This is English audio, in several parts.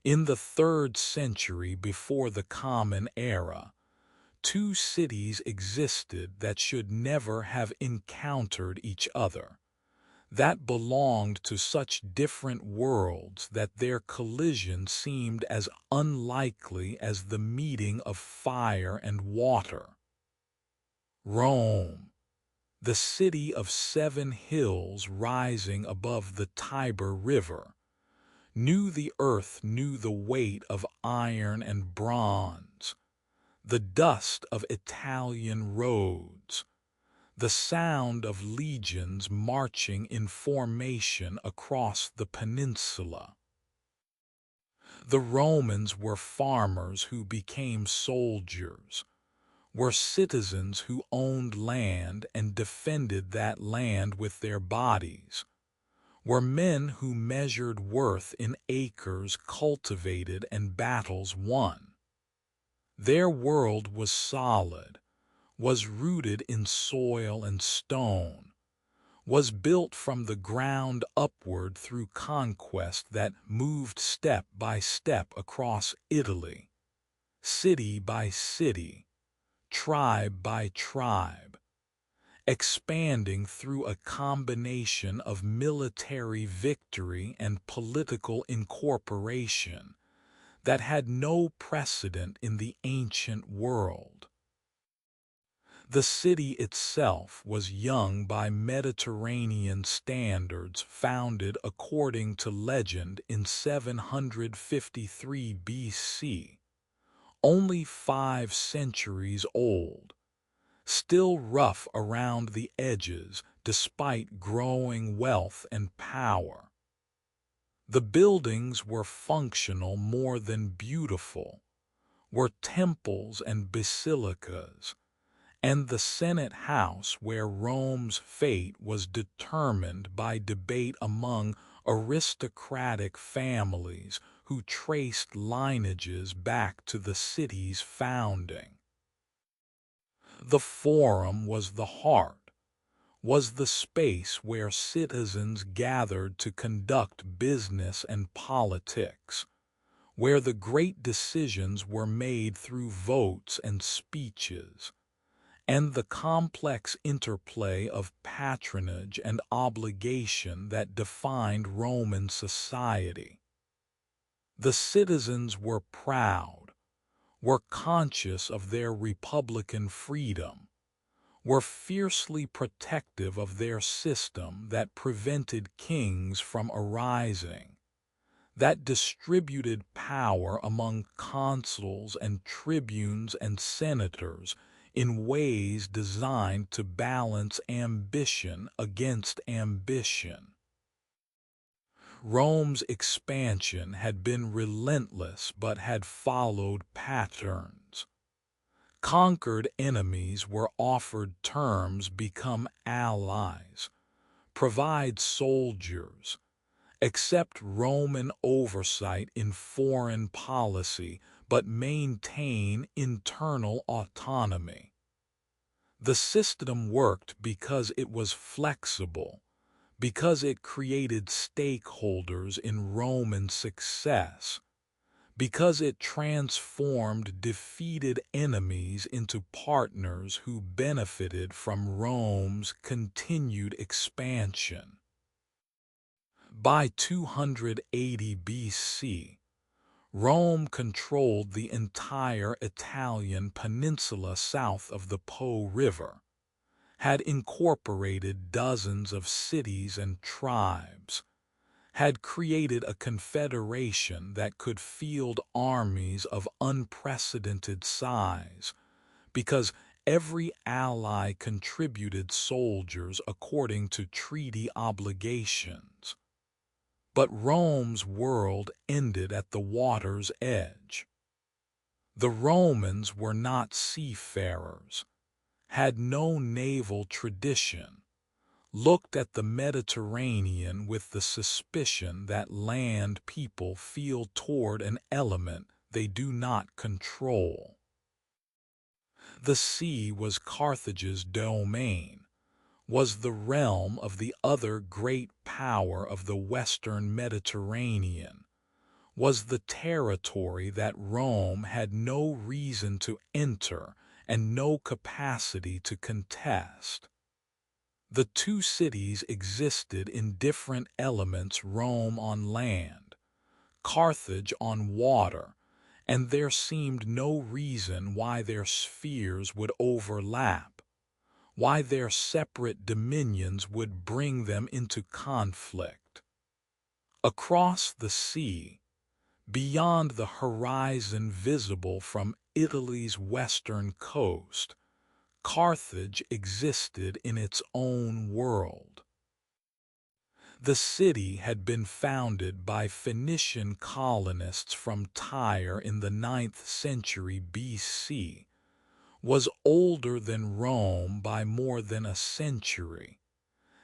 In the 3rd century before the Common Era, two cities existed that should never have encountered each other, that belonged to such different worlds that their collision seemed as unlikely as the meeting of fire and water. Rome, the city of 7 hills rising above the Tiber River, knew the earth knew the weight of iron and bronze, the dust of Italian roads, the sound of legions marching in formation across the peninsula. The Romans were farmers who became soldiers, were citizens who owned land and defended that land with their bodies, were men who measured worth in acres cultivated and battles won. Their world was solid, was rooted in soil and stone, was built from the ground upward through conquest that moved step by step across Italy, city by city, tribe by tribe, expanding through a combination of military victory and political incorporation that had no precedent in the ancient world. The city itself was young by Mediterranean standards, founded according to legend in 753 BC, only 5 centuries old, still rough around the edges despite growing wealth and power. The buildings were functional more than beautiful, were temples and basilicas, and the Senate House where Rome's fate was determined by debate among aristocratic families who traced lineages back to the city's founding. The Forum was the heart, was the space where citizens gathered to conduct business and politics, where the great decisions were made through votes and speeches, and the complex interplay of patronage and obligation that defined Roman society. The citizens were proud, were conscious of their republican freedom, were fiercely protective of their system that prevented kings from arising, that distributed power among consuls and tribunes and senators in ways designed to balance ambition against ambition. Rome's expansion had been relentless but had followed patterns. Conquered enemies were offered terms, become allies, provide soldiers, accept Roman oversight in foreign policy, but maintain internal autonomy. The system worked because it was flexible, because it created stakeholders in Roman success, because it transformed defeated enemies into partners who benefited from Rome's continued expansion. By 280 BC, Rome controlled the entire Italian peninsula south of the Po River, had incorporated dozens of cities and tribes, had created a confederation that could field armies of unprecedented size, because every ally contributed soldiers according to treaty obligations. But Rome's world ended at the water's edge. The Romans were not seafarers, had no naval tradition, looked at the Mediterranean with the suspicion that land people feel toward an element they do not control. The sea was Carthage's domain, was the realm of the other great power of the Western Mediterranean, was the territory that Rome had no reason to enter and no capacity to contest. The two cities existed in different elements: Rome on land, Carthage on water, and there seemed no reason why their spheres would overlap, why their separate dominions would bring them into conflict. Across the sea, beyond the horizon visible from Italy's western coast, Carthage existed in its own world. The city had been founded by Phoenician colonists from Tyre in the 9th century BC, was older than Rome by more than a century,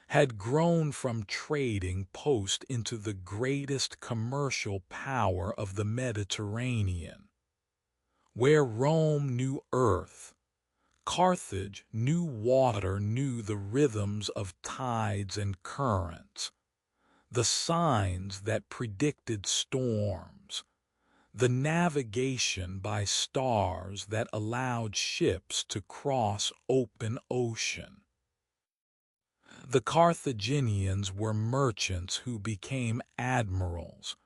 had grown from trading post into the greatest commercial power of the Mediterranean. Where Rome knew earth, Carthage knew water, knew the rhythms of tides and currents, the signs that predicted storms, the navigation by stars that allowed ships to cross open ocean. The Carthaginians were merchants who became admirals,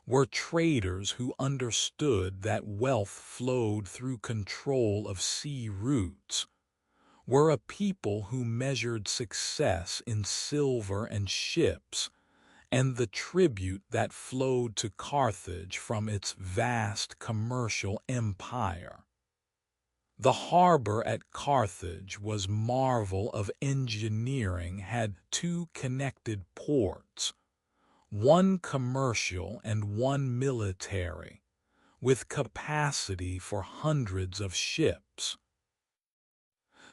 were traders who understood that wealth flowed through control of sea routes, were a people who measured success in silver and ships, and the tribute that flowed to Carthage from its vast commercial empire. The harbor at Carthage was marvel of engineering, had two connected ports, one commercial and one military, with capacity for hundreds of ships.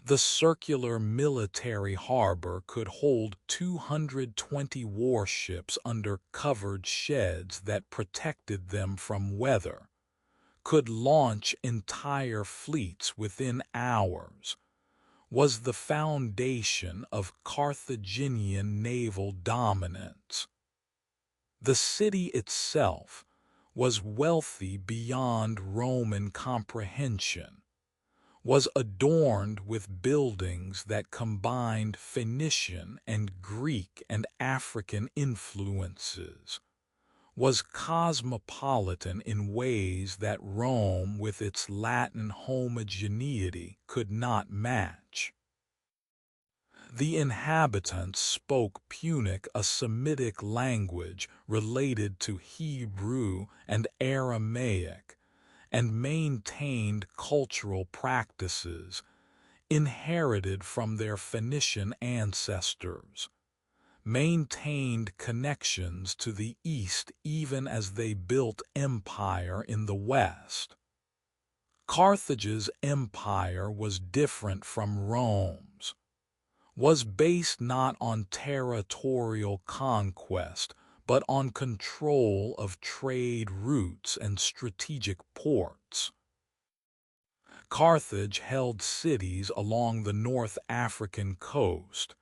The circular military harbor could hold 220 warships under covered sheds that protected them from weather, could launch entire fleets within hours, was the foundation of Carthaginian naval dominance. The city itself was wealthy beyond Roman comprehension, was adorned with buildings that combined Phoenician and Greek and African influences, was cosmopolitan in ways that Rome with its Latin homogeneity could not match. The inhabitants spoke Punic, a Semitic language related to Hebrew and Aramaic, and maintained cultural practices inherited from their Phoenician ancestors, maintained connections to the East even as they built empire in the West. Carthage's empire was different from Rome's, was based not on territorial conquest, but on control of trade routes and strategic ports. Carthage held cities along the North African coast,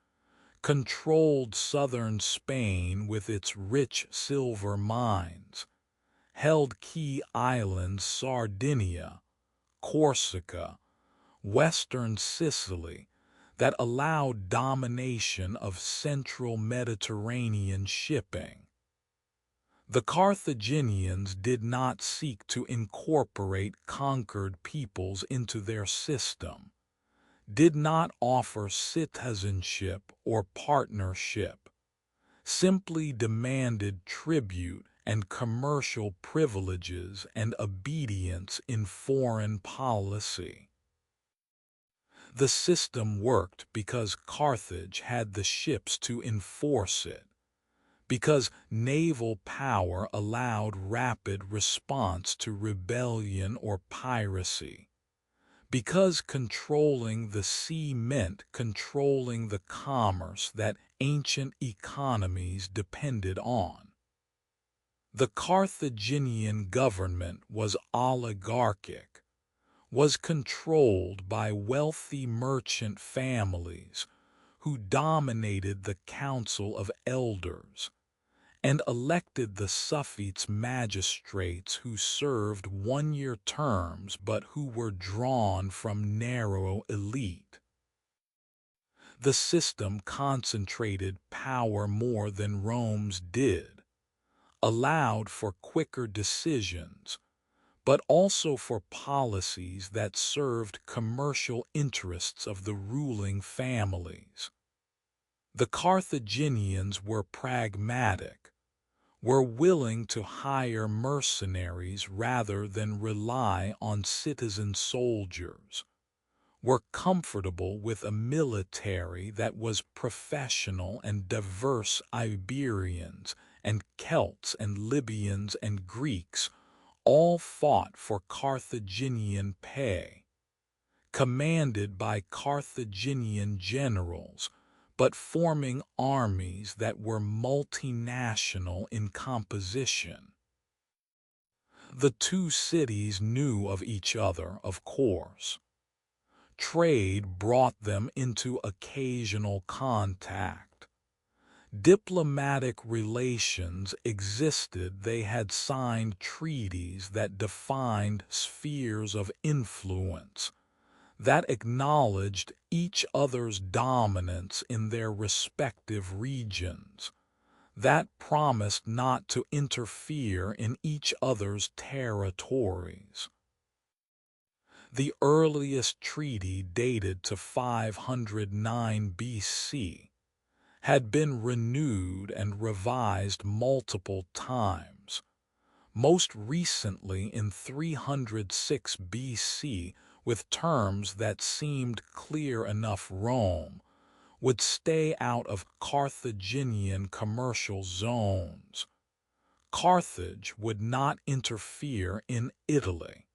controlled southern Spain with its rich silver mines, held key islands Sardinia, Corsica, western Sicily, that allowed domination of central Mediterranean shipping. The Carthaginians did not seek to incorporate conquered peoples into their system, did not offer citizenship or partnership, simply demanded tribute and commercial privileges and obedience in foreign policy. The system worked because Carthage had the ships to enforce it, because naval power allowed rapid response to rebellion or piracy, because controlling the sea meant controlling the commerce that ancient economies depended on. The Carthaginian government was oligarchic, was controlled by wealthy merchant families who dominated the Council of Elders, and elected the suffetes magistrates who served one-year terms but who were drawn from narrow elite. The system concentrated power more than Rome's did, allowed for quicker decisions, but also for policies that served commercial interests of the ruling families. The Carthaginians were pragmatic, were willing to hire mercenaries rather than rely on citizen soldiers, were comfortable with a military that was professional and diverse. Iberians and Celts and Libyans and Greeks all fought for Carthaginian pay, commanded by Carthaginian generals, but forming armies that were multinational in composition. The two cities knew of each other, of course. Trade brought them into occasional contact. Diplomatic relations existed. They had signed treaties that defined spheres of influence, that acknowledged each other's dominance in their respective regions, that promised not to interfere in each other's territories. The earliest treaty, dated to 509 BC, had been renewed and revised multiple times, most recently in 306 BC, with terms that seemed clear enough. Rome would stay out of Carthaginian commercial zones. Carthage would not interfere in Italy.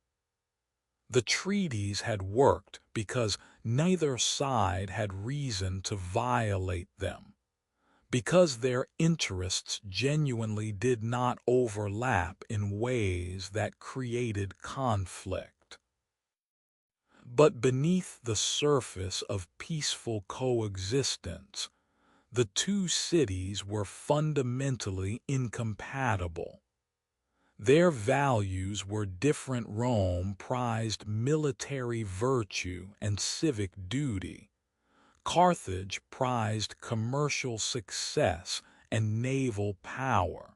The treaties had worked because neither side had reason to violate them, because their interests genuinely did not overlap in ways that created conflict. But beneath the surface of peaceful coexistence, the two cities were fundamentally incompatible. Their values were different. Rome prized military virtue and civic duty. Carthage prized commercial success and naval power.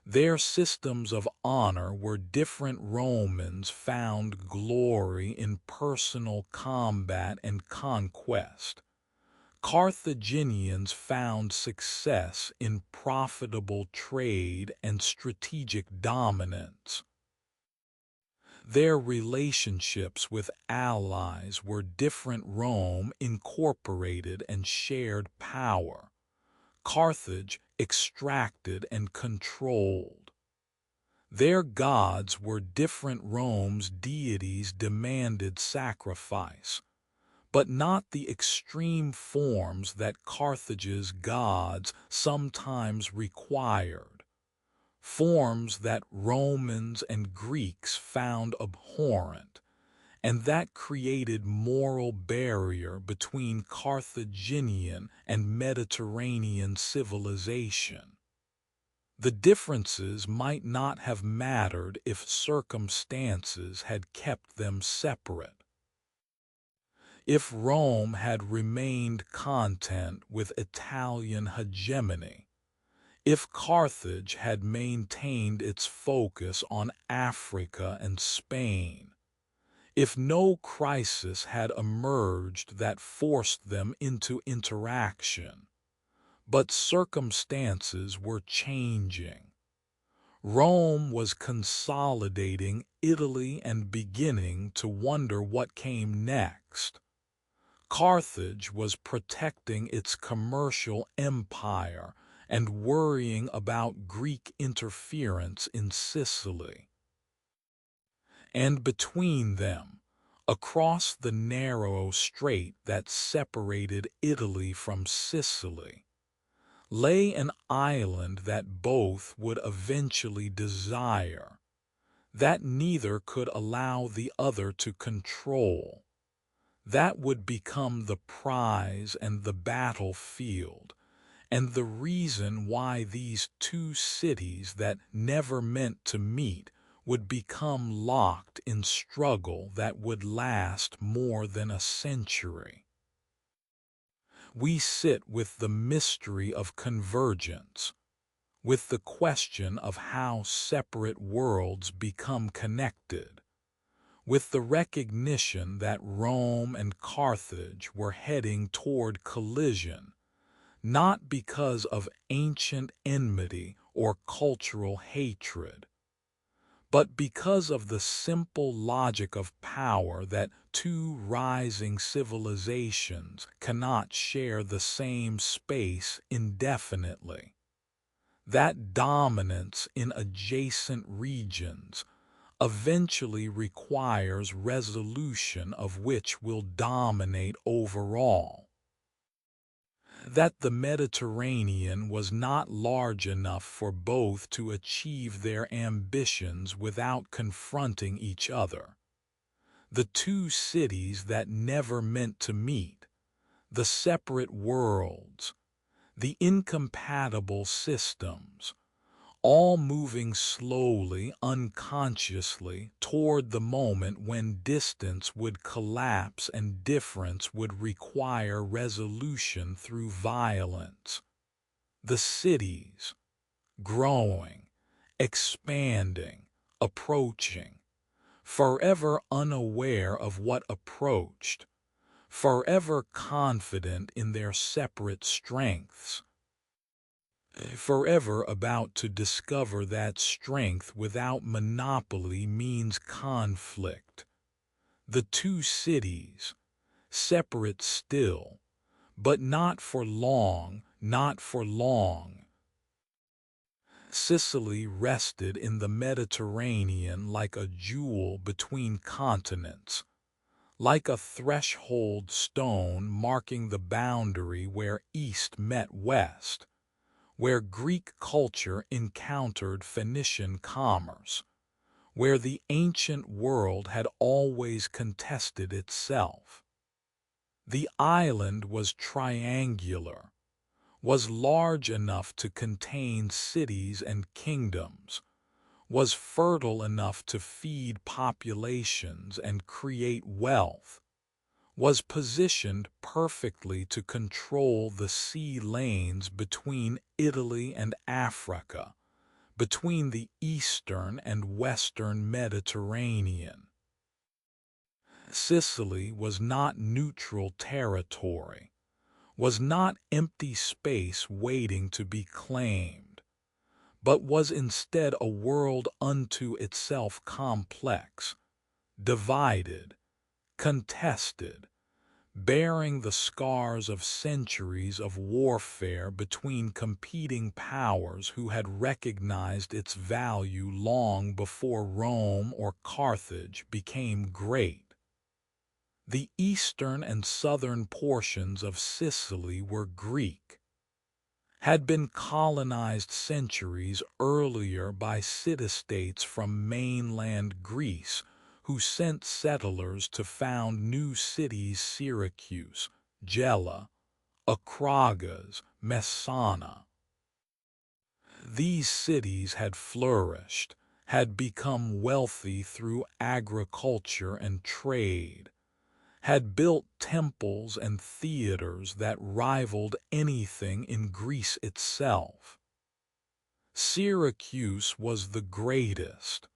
Their systems of honor were different. Romans found glory in personal combat and conquest. Carthaginians found success in profitable trade and strategic dominance. Their relationships with allies were different. Rome incorporated and shared power. Carthage extracted and controlled. Their gods were different. Rome's deities demanded sacrifice, but not the extreme forms that Carthage's gods sometimes required, forms that Romans and Greeks found abhorrent, and that created moral barrier between Carthaginian and Mediterranean civilization. The differences might not have mattered if circumstances had kept them separate. If Rome had remained content with Italian hegemony, if Carthage had maintained its focus on Africa and Spain, if no crisis had emerged that forced them into interaction, but circumstances were changing. Rome was consolidating Italy and beginning to wonder what came next. Carthage was protecting its commercial empire and worrying about Greek interference in Sicily. And between them, across the narrow strait that separated Italy from Sicily, lay an island that both would eventually desire, that neither could allow the other to control. That would become the prize and the battlefield, and the reason why these two cities that never meant to meet would become locked in struggle that would last more than a century. We sit with the mystery of convergence, with the question of how separate worlds become connected, with the recognition that Rome and Carthage were heading toward collision, not because of ancient enmity or cultural hatred, but because of the simple logic of power that two rising civilizations cannot share the same space indefinitely. That dominance in adjacent regions eventually requires resolution of which will dominate overall. That the Mediterranean was not large enough for both to achieve their ambitions without confronting each other. The two cities that never meant to meet, the separate worlds, the incompatible systems, all moving slowly, unconsciously, toward the moment when distance would collapse and difference would require resolution through violence. The cities, growing, expanding, approaching, forever unaware of what approached, forever confident in their separate strengths, forever about to discover that strength without monopoly means conflict. The two cities, separate still, but not for long, not for long. Sicily rested in the Mediterranean like a jewel between continents, like a threshold stone marking the boundary where East met West, where Greek culture encountered Phoenician commerce, where the ancient world had always contested itself. The island was triangular, was large enough to contain cities and kingdoms, was fertile enough to feed populations and create wealth, was positioned perfectly to control the sea lanes between Italy and Africa, between the eastern and western Mediterranean. Sicily was not neutral territory, was not empty space waiting to be claimed, but was instead a world unto itself complex, divided, contested, bearing the scars of centuries of warfare between competing powers who had recognized its value long before Rome or Carthage became great. The eastern and southern portions of Sicily were Greek, had been colonized centuries earlier by city-states from mainland Greece who sent settlers to found new cities: Syracuse, Gela, Acragas, Messana. These cities had flourished, had become wealthy through agriculture and trade, had built temples and theaters that rivaled anything in Greece itself. Syracuse was the greatest,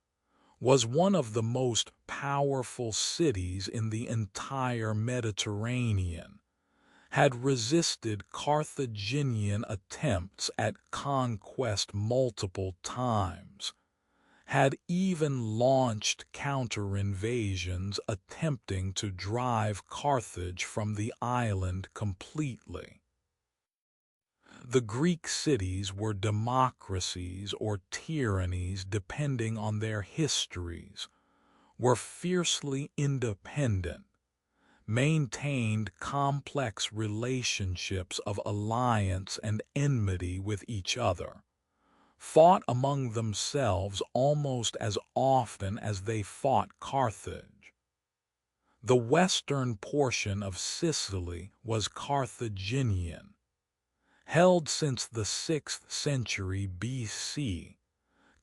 was one of the most powerful cities in the entire Mediterranean, had resisted Carthaginian attempts at conquest multiple times, had even launched counter-invasions attempting to drive Carthage from the island completely. The Greek cities were democracies or tyrannies depending on their histories, were fiercely independent, maintained complex relationships of alliance and enmity with each other, fought among themselves almost as often as they fought Carthage. The western portion of Sicily was Carthaginian, held since the 6th century BC,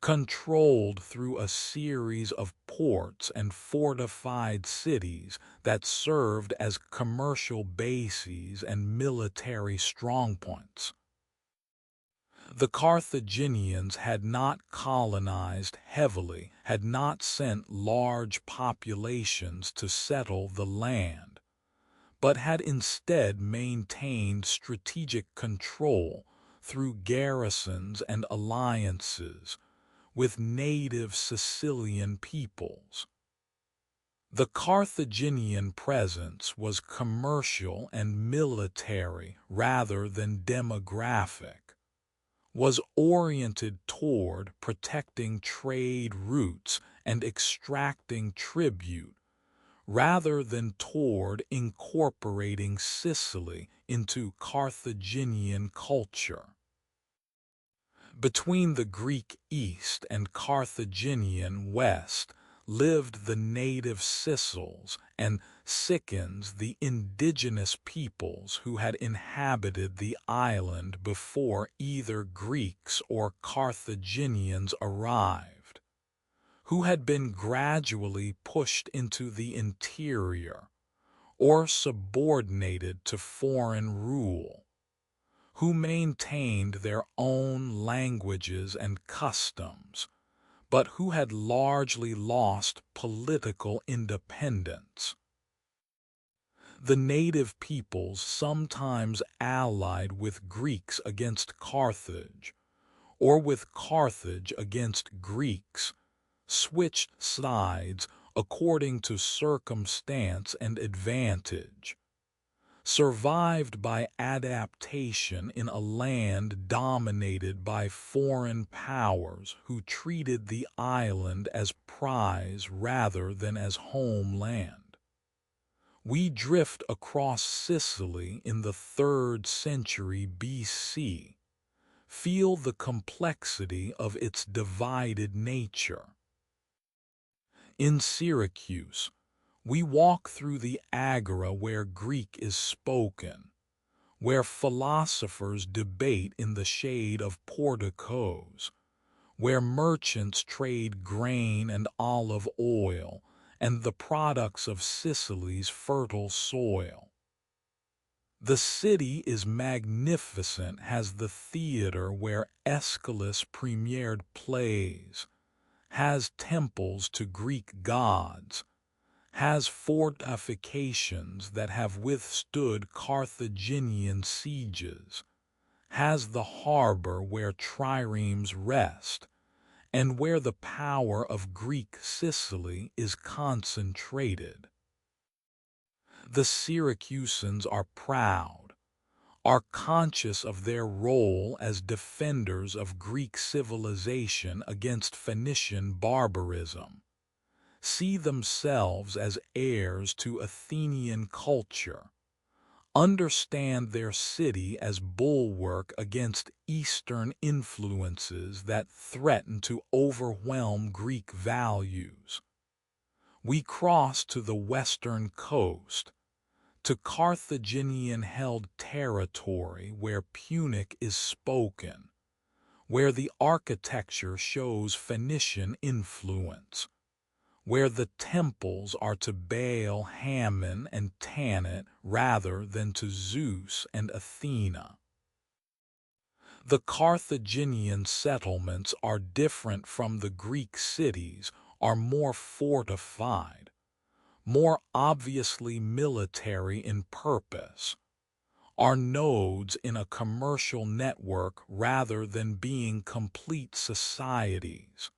controlled through a series of ports and fortified cities that served as commercial bases and military strongpoints. The Carthaginians had not colonized heavily, had not sent large populations to settle the land, but had instead maintained strategic control through garrisons and alliances with native Sicilian peoples. The Carthaginian presence was commercial and military rather than demographic, was oriented toward protecting trade routes and extracting tribute, rather than toward incorporating Sicily into Carthaginian culture. Between the Greek East and Carthaginian West lived the native Sicels and Sicans, the indigenous peoples who had inhabited the island before either Greeks or Carthaginians arrived, who had been gradually pushed into the interior or subordinated to foreign rule, who maintained their own languages and customs, but who had largely lost political independence. The native peoples sometimes allied with Greeks against Carthage, or with Carthage against Greeks, switched sides according to circumstance and advantage, survived by adaptation in a land dominated by foreign powers who treated the island as prize rather than as homeland. We drift across Sicily in the 3rd century BC, feel the complexity of its divided nature. In Syracuse, we walk through the agora where Greek is spoken, where philosophers debate in the shade of porticos, where merchants trade grain and olive oil and the products of Sicily's fertile soil. The city is magnificent, has the theater where Aeschylus premiered plays, has temples to Greek gods, has fortifications that have withstood Carthaginian sieges, has the harbor where triremes rest, and where the power of Greek Sicily is concentrated. The Syracusans are proud, are conscious of their role as defenders of Greek civilization against Phoenician barbarism, see themselves as heirs to Athenian culture, understand their city as bulwark against Eastern influences that threaten to overwhelm Greek values. We cross to the western coast, to Carthaginian-held territory where Punic is spoken, where the architecture shows Phoenician influence, where the temples are to Baal, Hammon, and Tanit rather than to Zeus and Athena. The Carthaginian settlements are different from the Greek cities, are more fortified, more obviously military in purpose, are nodes in a commercial network rather than being complete societies.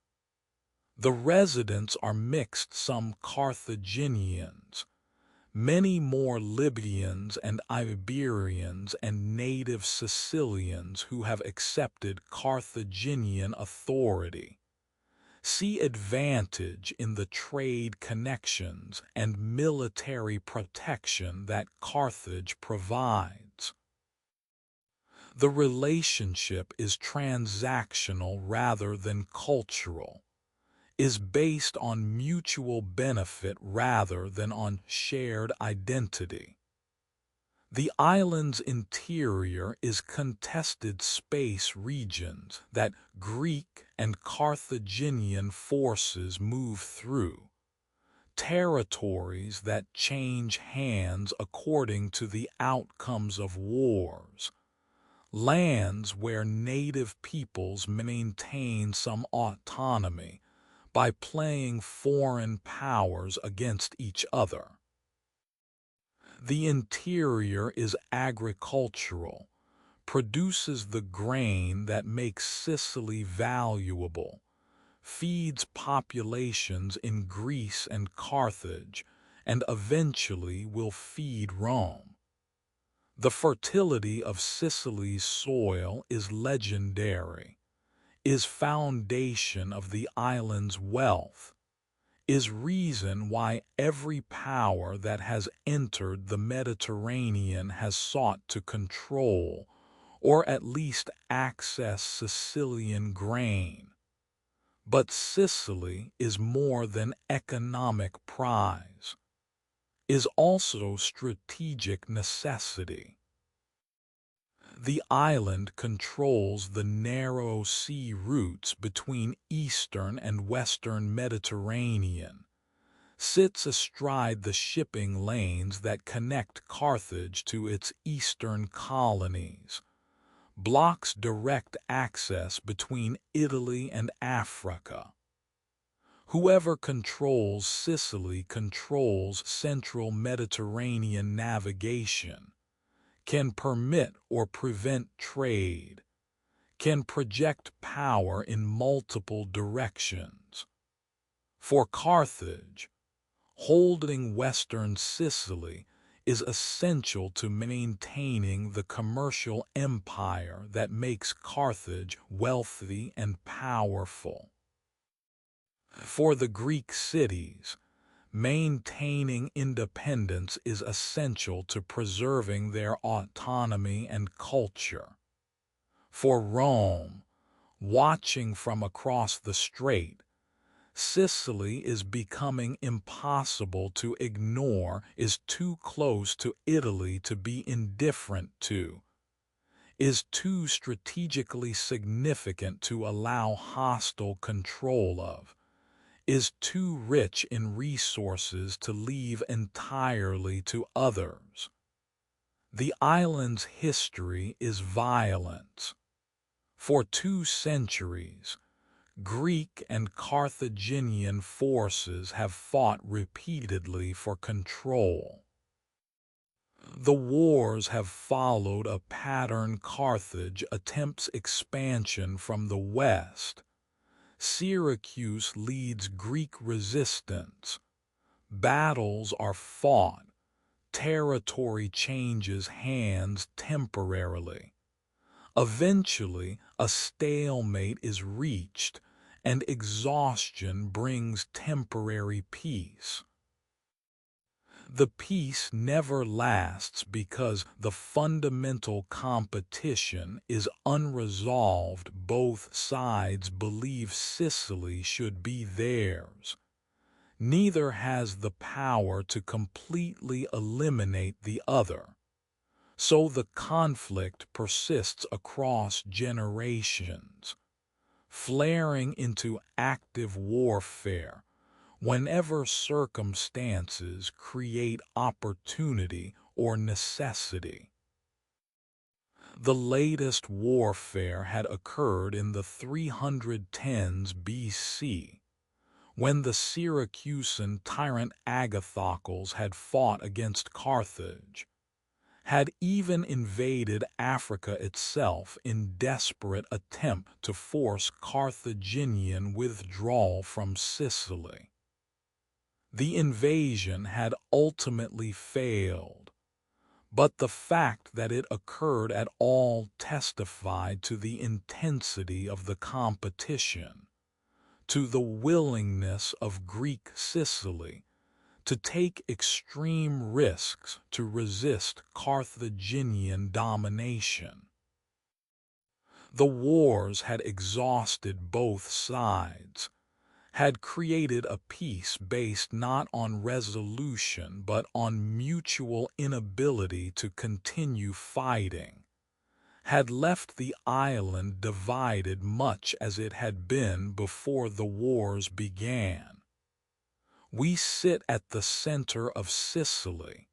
The residents are mixed, some Carthaginians, many more Libyans and Iberians and native Sicilians who have accepted Carthaginian authority. See advantage in the trade connections and military protection that Carthage provides. The relationship is transactional rather than cultural, is based on mutual benefit rather than on shared identity. The island's interior is contested space regions that Greek and Carthaginian forces move through, territories that change hands according to the outcomes of wars, lands where native peoples maintain some autonomy by playing foreign powers against each other. The interior is agricultural, produces the grain that makes Sicily valuable, feeds populations in Greece and Carthage, and eventually will feed Rome. The fertility of Sicily's soil is legendary, is foundation of the island's wealth, is reason why every power that has entered the Mediterranean has sought to control, or at least access Sicilian grain. But Sicily is more than economic prize, is also strategic necessity. The island controls the narrow sea routes between eastern and western Mediterranean, sits astride the shipping lanes that connect Carthage to its eastern colonies, blocks direct access between Italy and Africa. Whoever controls Sicily controls central Mediterranean navigation, can permit or prevent trade, can project power in multiple directions. For Carthage, holding western Sicily is essential to maintaining the commercial empire that makes Carthage wealthy and powerful. For the Greek cities, maintaining independence is essential to preserving their autonomy and culture. For Rome, watching from across the strait, Sicily is becoming impossible to ignore, is too close to Italy to be indifferent to, is too strategically significant to allow hostile control of, is too rich in resources to leave entirely to others. The island's history is violence. For 2 centuries, Greek and Carthaginian forces have fought repeatedly for control. The wars have followed a pattern. Carthage attempts expansion from the west. Syracuse leads Greek resistance. Battles are fought. Territory changes hands temporarily. Eventually, a stalemate is reached, and exhaustion brings temporary peace. The peace never lasts because the fundamental competition is unresolved. Both sides believe Sicily should be theirs. Neither has the power to completely eliminate the other. So the conflict persists across generations, flaring into active warfare whenever circumstances create opportunity or necessity. The latest warfare had occurred in the 310s BC, when the Syracusan tyrant Agathocles had fought against Carthage, had even invaded Africa itself in desperate attempt to force Carthaginian withdrawal from Sicily. The invasion had ultimately failed, but the fact that it occurred at all testified to the intensity of the competition, to the willingness of Greek Sicily to take extreme risks to resist Carthaginian domination. The wars had exhausted both sides, had created a peace based not on resolution but on mutual inability to continue fighting, had left the island divided much as it had been before the wars began. We sit at the center of Sicily,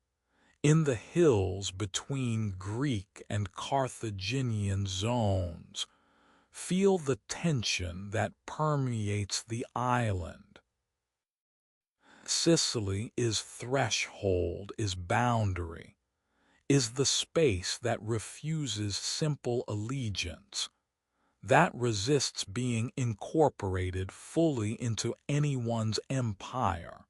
in the hills between Greek and Carthaginian zones, feel the tension that permeates the island. Sicily is threshold, is boundary, is the space that refuses simple allegiance, that resists being incorporated fully into anyone's empire,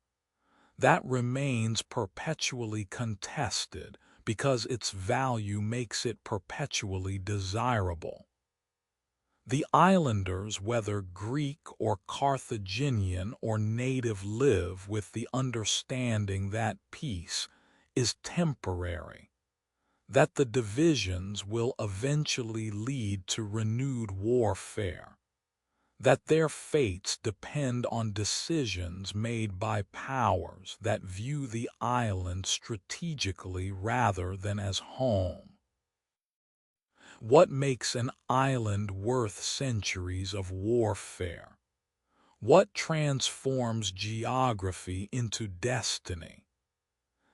that remains perpetually contested because its value makes it perpetually desirable. The islanders, whether Greek or Carthaginian or native, live with the understanding that peace is temporary, that the divisions will eventually lead to renewed warfare, that their fates depend on decisions made by powers that view the island strategically rather than as home. What makes an island worth centuries of warfare? What transforms geography into destiny?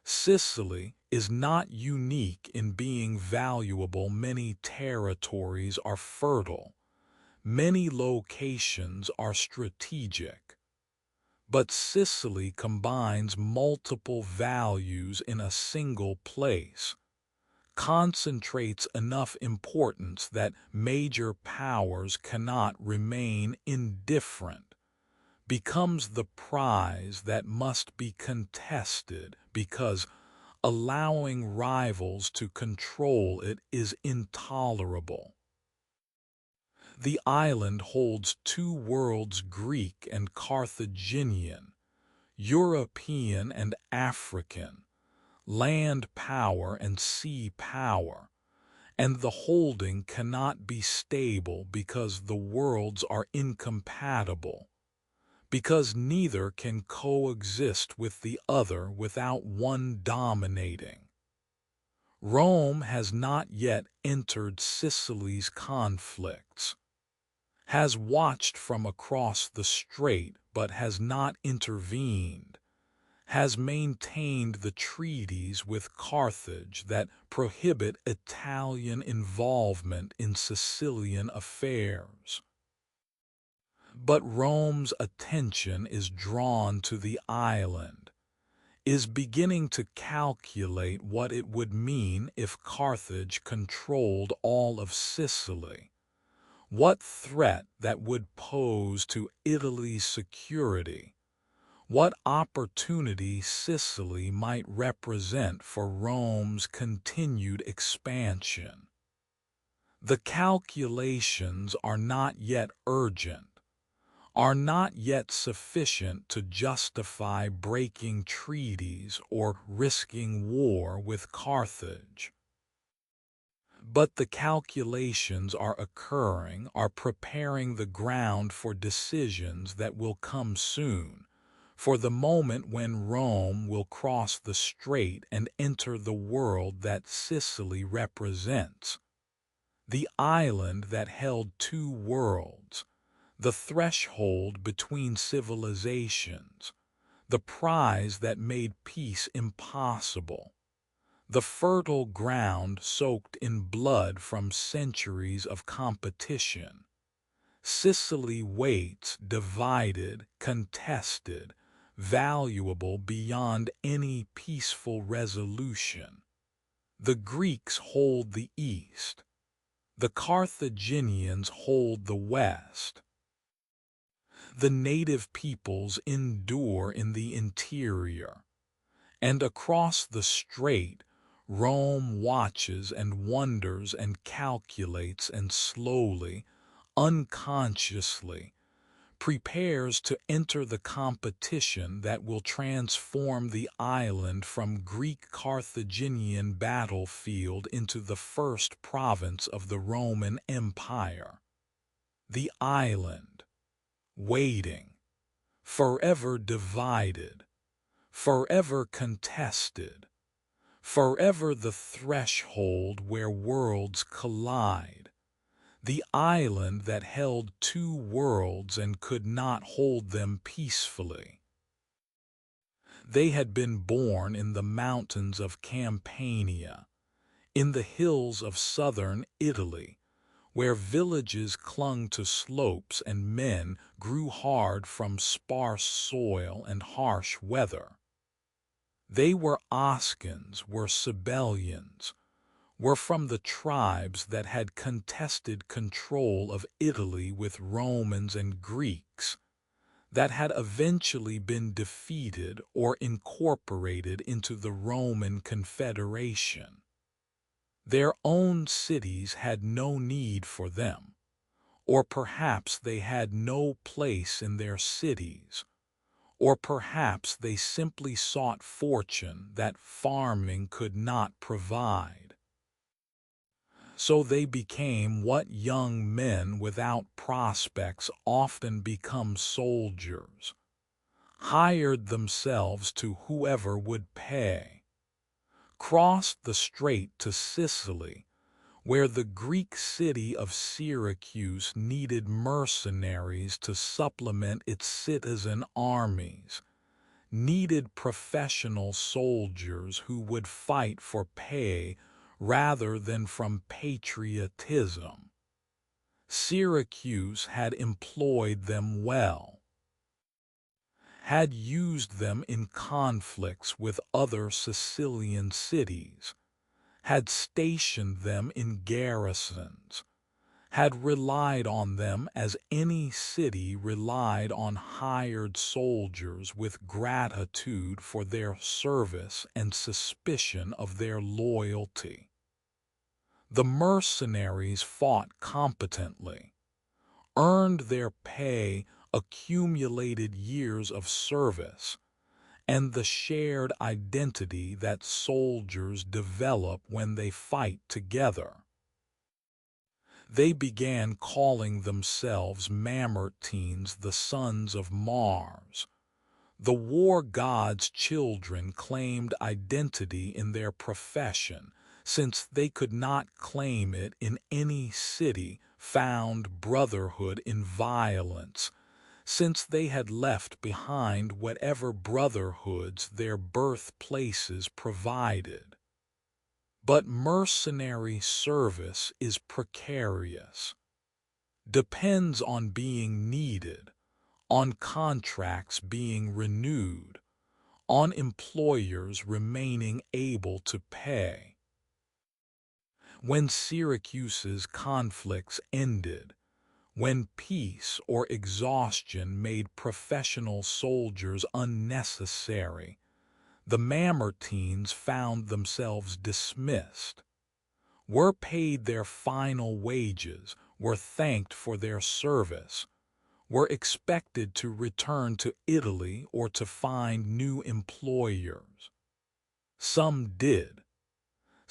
Sicily is not unique in being valuable. Many territories are fertile. Many locations are strategic. But Sicily combines multiple values in a single place, concentrates enough importance that major powers cannot remain indifferent, becomes the prize that must be contested because allowing rivals to control it is intolerable. The island holds two worlds, Greek and Carthaginian, European and African, land power and sea power, and the holding cannot be stable because the worlds are incompatible, because neither can coexist with the other without one dominating. Rome has not yet entered Sicily's conflicts, has watched from across the strait but has not intervened, has maintained the treaties with Carthage that prohibit Italian involvement in Sicilian affairs. But Rome's attention is drawn to the island, is beginning to calculate what it would mean if Carthage controlled all of Sicily, what threat that would pose to Italy's security, what opportunity Sicily might represent for Rome's continued expansion. The calculations are not yet urgent, are not yet sufficient to justify breaking treaties or risking war with Carthage. But the calculations are occurring, are preparing the ground for decisions that will come soon, for the moment when Rome will cross the strait and enter the world that Sicily represents. The island that held two worlds, the threshold between civilizations, the prize that made peace impossible, the fertile ground soaked in blood from centuries of competition. Sicily waits, divided, contested, valuable beyond any peaceful resolution. The Greeks hold the east. The Carthaginians hold the west. The native peoples endure in the interior. And across the strait, Rome watches and wonders and calculates and slowly, unconsciously, prepares to enter the competition that will transform the island from Greek-Carthaginian battlefield into the first province of the Roman Empire. The island, waiting, forever divided, forever contested, forever the threshold where worlds collide, the island that held two worlds and could not hold them peacefully. They had been born in the mountains of Campania, in the hills of southern Italy, where villages clung to slopes and men grew hard from sparse soil and harsh weather. They were Oscans, were Sibelians, were from the tribes that had contested control of Italy with Romans and Greeks, that had eventually been defeated or incorporated into the Roman Confederation. Their own cities had no need for them, or perhaps they had no place in their cities, or perhaps they simply sought fortune that farming could not provide. So they became what young men without prospects often become: soldiers, hired themselves to whoever would pay, crossed the strait to Sicily, where the Greek city of Syracuse needed mercenaries to supplement its citizen armies, needed professional soldiers who would fight for pay rather than from patriotism. Syracuse had employed them well, had used them in conflicts with other Sicilian cities, had stationed them in garrisons, had relied on them as any city relied on hired soldiers, with gratitude for their service and suspicion of their loyalty. The mercenaries fought competently, earned their pay, accumulated years of service, and the shared identity that soldiers develop when they fight together. They began calling themselves Mamertines, the sons of Mars. The war god's children claimed identity in their profession, since they could not claim it in any city, found brotherhood in violence, since they had left behind whatever brotherhoods their birthplaces provided. But mercenary service is precarious, depends on being needed, on contracts being renewed, on employers remaining able to pay. When Syracuse's conflicts ended, when peace or exhaustion made professional soldiers unnecessary, the Mamertines found themselves dismissed, were paid their final wages, were thanked for their service, were expected to return to Italy or to find new employers. Some did.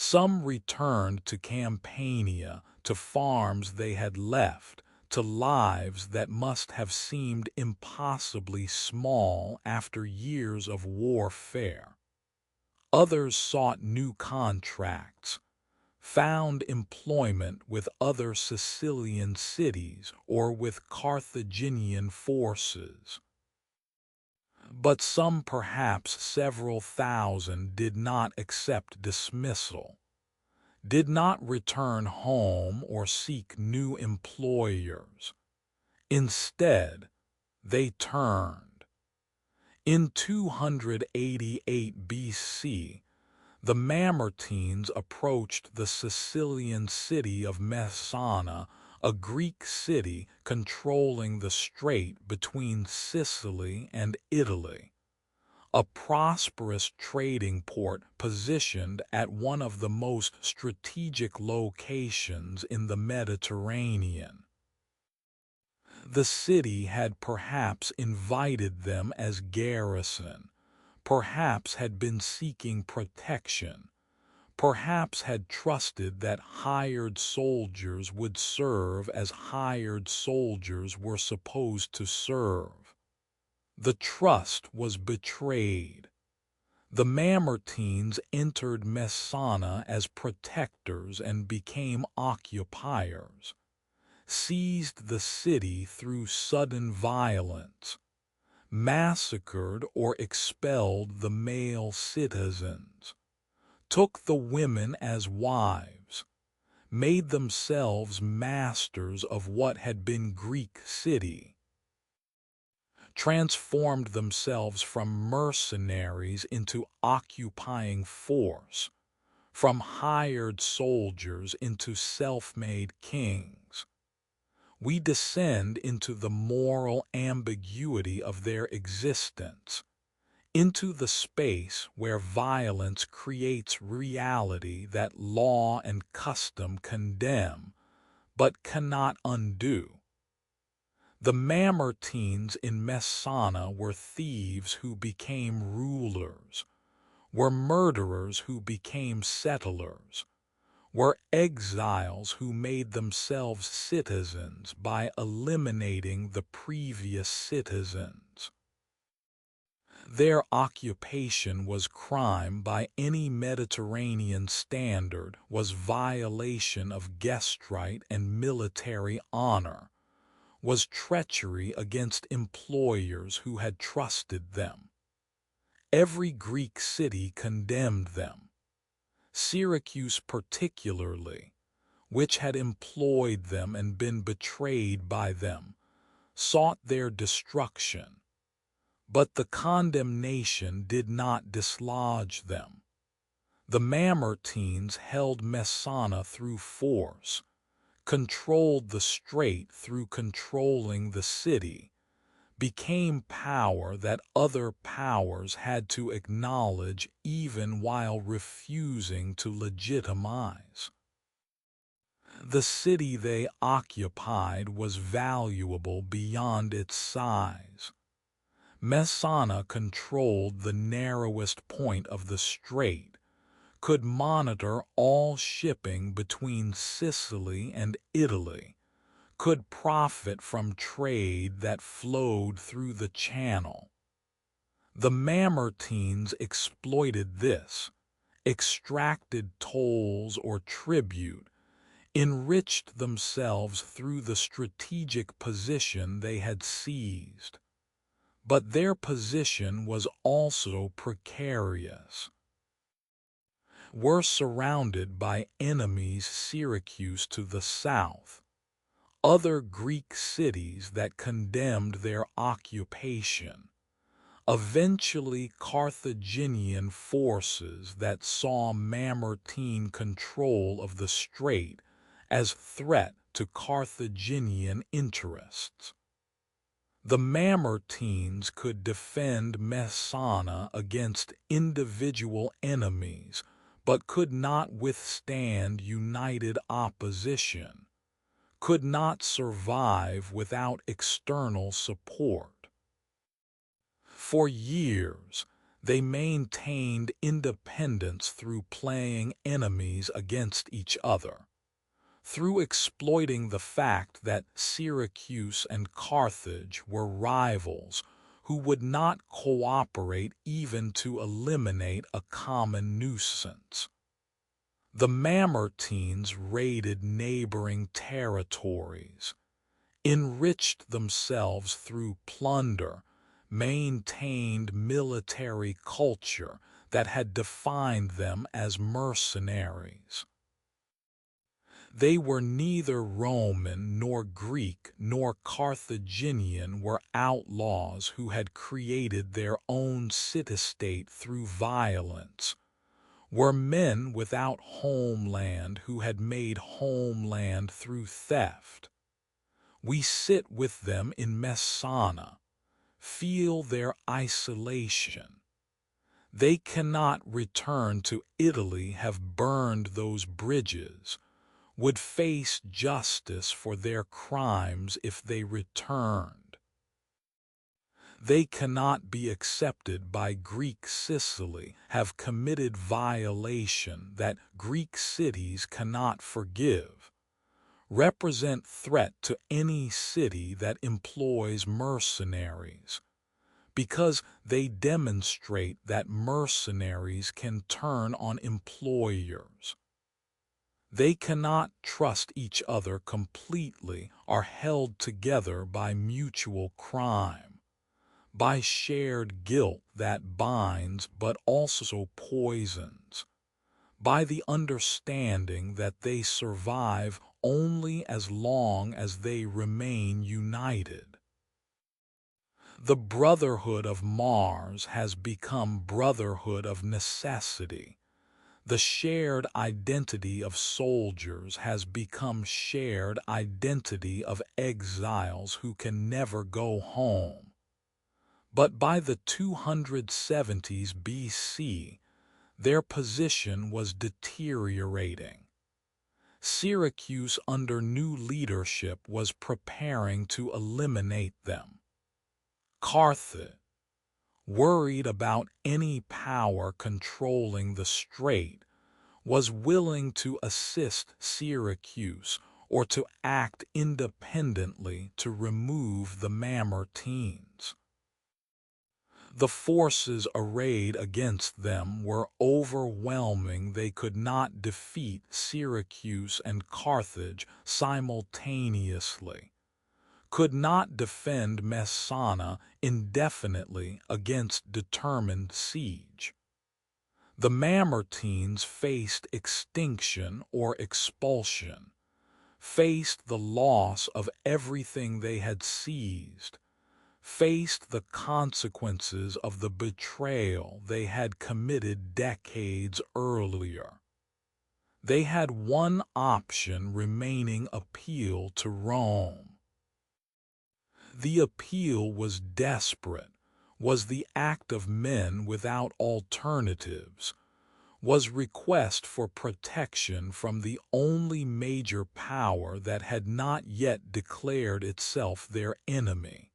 Some returned to Campania, to farms they had left, to lives that must have seemed impossibly small after years of warfare. Others sought new contracts, found employment with other Sicilian cities or with Carthaginian forces. But some, perhaps several thousand, did not accept dismissal, did not return home or seek new employers. Instead, they turned. In 288 BC, the Mamertines approached the Sicilian city of Messana, a Greek city controlling the strait between Sicily and Italy, a prosperous trading port positioned at one of the most strategic locations in the Mediterranean. The city had perhaps invited them as garrison, perhaps had been seeking protection, perhaps had trusted that hired soldiers would serve as hired soldiers were supposed to serve. The trust was betrayed. The Mamertines entered Messana as protectors and became occupiers, seized the city through sudden violence, massacred or expelled the male citizens, took the women as wives, made themselves masters of what had been Greek city, transformed themselves from mercenaries into occupying force, from hired soldiers into self-made kings. We descend into the moral ambiguity of their existence, into the space where violence creates reality that law and custom condemn, but cannot undo. The Mamertines in Messana were thieves who became rulers, were murderers who became settlers, were exiles who made themselves citizens by eliminating the previous citizens. Their occupation was crime by any Mediterranean standard, was violation of guest right and military honor, was treachery against employers who had trusted them. Every Greek city condemned them. Syracuse particularly, which had employed them and been betrayed by them, sought their destruction. But the condemnation did not dislodge them. The Mamertines held Messana through force, controlled the strait through controlling the city, became power that other powers had to acknowledge even while refusing to legitimize. The city they occupied was valuable beyond its size. Messana controlled the narrowest point of the strait, could monitor all shipping between Sicily and Italy, could profit from trade that flowed through the channel. The Mamertines exploited this, extracted tolls or tribute, enriched themselves through the strategic position they had seized. But their position was also precarious. Were surrounded by enemies Syracuse to the south, other Greek cities that condemned their occupation, eventually Carthaginian forces that saw Mamertine control of the strait as threat to Carthaginian interests. The Mamertines could defend Messana against individual enemies, but could not withstand united opposition, could not survive without external support. For years, they maintained independence through playing enemies against each other, through exploiting the fact that Syracuse and Carthage were rivals who would not cooperate even to eliminate a common nuisance. The Mamertines raided neighboring territories, enriched themselves through plunder, maintained military culture that had defined them as mercenaries. They were neither Roman nor Greek nor Carthaginian, were outlaws who had created their own city-state through violence, were men without homeland who had made homeland through theft. We sit with them in Messana, feel their isolation. They cannot return to Italy, have burned those bridges, would face justice for their crimes if they returned. They cannot be accepted by Greek Sicily, have committed violation that Greek cities cannot forgive, represent threat to any city that employs mercenaries, because they demonstrate that mercenaries can turn on employers. They cannot trust each other completely, are held together by mutual crime, by shared guilt that binds but also poisons, by the understanding that they survive only as long as they remain united. The brotherhood of Mars has become brotherhood of necessity. The shared identity of soldiers has become shared identity of exiles who can never go home. But by the 270s BC, their position was deteriorating. Syracuse under new leadership was preparing to eliminate them. Carthage, worried about any power controlling the strait, was willing to assist Syracuse or to act independently to remove the Mamertines. The forces arrayed against them were overwhelming. They could not defeat Syracuse and Carthage simultaneously, could not defend Messana indefinitely against determined siege. The Mamertines faced extinction or expulsion, faced the loss of everything they had seized, faced the consequences of the betrayal they had committed decades earlier. They had one option remaining: appeal to Rome. The appeal was desperate, was the act of men without alternatives, was request for protection from the only major power that had not yet declared itself their enemy.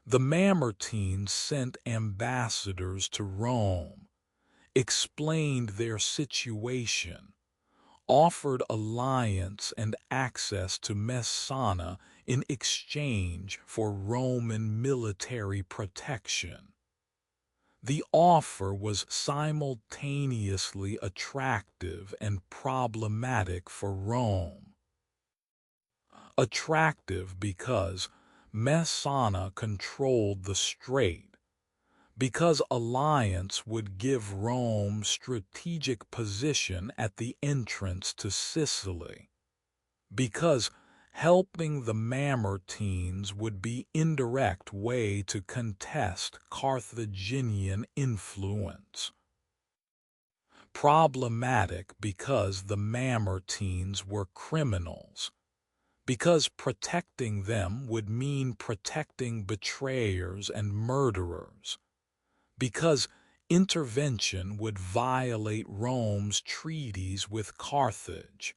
The Mamertines sent ambassadors to Rome, explained their situation, offered alliance and access to Messana in exchange for Roman military protection. The offer was simultaneously attractive and problematic for Rome. Attractive because Messana controlled the strait, because alliance would give Rome strategic position at the entrance to Sicily, because helping the Mamertines would be indirect way to contest Carthaginian influence. Problematic because the Mamertines were criminals, because protecting them would mean protecting betrayers and murderers, because intervention would violate Rome's treaties with Carthage,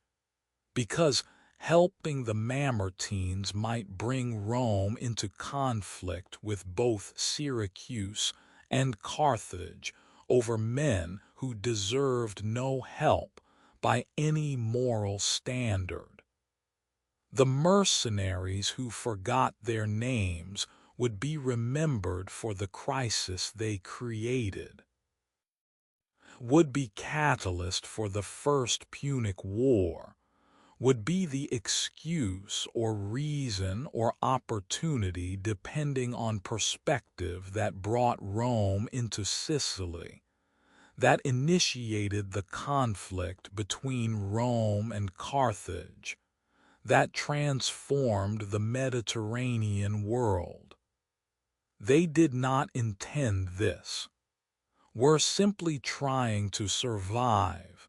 because helping the Mamertines might bring Rome into conflict with both Syracuse and Carthage over men who deserved no help by any moral standard. The mercenaries who forgot their names would be remembered for the crisis they created, would be catalyst for the First Punic War, would be the excuse or reason or opportunity depending on perspective that brought Rome into Sicily, that initiated the conflict between Rome and Carthage, that transformed the Mediterranean world. They did not intend this, were simply trying to survive,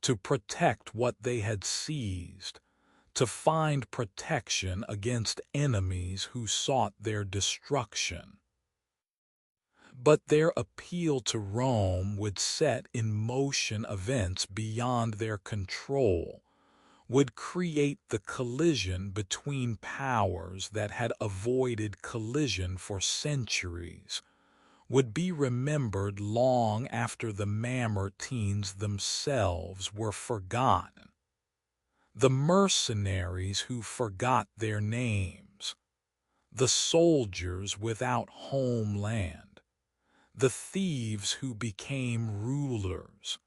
to protect what they had seized, to find protection against enemies who sought their destruction. But their appeal to Rome would set in motion events beyond their control, would create the collision between powers that had avoided collision for centuries, would be remembered long after the Mamertines themselves were forgotten. The mercenaries who forgot their names, the soldiers without homeland, the thieves who became rulers,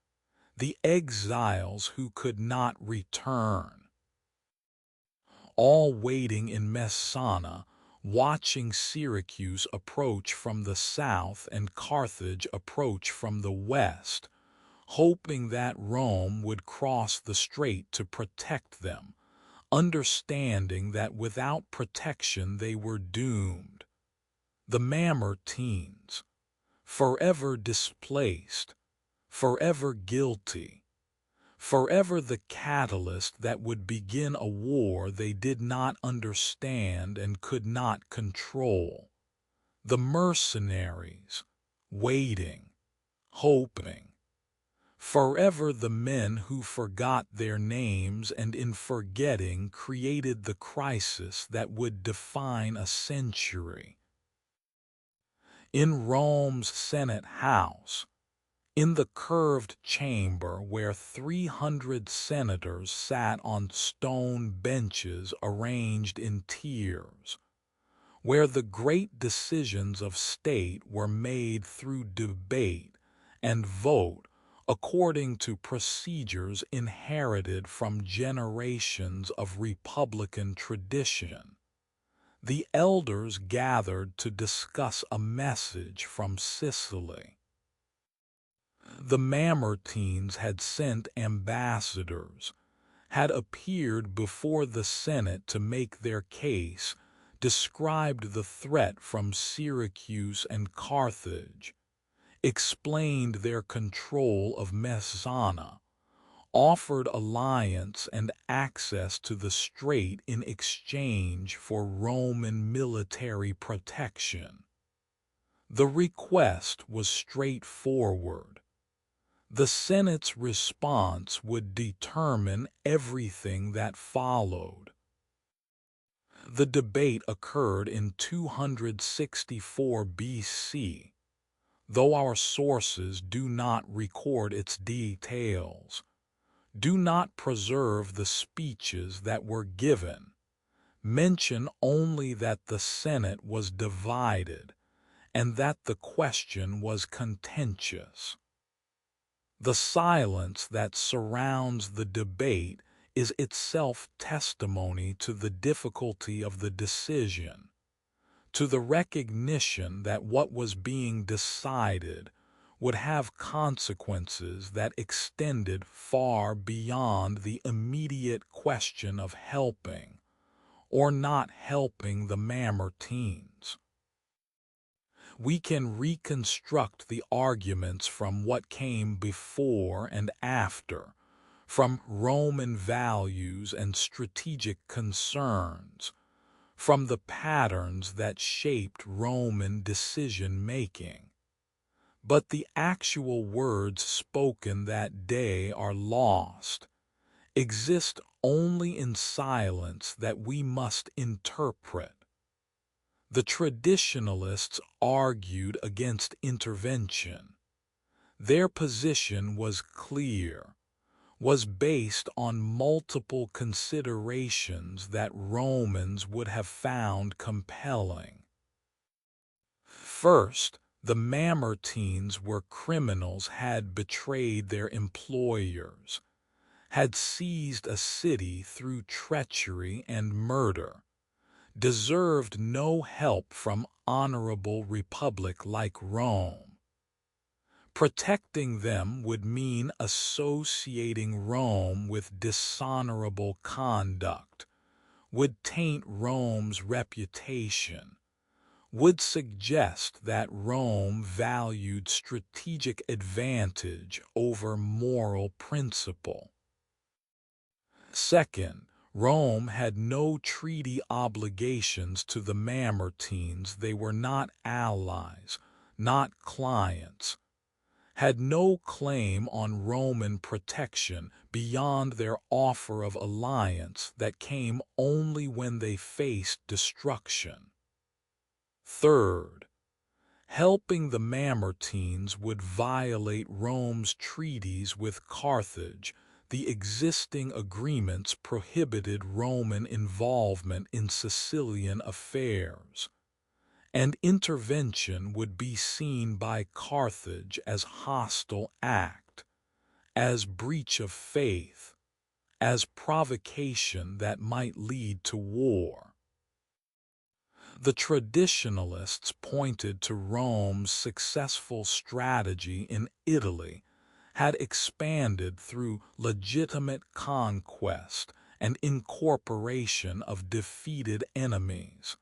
the exiles who could not return, all waiting in Messana, watching Syracuse approach from the south and Carthage approach from the west, hoping that Rome would cross the strait to protect them, understanding that without protection they were doomed. The Mamertines, forever displaced, forever guilty, forever the catalyst that would begin a war they did not understand and could not control. The mercenaries, waiting, hoping. Forever the men who forgot their names and in forgetting created the crisis that would define a century. In Rome's Senate House, in the curved chamber where 300 senators sat on stone benches arranged in tiers, where the great decisions of state were made through debate and vote according to procedures inherited from generations of republican tradition. The elders gathered to discuss a message from Sicily. The Mamertines had sent ambassadors, had appeared before the Senate to make their case, described the threat from Syracuse and Carthage, explained their control of Messana, offered alliance and access to the strait in exchange for Roman military protection. The request was straightforward. The Senate's response would determine everything that followed. The debate occurred in 264 BC, though our sources do not record its details, do not preserve the speeches that were given, mention only that the Senate was divided and that the question was contentious. The silence that surrounds the debate is itself testimony to the difficulty of the decision, to the recognition that what was being decided would have consequences that extended far beyond the immediate question of helping or not helping the Mamertines. We can reconstruct the arguments from what came before and after, from Roman values and strategic concerns, from the patterns that shaped Roman decision-making. But the actual words spoken that day are lost, exist only in silence that we must interpret. The traditionalists argued against intervention. Their position was clear, was based on multiple considerations that Romans would have found compelling. First, the Mamertines were criminals, had betrayed their employers, had seized a city through treachery and murder, deserved no help from honorable republic like Rome. Protecting them would mean associating Rome with dishonorable conduct, would taint Rome's reputation, would suggest that Rome valued strategic advantage over moral principle. Second, Rome had no treaty obligations to the Mamertines. They were not allies, not clients, had no claim on Roman protection beyond their offer of alliance that came only when they faced destruction. Third, helping the Mamertines would violate Rome's treaties with Carthage, The existing agreements prohibited Roman involvement in Sicilian affairs, and intervention would be seen by Carthage as hostile act, as breach of faith, as provocation that might lead to war. The traditionalists pointed to Rome's successful strategy in Italy had expanded through legitimate conquest and incorporation of defeated enemies,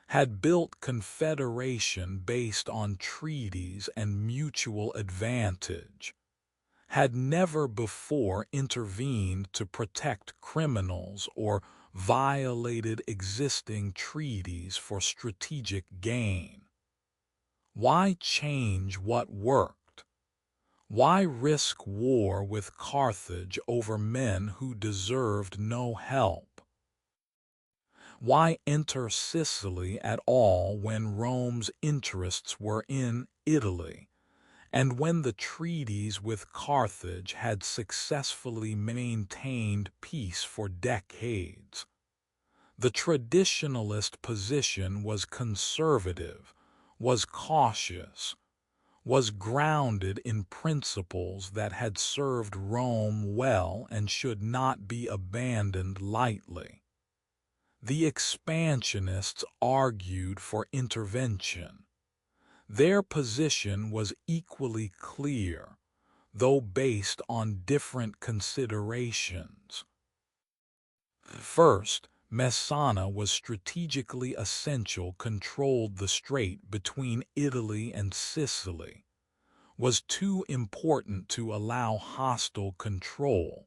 had built confederation based on treaties and mutual advantage, had never before intervened to protect criminals or violated existing treaties for strategic gain. Why change what worked? Why risk war with Carthage over men who deserved no help? Why enter Sicily at all when Rome's interests were in Italy, and when the treaties with Carthage had successfully maintained peace for decades? The traditionalist position was conservative, was cautious, was grounded in principles that had served Rome well and should not be abandoned lightly. The expansionists argued for intervention. Their position was equally clear, though based on different considerations. First, Messana was strategically essential, controlled the strait between Italy and Sicily, was too important to allow hostile control,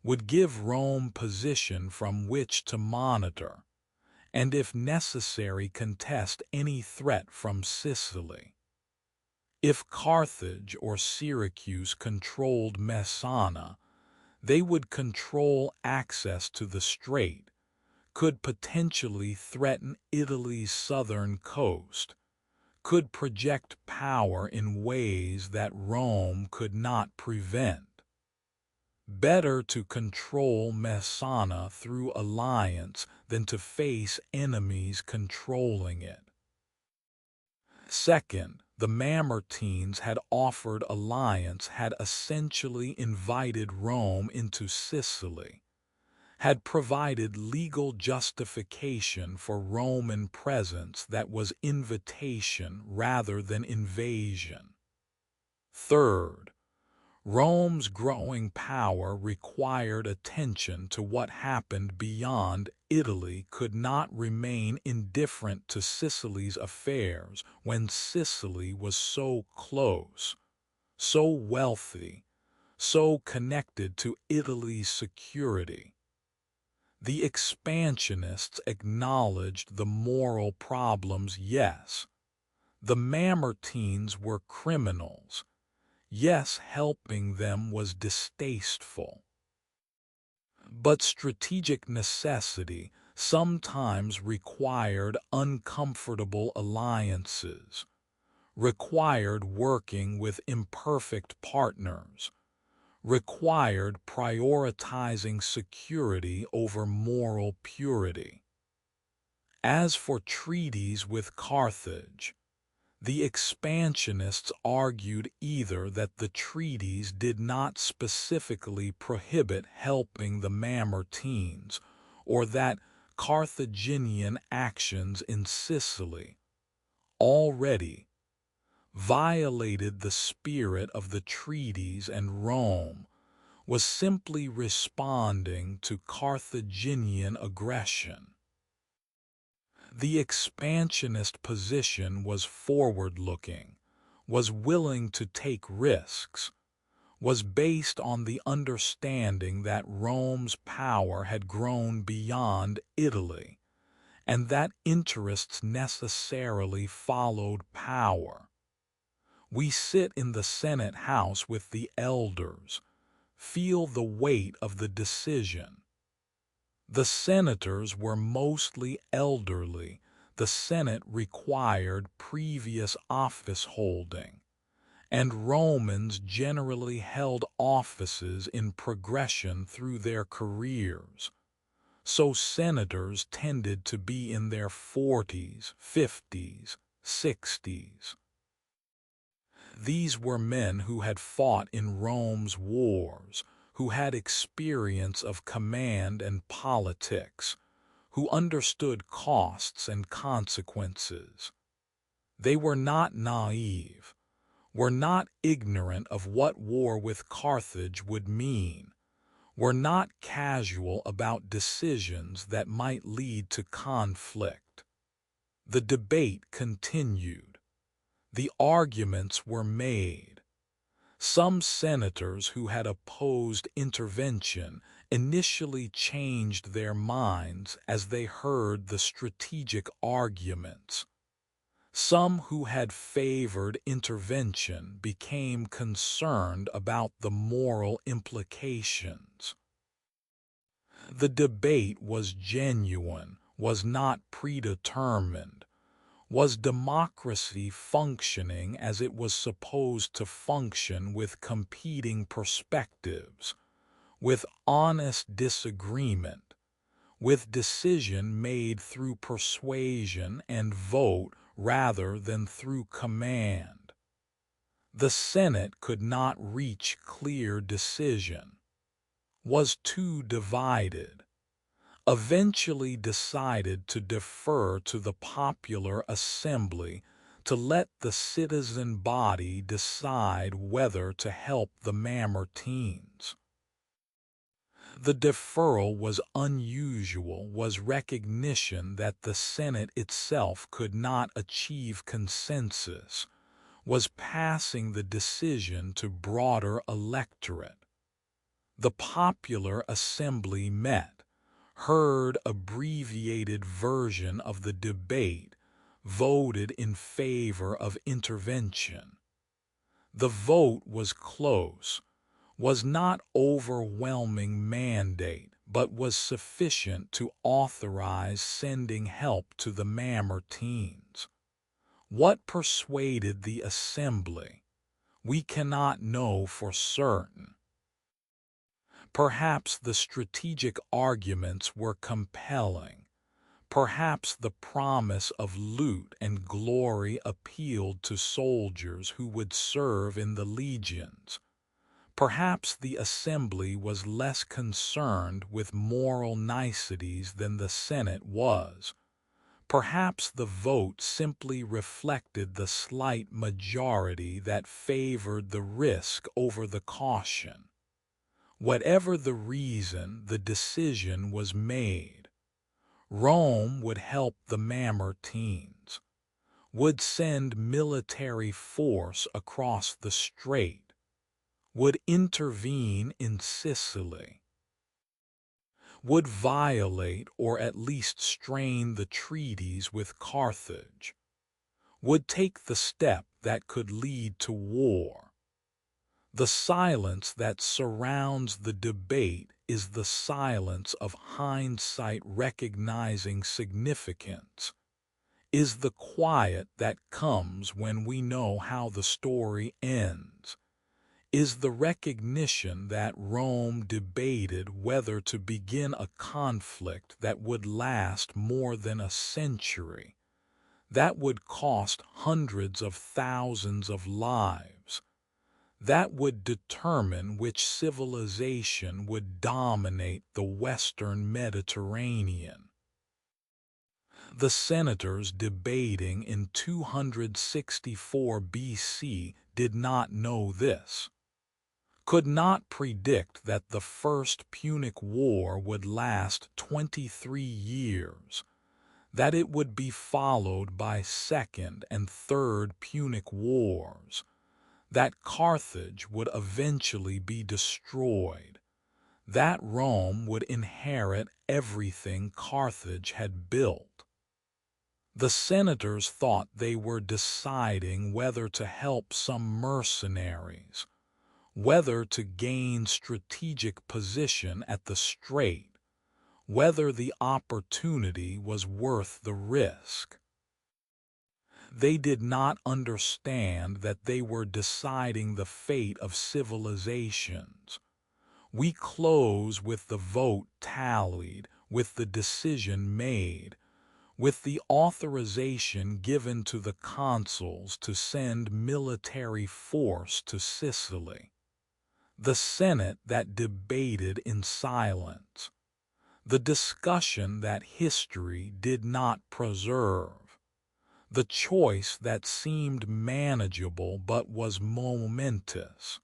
would give Rome position from which to monitor, and if necessary contest any threat from Sicily. If Carthage or Syracuse controlled Messana, they would control access to the strait, could potentially threaten Italy's southern coast, could project power in ways that Rome could not prevent. Better to control Messana through alliance than to face enemies controlling it. Second, the Mamertines had offered alliance, had essentially invited Rome into Sicily, had provided legal justification for Roman presence that was invitation rather than invasion. Third, Rome's growing power required attention to what happened beyond Italy, could not remain indifferent to Sicily's affairs when Sicily was so close, so wealthy, so connected to Italy's security. The expansionists acknowledged the moral problems, yes. The Mamertines were criminals. Yes, helping them was distasteful. But strategic necessity sometimes required uncomfortable alliances, required working with imperfect partners, required prioritizing security over moral purity. As for treaties with Carthage, the expansionists argued either that the treaties did not specifically prohibit helping the Mamertines, or that Carthaginian actions in Sicily already violated the spirit of the treaties, and Rome was simply responding to Carthaginian aggression. The expansionist position was forward-looking, was willing to take risks, was based on the understanding that Rome's power had grown beyond Italy, and that interests necessarily followed power. We sit in the Senate House with the elders, feel the weight of the decision. The senators were mostly elderly. The Senate required previous office holding, and Romans generally held offices in progression through their careers. So senators tended to be in their 40s, 50s, 60s. These were men who had fought in Rome's wars, who had experience of command and politics, who understood costs and consequences. They were not naive, were not ignorant of what war with Carthage would mean, were not casual about decisions that might lead to conflict. The debate continued. The arguments were made. Some senators who had opposed intervention initially changed their minds as they heard the strategic arguments. Some who had favored intervention became concerned about the moral implications. The debate was genuine, was not predetermined. Was democracy functioning as it was supposed to function, with competing perspectives, with honest disagreement, with decision made through persuasion and vote rather than through command? The Senate could not reach clear decision, was too divided, eventually decided to defer to the popular assembly, to let the citizen body decide whether to help the Mamertines. The deferral was unusual, was recognition that the Senate itself could not achieve consensus, was passing the decision to broader electorate. The popular assembly met, heard abbreviated version of the debate, voted in favor of intervention. The vote was close, was not overwhelming mandate, but was sufficient to authorize sending help to the Mamertines. What persuaded the assembly? We cannot know for certain. Perhaps the strategic arguments were compelling. Perhaps the promise of loot and glory appealed to soldiers who would serve in the legions. Perhaps the assembly was less concerned with moral niceties than the Senate was. Perhaps the vote simply reflected the slight majority that favored the risk over the caution. Whatever the reason, the decision was made. Rome would help the Mamertines, would send military force across the strait, would intervene in Sicily, would violate or at least strain the treaties with Carthage, would take the step that could lead to war. The silence that surrounds the debate is the silence of hindsight recognizing significance, is the quiet that comes when we know how the story ends, is the recognition that Rome debated whether to begin a conflict that would last more than a century, that would cost hundreds of thousands of lives, that would determine which civilization would dominate the Western Mediterranean. The senators debating in 264 BC did not know this, could not predict that the First Punic War would last 23 years, that it would be followed by Second and Third Punic Wars, that Carthage would eventually be destroyed, that Rome would inherit everything Carthage had built. The senators thought they were deciding whether to help some mercenaries, whether to gain strategic position at the strait, whether the opportunity was worth the risk. They did not understand that they were deciding the fate of civilizations. We close with the vote tallied, with the decision made, with the authorization given to the consuls to send military force to Sicily. The Senate that debated in silence. The discussion that history did not preserve. The choice that seemed manageable but was momentous.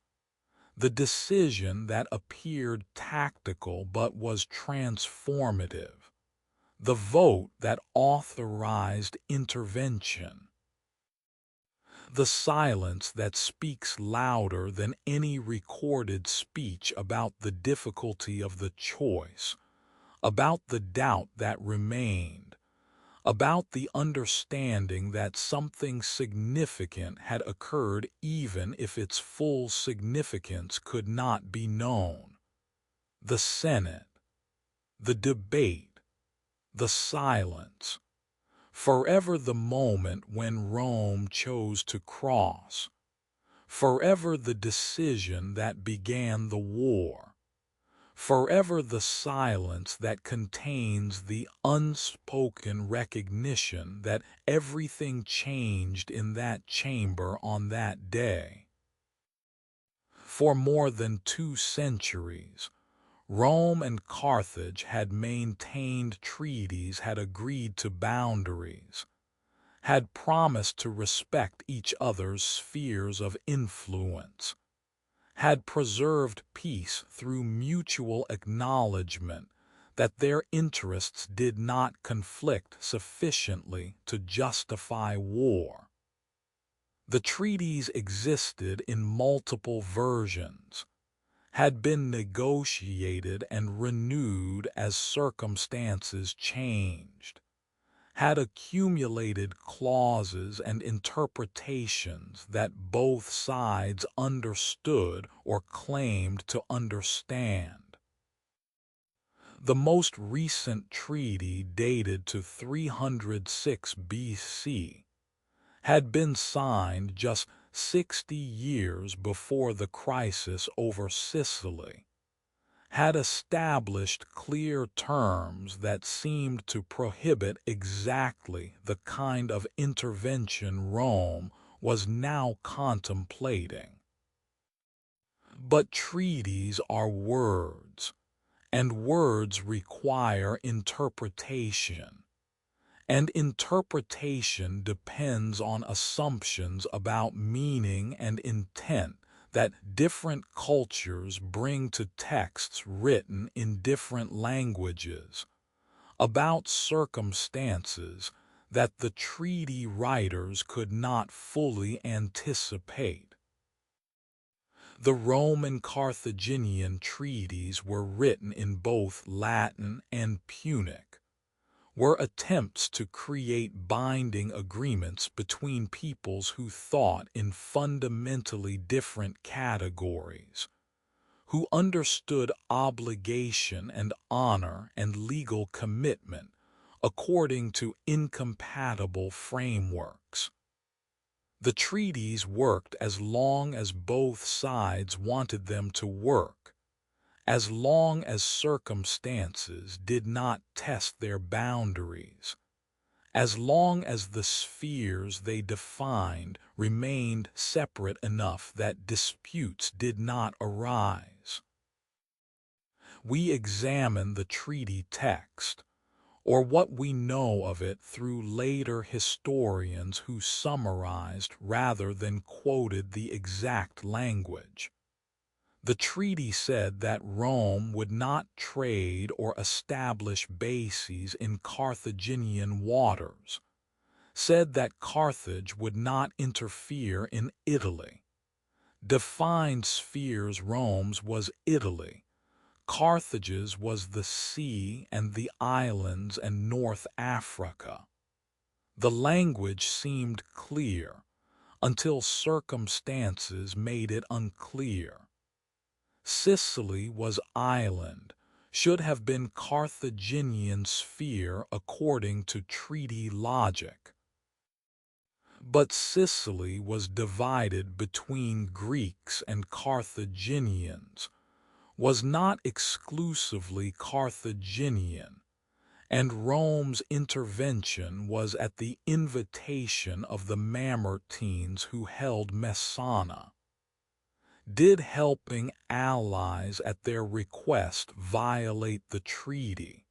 The decision that appeared tactical but was transformative. The vote that authorized intervention. The silence that speaks louder than any recorded speech about the difficulty of the choice, about the doubt that remained, about the understanding that something significant had occurred even if its full significance could not be known. The Senate, the debate, the silence, forever the moment when Rome chose to cross, forever the decision that began the war, forever the silence that contains the unspoken recognition that everything changed in that chamber on that day. For more than 2 centuries, Rome and Carthage had maintained treaties, had agreed to boundaries, had promised to respect each other's spheres of influence, had preserved peace through mutual acknowledgement that their interests did not conflict sufficiently to justify war. The treaties existed in multiple versions, had been negotiated and renewed as circumstances changed, had accumulated clauses and interpretations that both sides understood or claimed to understand. The most recent treaty, dated to 306 BC, had been signed just 60 years before the crisis over Sicily, had established clear terms that seemed to prohibit exactly the kind of intervention Rome was now contemplating. But treaties are words, and words require interpretation. And interpretation depends on assumptions about meaning and intent that different cultures bring to texts written in different languages, about circumstances that the treaty writers could not fully anticipate. The Roman Carthaginian treaties were written in both Latin and Punic, were attempts to create binding agreements between peoples who thought in fundamentally different categories, who understood obligation and honor and legal commitment according to incompatible frameworks. The treaties worked as long as both sides wanted them to work, as long as circumstances did not test their boundaries, as long as the spheres they defined remained separate enough that disputes did not arise. We examine the treaty text, or what we know of it, through later historians who summarized rather than quoted the exact language. The treaty said that Rome would not trade or establish bases in Carthaginian waters, said that Carthage would not interfere in Italy, defined spheres. Rome's was Italy, Carthage's was the sea and the islands and North Africa. The language seemed clear until circumstances made it unclear. Sicily was island, should have been Carthaginian sphere according to treaty logic. But Sicily was divided between Greeks and Carthaginians, was not exclusively Carthaginian, and Rome's intervention was at the invitation of the Mamertines who held Messana. Did helping allies at their request violate the treaty?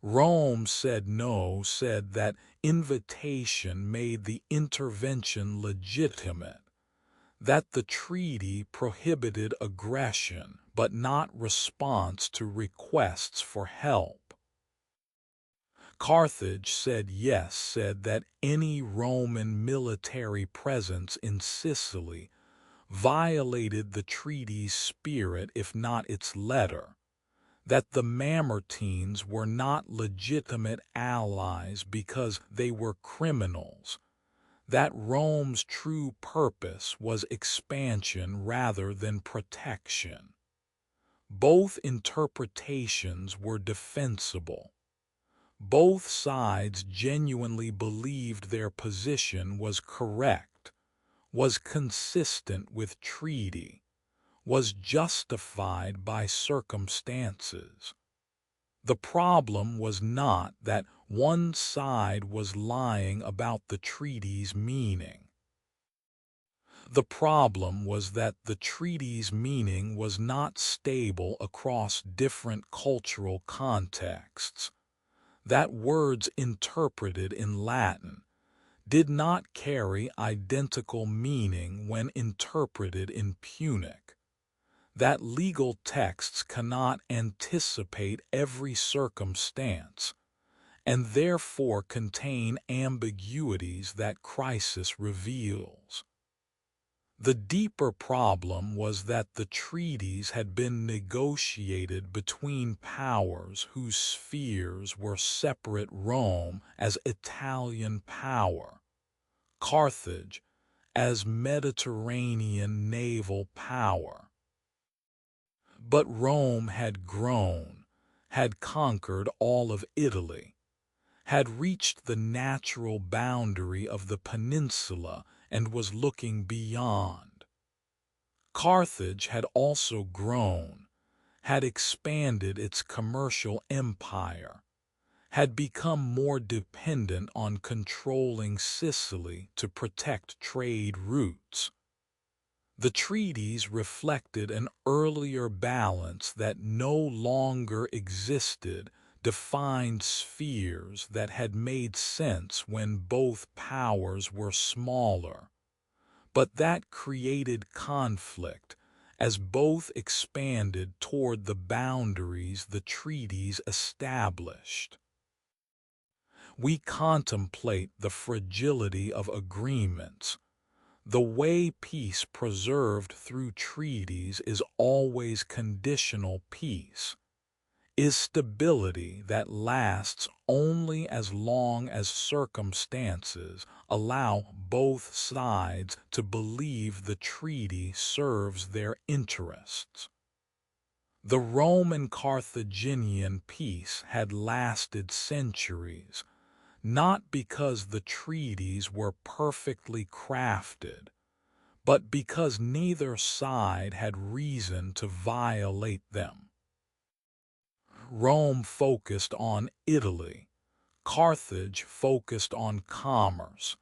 Rome said no, said that invitation made the intervention legitimate, that the treaty prohibited aggression but not response to requests for help. Carthage said yes, said that any Roman military presence in Sicily violated the treaty's spirit if not its letter, that the Mamertines were not legitimate allies because they were criminals, that Rome's true purpose was expansion rather than protection. Both interpretations were defensible. Both sides genuinely believed their position was correct, was consistent with treaty, was justified by circumstances. The problem was not that one side was lying about the treaty's meaning. The problem was that the treaty's meaning was not stable across different cultural contexts, that words interpreted in Latin did not carry identical meaning when interpreted in Punic, that legal texts cannot anticipate every circumstance, and therefore contain ambiguities that crisis reveals. The deeper problem was that the treaties had been negotiated between powers whose spheres were separate: Rome as Italian power, Carthage as Mediterranean naval power. But Rome had grown, had conquered all of Italy, had reached the natural boundary of the peninsula and was looking beyond. Carthage had also grown, had expanded its commercial empire, had become more dependent on controlling Sicily to protect trade routes. The treaties reflected an earlier balance that no longer existed, defined spheres that had made sense when both powers were smaller, but that created conflict as both expanded toward the boundaries the treaties established. We contemplate the fragility of agreements. The way peace preserved through treaties is always conditional peace, is stability that lasts only as long as circumstances allow both sides to believe the treaty serves their interests. The Roman Carthaginian peace had lasted centuries, not because the treaties were perfectly crafted, but because neither side had reason to violate them. Rome focused on Italy, Carthage focused on commerce.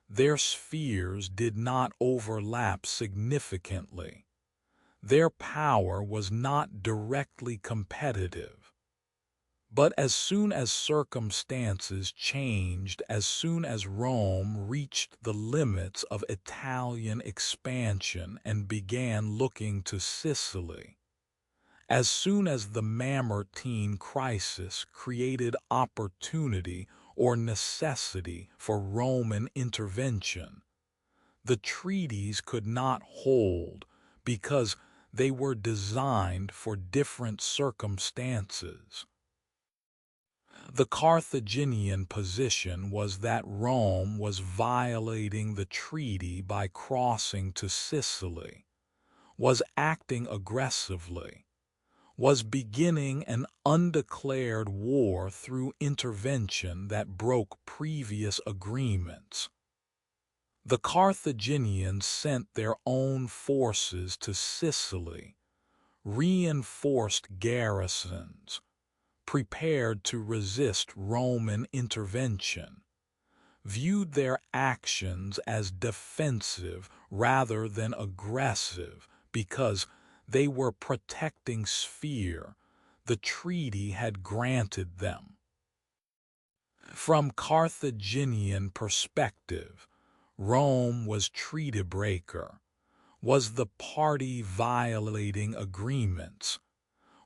Their spheres did not overlap significantly. Their power was not directly competitive. But as soon as circumstances changed, as soon as Rome reached the limits of Italian expansion and began looking to Sicily, as soon as the Mamertine crisis created opportunity or necessity for Roman intervention, the treaties could not hold because they were designed for different circumstances. The Carthaginian position was that Rome was violating the treaty by crossing to Sicily, was acting aggressively, was beginning an undeclared war through intervention that broke previous agreements. The Carthaginians sent their own forces to Sicily, reinforced garrisons, prepared to resist Roman intervention, viewed their actions as defensive rather than aggressive because they were protecting sphere the treaty had granted them. From Carthaginian perspective, Rome was treaty breaker, was the party violating agreements,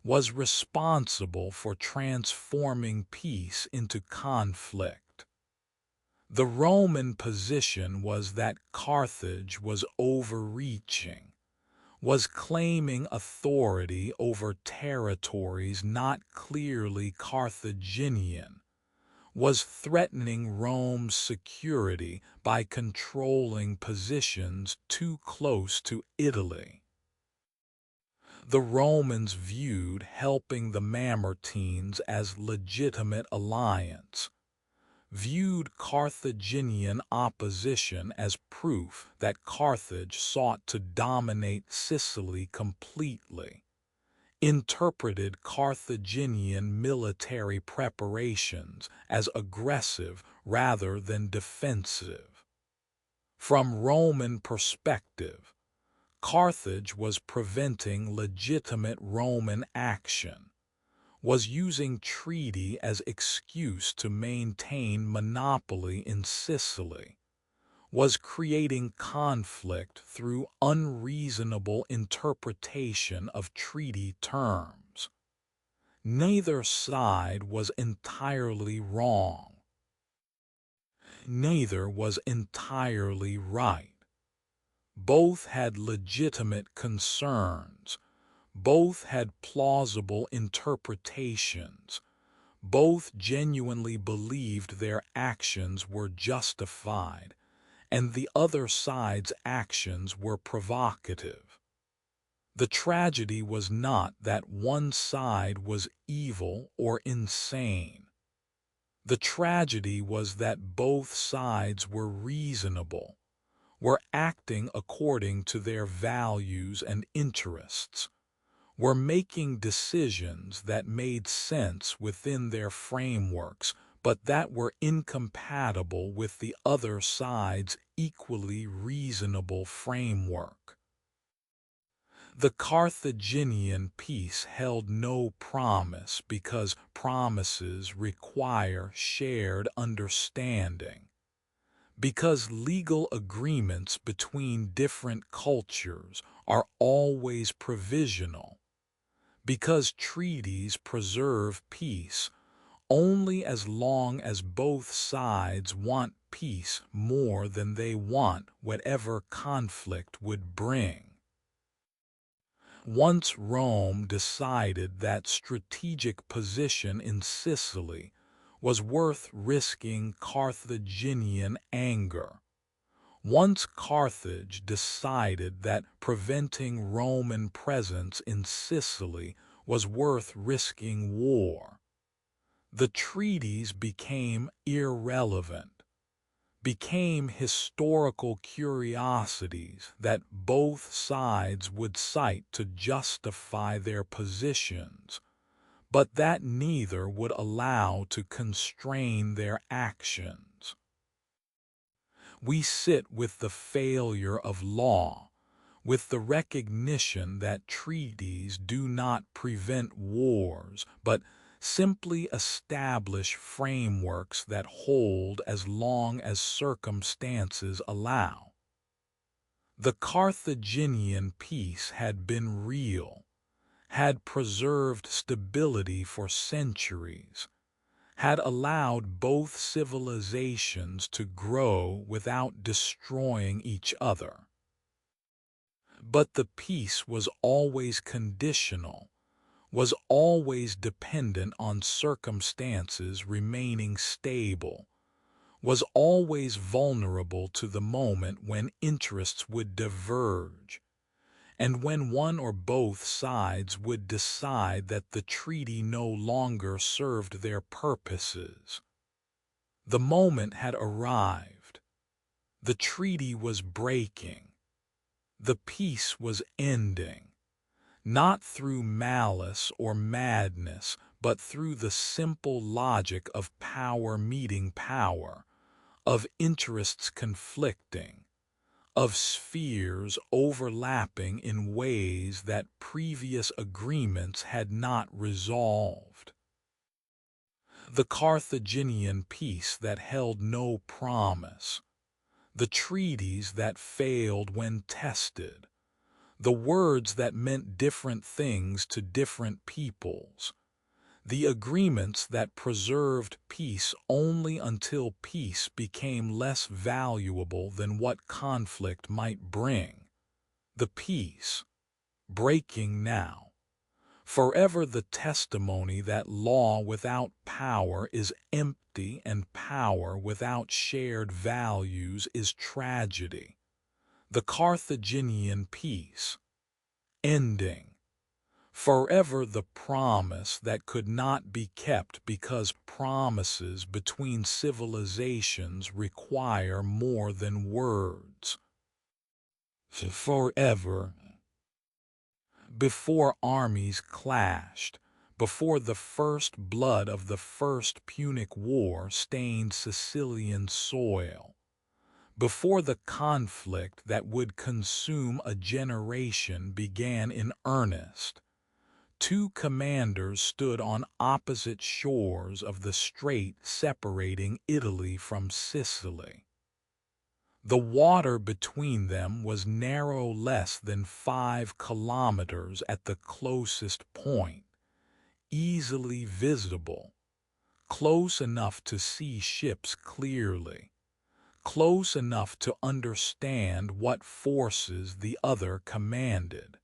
was responsible for transforming peace into conflict. The Roman position was that Carthage was overreaching, was claiming authority over territories not clearly Carthaginian, was threatening Rome's security by controlling positions too close to Italy. The Romans viewed helping the Mamertines as legitimate alliance, viewed Carthaginian opposition as proof that Carthage sought to dominate Sicily completely, interpreted Carthaginian military preparations as aggressive rather than defensive. From Roman perspective, Carthage was preventing legitimate Roman action, was using treaty as excuse to maintain monopoly in Sicily, was creating conflict through unreasonable interpretation of treaty terms. Neither side was entirely wrong. Neither was entirely right. Both had legitimate concerns. Both had plausible interpretations. Both genuinely believed their actions were justified, and the other side's actions were provocative. The tragedy was not that one side was evil or insane. The tragedy was that both sides were reasonable, were acting according to their values and interests, were making decisions that made sense within their frameworks, but that were incompatible with the other side's equally reasonable framework. The Carthaginian peace held no promise because promises require shared understanding, because legal agreements between different cultures are always provisional, because treaties preserve peace only as long as both sides want peace more than they want whatever conflict would bring. Once Rome decided that strategic position in Sicily was worth risking Carthaginian anger, once Carthage decided that preventing Roman presence in Sicily was worth risking war, the treaties became irrelevant, became historical curiosities that both sides would cite to justify their positions, but that neither would allow to constrain their actions. We sit with the failure of law, with the recognition that treaties do not prevent wars, but simply establish frameworks that hold as long as circumstances allow. The Carthaginian peace had been real, had preserved stability for centuries, had allowed both civilizations to grow without destroying each other. But the peace was always conditional, was always dependent on circumstances remaining stable, was always vulnerable to the moment when interests would diverge, and when one or both sides would decide that the treaty no longer served their purposes. The moment had arrived. The treaty was breaking. The peace was ending, not through malice or madness, but through the simple logic of power meeting power, of interests conflicting, of spheres overlapping in ways that previous agreements had not resolved. The Carthaginian peace that held no promise, the treaties that failed when tested, the words that meant different things to different peoples, the agreements that preserved peace only until peace became less valuable than what conflict might bring. The peace, breaking now, forever the testimony that law without power is empty and power without shared values is tragedy. The Carthaginian peace, ending, forever the promise that could not be kept because promises between civilizations require more than words. Forever. Before armies clashed, before the first blood of the First Punic War stained Sicilian soil, before the conflict that would consume a generation began in earnest, two commanders stood on opposite shores of the strait separating Italy from Sicily. The water between them was narrow, less than 5 kilometers at the closest point, easily visible, close enough to see ships clearly, close enough to understand what forces the other commanded.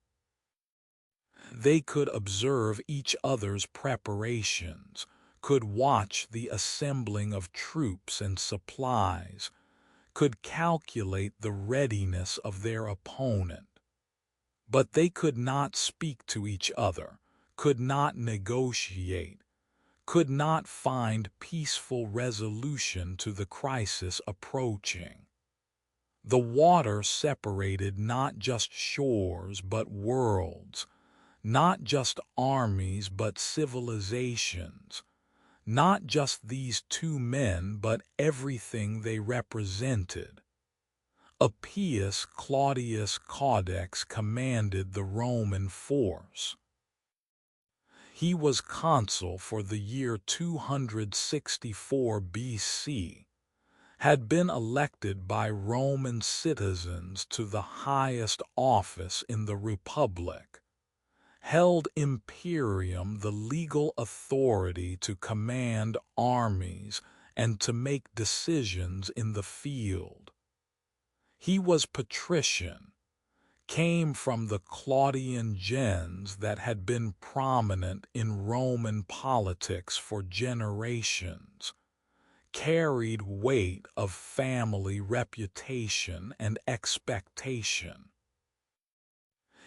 They could observe each other's preparations, could watch the assembling of troops and supplies, could calculate the readiness of their opponent. But they could not speak to each other, could not negotiate, could not find peaceful resolution to the crisis approaching. The water separated not just shores but worlds, not just armies but civilizations, not just these two men but everything they represented. Appius Claudius Caudex commanded the Roman force. He was consul for the year 264 BC, had been elected by Roman citizens to the highest office in the Republic, held imperium the legal authority to command armies and to make decisions in the field. He was patrician, came from the Claudian gens that had been prominent in Roman politics for generations, carried weight of family reputation and expectation.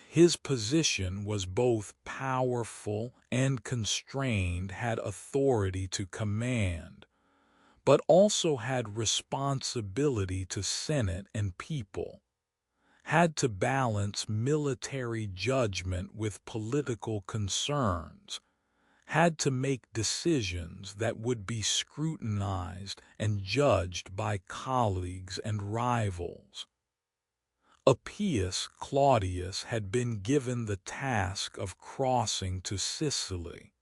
His position was both powerful and constrained, had authority to command, but also had responsibility to Senate and people, had to balance military judgment with political concerns, had to make decisions that would be scrutinized and judged by colleagues and rivals. Appius Claudius had been given the task of crossing to Sicily,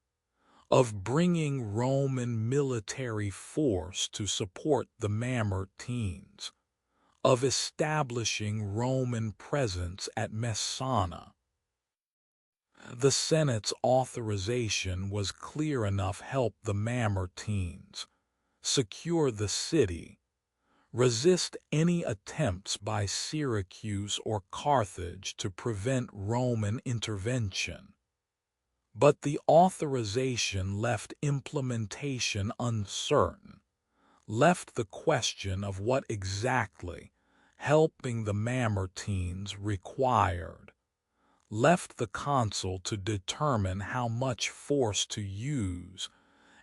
of bringing Roman military force to support the Mamertines, of establishing Roman presence at Messana. The Senate's authorization was clear enough: help the Mamertines, secure the city, resist any attempts by Syracuse or Carthage to prevent Roman intervention. But the authorization left implementation uncertain, left the question of what exactly helping the Mamertines required, left the consul to determine how much force to use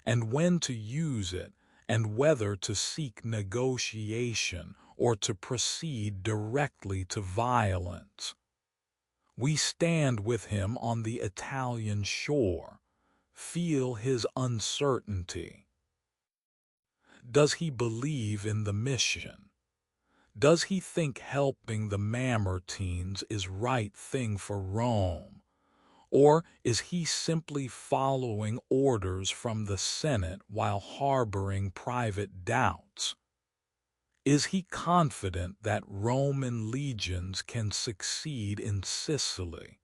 and when to use it, and whether to seek negotiation or to proceed directly to violence. We stand with him on the Italian shore, feel his uncertainty. Does he believe in the mission? Does he think helping the Mamertines is right thing for Rome? Or is he simply following orders from the Senate while harboring private doubts? Is he confident that Roman legions can succeed in Sicily?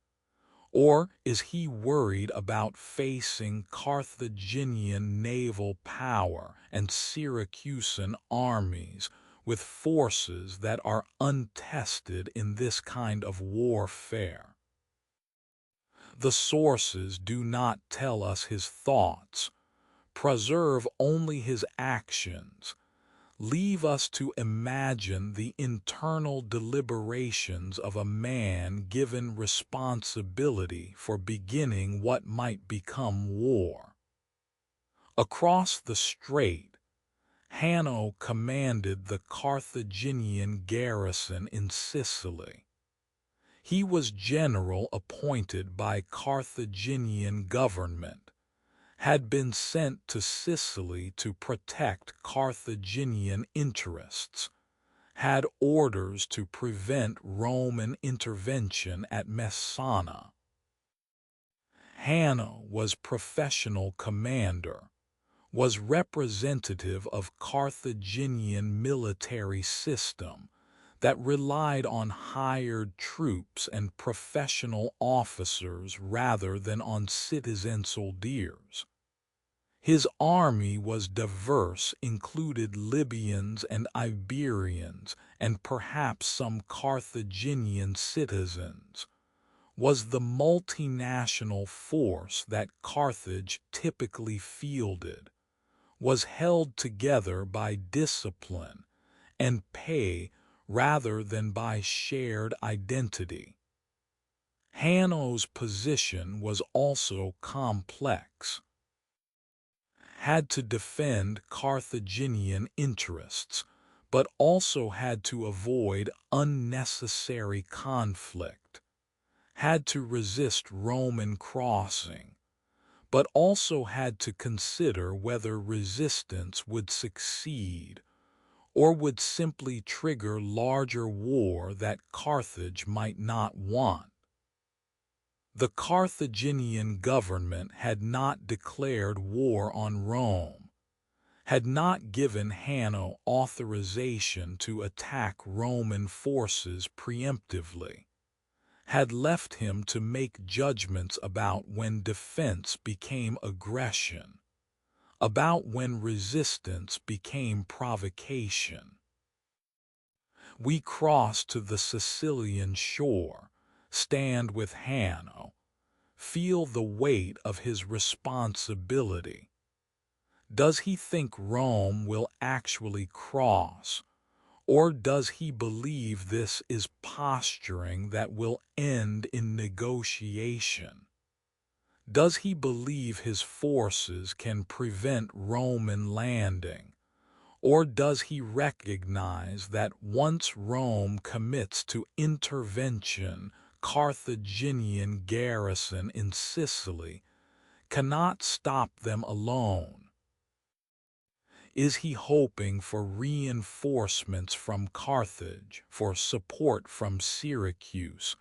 Or is he worried about facing Carthaginian naval power and Syracusan armies with forces that are untested in this kind of warfare? The sources do not tell us his thoughts, preserve only his actions, leave us to imagine the internal deliberations of a man given responsibility for beginning what might become war. Across the strait, Hanno commanded the Carthaginian garrison in Sicily. He was general appointed by Carthaginian government, had been sent to Sicily to protect Carthaginian interests, had orders to prevent Roman intervention at Messana. Hanno was professional commander, was representative of Carthaginian military system that relied on hired troops and professional officers rather than on citizen soldiers. His army was diverse, included Libyans and Iberians, and perhaps some Carthaginian citizens, was the multinational force that Carthage typically fielded, was held together by discipline and pay rather than by shared identity. Hanno's position was also complex. Had to defend Carthaginian interests, but also had to avoid unnecessary conflict. Had to resist Roman crossing, but also had to consider whether resistance would succeed or would simply trigger larger war that Carthage might not want. The Carthaginian government had not declared war on Rome, had not given Hanno authorization to attack Roman forces preemptively, had left him to make judgments about when defense became aggression, about when resistance became provocation. We cross to the Sicilian shore, stand with Hanno, feel the weight of his responsibility. Does he think Rome will actually cross, or does he believe this is posturing that will end in negotiation? Does he believe his forces can prevent Roman landing, or does he recognize that once Rome commits to intervention, Carthaginian garrison in Sicily cannot stop them alone? Is he hoping for reinforcements from Carthage, for support from Syracuse,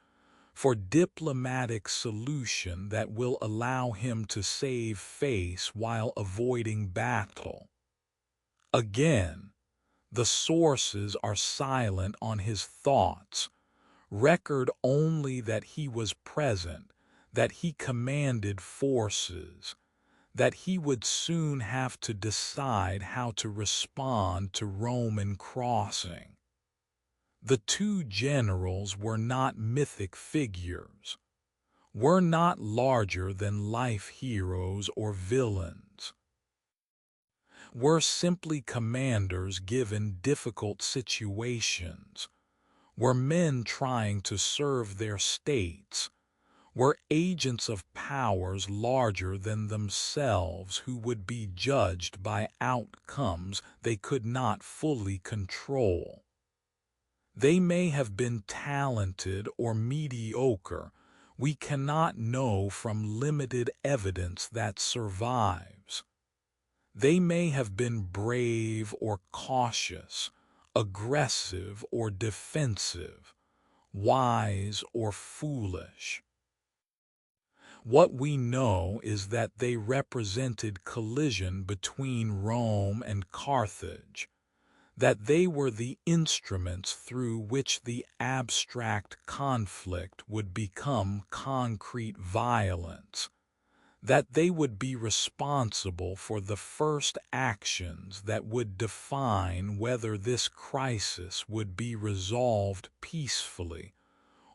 for diplomatic solution that will allow him to save face while avoiding battle? Again, the sources are silent on his thoughts, record only that he was present, that he commanded forces, that he would soon have to decide how to respond to Roman crossing. The two generals were not mythic figures, were not larger-than-life heroes or villains, were simply commanders given difficult situations, were men trying to serve their states, were agents of powers larger than themselves who would be judged by outcomes they could not fully control. They may have been talented or mediocre. We cannot know from limited evidence that survives. They may have been brave or cautious, aggressive or defensive, wise or foolish. What we know is that they represented collision between Rome and Carthage, that they were the instruments through which the abstract conflict would become concrete violence, that they would be responsible for the first actions that would define whether this crisis would be resolved peacefully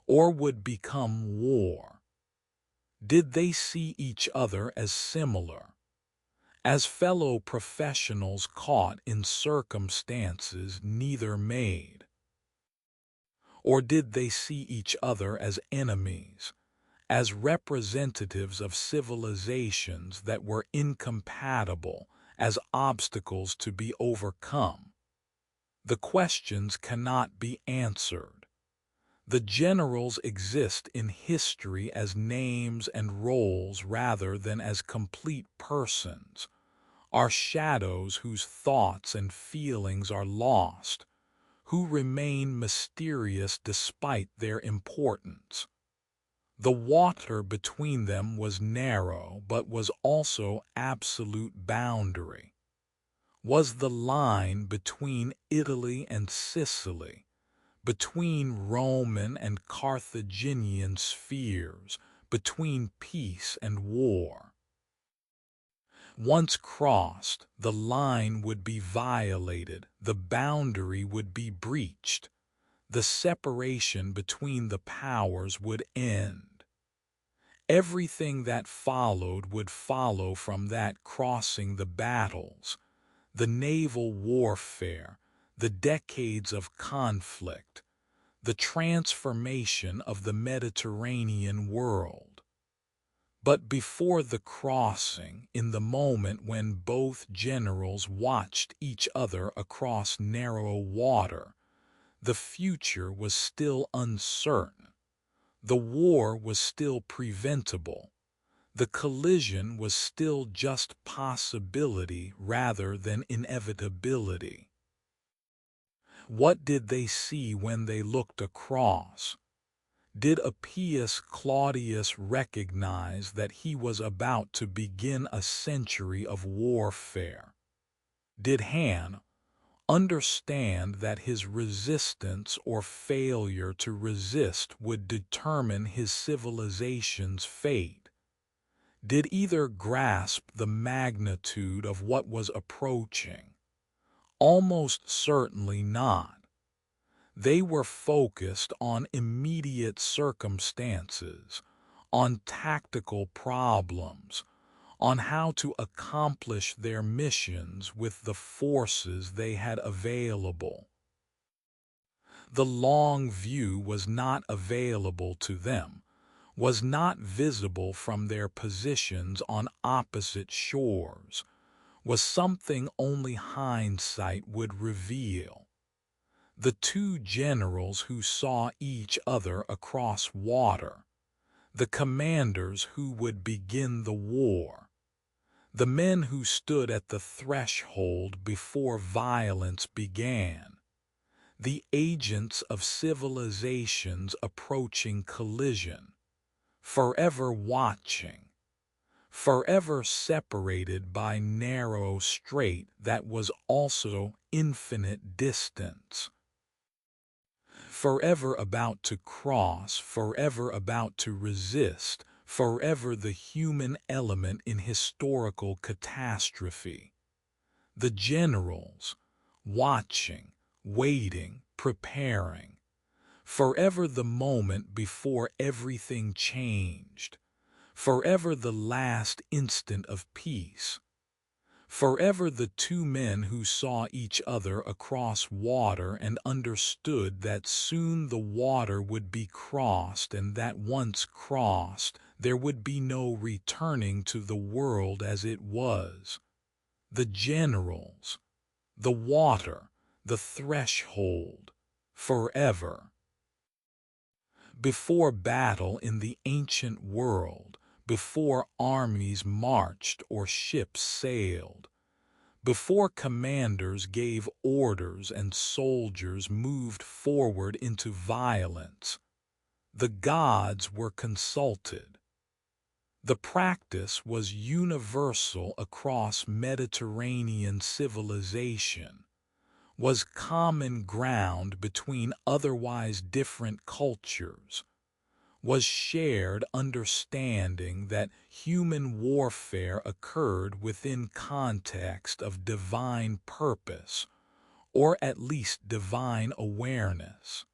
or would become war. Did they see each other as similar, as fellow professionals caught in circumstances neither made? Or did they see each other as enemies, as representatives of civilizations that were incompatible, as obstacles to be overcome? The questions cannot be answered. The generals exist in history as names and roles rather than as complete persons, are shadows whose thoughts and feelings are lost, who remain mysterious despite their importance. The water between them was narrow, but was also absolute boundary. Was the line between Italy and Sicily, between Roman and Carthaginian spheres, between peace and war. Once crossed, the line would be violated, the boundary would be breached, the separation between the powers would end. Everything that followed would follow from that crossing: the battles, the naval warfare, the decades of conflict, the transformation of the Mediterranean world. But before the crossing, in the moment when both generals watched each other across narrow water, the future was still uncertain. The war was still preventable. The collision was still just possibility rather than inevitability. What did they see when they looked across? Did Appius Claudius recognize that he was about to begin a century of warfare? Did Han understand that his resistance or failure to resist would determine his civilization's fate? Did either grasp the magnitude of what was approaching? Almost certainly not. They were focused on immediate circumstances, on tactical problems, on how to accomplish their missions with the forces they had available. The long view was not available to them, was not visible from their positions on opposite shores, was something only hindsight would reveal. The two generals who saw each other across water, the commanders who would begin the war, the men who stood at the threshold before violence began, the agents of civilizations approaching collision, forever watching, forever separated by narrow strait that was also infinite distance. Forever about to cross, forever about to resist, forever the human element in historical catastrophe. The generals, watching, waiting, preparing. Forever the moment before everything changed. Forever the last instant of peace. Forever the two men who saw each other across water and understood that soon the water would be crossed, and that once crossed, there would be no returning to the world as it was. The generals, the water, the threshold, forever. Before battle in the ancient world, before armies marched or ships sailed, before commanders gave orders and soldiers moved forward into violence, the gods were consulted. The practice was universal across Mediterranean civilization, was common ground between otherwise different cultures, was shared understanding that human warfare occurred within context of divine purpose, or at least divine awareness.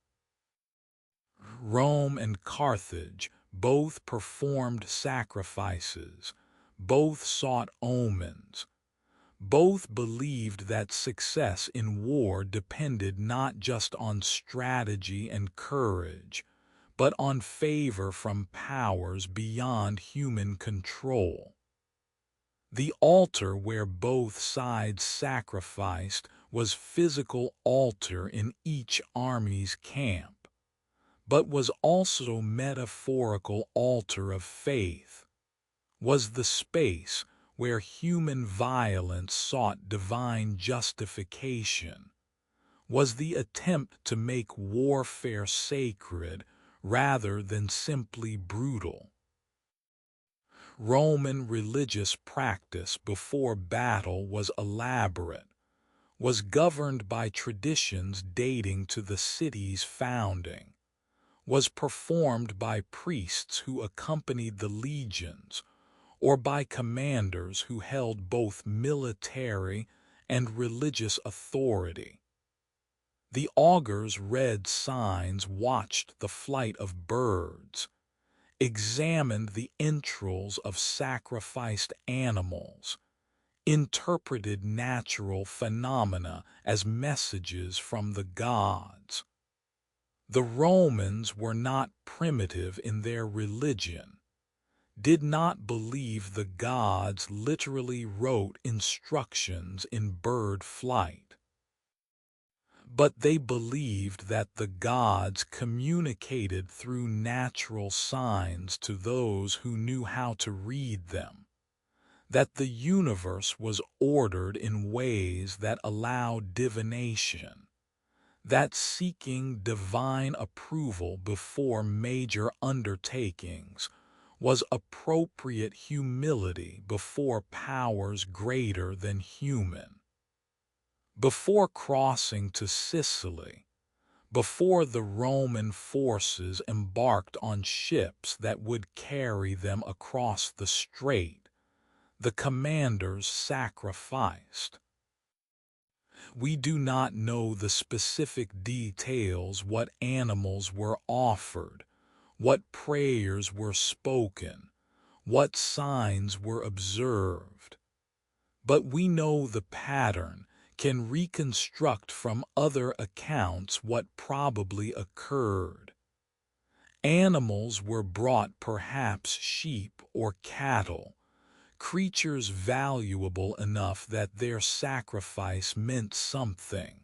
Rome and Carthage both performed sacrifices, both sought omens, both believed that success in war depended not just on strategy and courage, but on favor from powers beyond human control. The altar where both sides sacrificed was physical altar in each army's camp, but was also metaphorical altar of faith, was the space where human violence sought divine justification, was the attempt to make warfare sacred rather than simply brutal. Roman religious practice before battle was elaborate, was governed by traditions dating to the city's founding, was performed by priests who accompanied the legions, or by commanders who held both military and religious authority. The augurs read signs, watched the flight of birds, examined the entrails of sacrificed animals, interpreted natural phenomena as messages from the gods. The Romans were not primitive in their religion, did not believe the gods literally wrote instructions in bird flight. But they believed that the gods communicated through natural signs to those who knew how to read them, that the universe was ordered in ways that allowed divination, that seeking divine approval before major undertakings was appropriate humility before powers greater than human. Before crossing to Sicily, before the Roman forces embarked on ships that would carry them across the strait, the commanders sacrificed. We do not know the specific details, what animals were offered, what prayers were spoken, what signs were observed. But we know the pattern, can reconstruct from other accounts what probably occurred. Animals were brought, perhaps sheep or cattle, creatures valuable enough that their sacrifice meant something.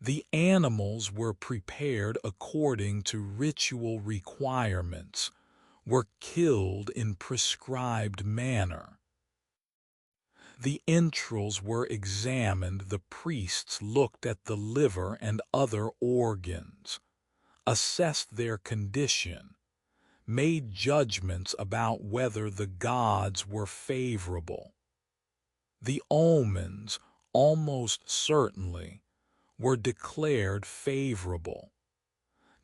The animals were prepared according to ritual requirements, were killed in prescribed manner. The entrails were examined, the priests looked at the liver and other organs, assessed their condition, made judgments about whether the gods were favorable. The omens, almost certainly, were declared favorable,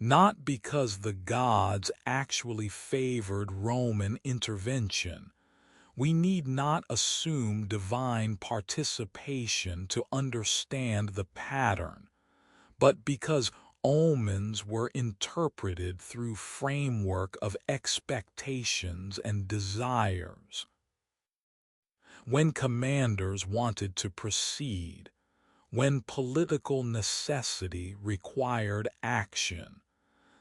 not because the gods actually favored Roman intervention. We need not assume divine participation to understand the pattern, but because omens were interpreted through framework of expectations and desires. When commanders wanted to proceed, when political necessity required action,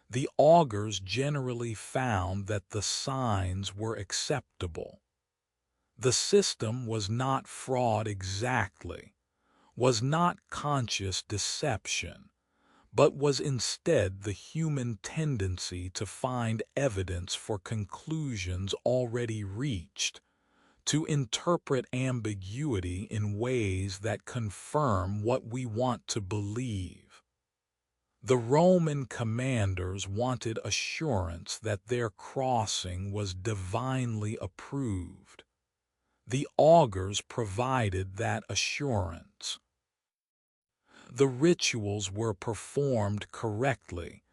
the augurs generally found that the signs were acceptable. The system was not fraud exactly, was not conscious deception, but was instead the human tendency to find evidence for conclusions already reached, to interpret ambiguity in ways that confirm what we want to believe. The Roman commanders wanted assurance that their crossing was divinely approved. The augurs provided that assurance. The rituals were performed correctly,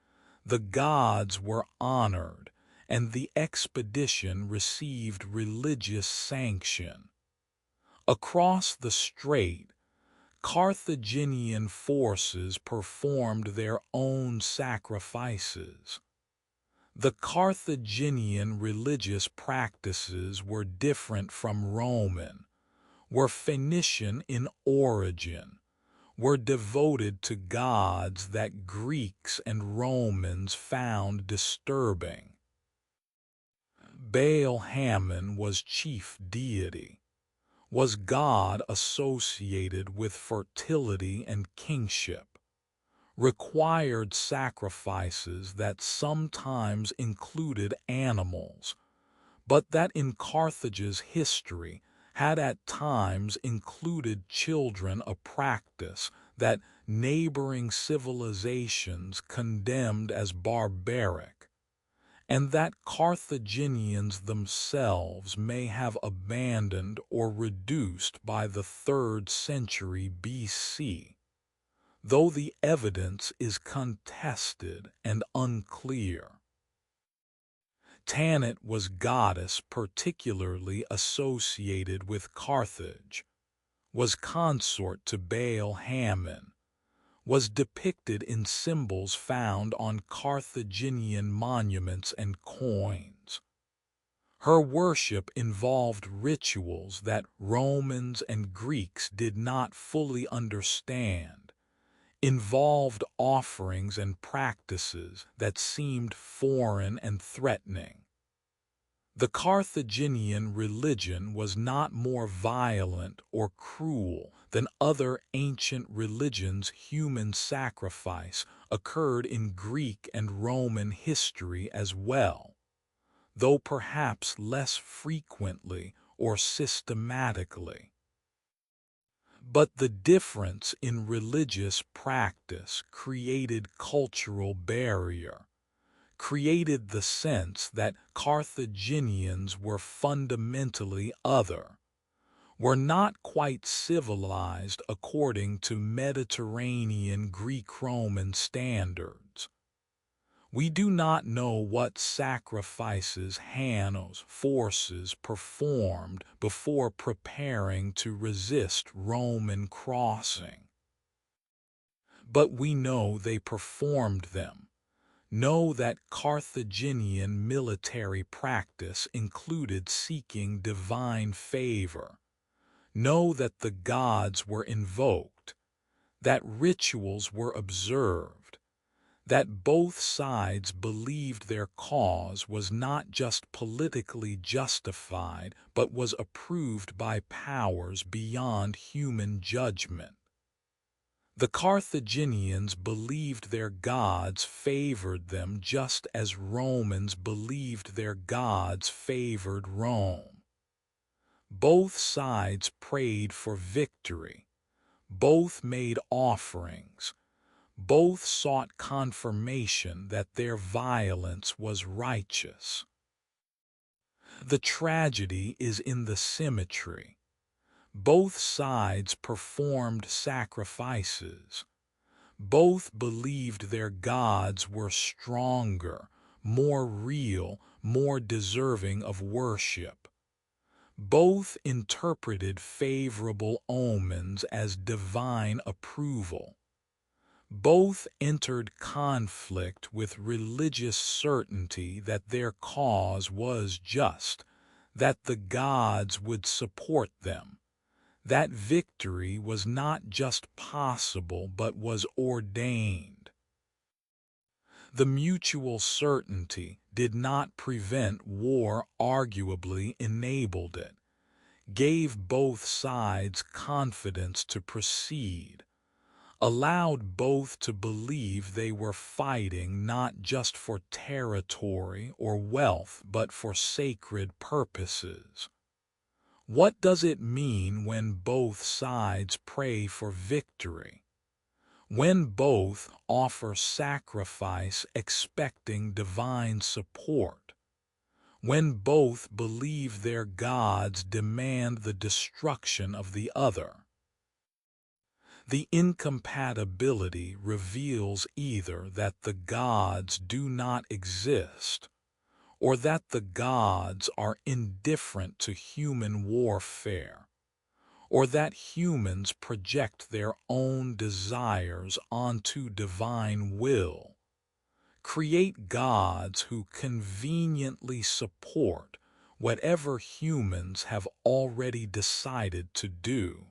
the gods were honored, and the expedition received religious sanction. Across the strait, Carthaginian forces performed their own sacrifices. The Carthaginian religious practices were different from Roman, were Phoenician in origin, were devoted to gods that Greeks and Romans found disturbing. Baal-Hamon was chief deity, was god associated with fertility and kingship, required sacrifices that sometimes included animals, but that in Carthage's history had at times included children, a practice that neighboring civilizations condemned as barbaric, and that Carthaginians themselves may have abandoned or reduced by the 3rd century BC, though the evidence is contested and unclear. Tanit was goddess particularly associated with Carthage, was consort to Baal-Hamon, was depicted in symbols found on Carthaginian monuments and coins. Her worship involved rituals that Romans and Greeks did not fully understand, involved offerings and practices that seemed foreign and threatening. The Carthaginian religion was not more violent or cruel than other ancient religions. Human sacrifice occurred in Greek and Roman history as well, though perhaps less frequently or systematically. But the difference in religious practice created cultural barrier, created the sense that Carthaginians were fundamentally other, were not quite civilized according to Mediterranean Greek-Roman standards. We do not know what sacrifices Hanno's forces performed before preparing to resist Roman crossing. But we know they performed them, know that Carthaginian military practice included seeking divine favor, know that the gods were invoked, that rituals were observed, that both sides believed their cause was not just politically justified but was approved by powers beyond human judgment. The Carthaginians believed their gods favored them just as Romans believed their gods favored Rome. Both sides prayed for victory, both made offerings, both sought confirmation that their violence was righteous. The tragedy is in the symmetry. Both sides performed sacrifices. Both believed their gods were stronger, more real, more deserving of worship. Both interpreted favorable omens as divine approval. Both entered conflict with religious certainty that their cause was just, that the gods would support them, that victory was not just possible but was ordained. The mutual certainty did not prevent war, arguably enabled it, gave both sides confidence to proceed, allowed both to believe they were fighting not just for territory or wealth but for sacred purposes. What does it mean when both sides pray for victory? When both offer sacrifice expecting divine support? When both believe their gods demand the destruction of the other? The incompatibility reveals either that the gods do not exist, or that the gods are indifferent to human warfare, or that humans project their own desires onto divine will, create gods who conveniently support whatever humans have already decided to do.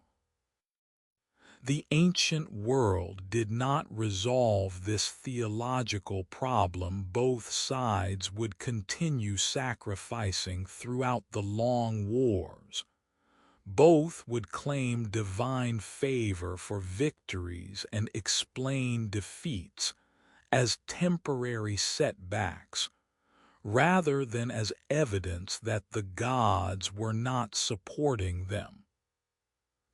The ancient world did not resolve this theological problem. Both sides would continue sacrificing throughout the long wars. Both would claim divine favor for victories and explain defeats as temporary setbacks, rather than as evidence that the gods were not supporting them.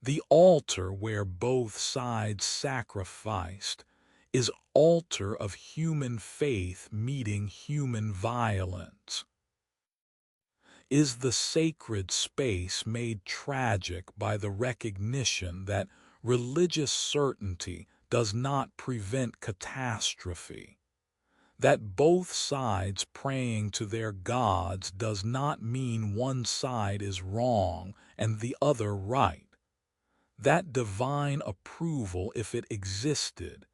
The altar where both sides sacrificed is altar of human faith meeting human violence. Is the sacred space made tragic by the recognition that religious certainty does not prevent catastrophe? That both sides praying to their gods does not mean one side is wrong and the other right? That divine approval, if it existed,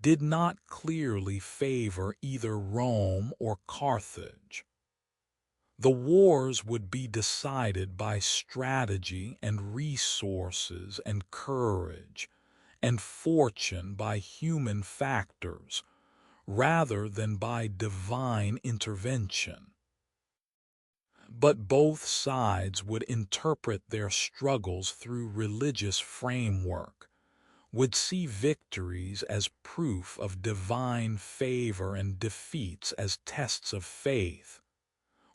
did not clearly favor either Rome or Carthage. The wars would be decided by strategy and resources and courage, and fortune by human factors, rather than by divine intervention. But both sides would interpret their struggles through religious framework, would see victories as proof of divine favor and defeats as tests of faith,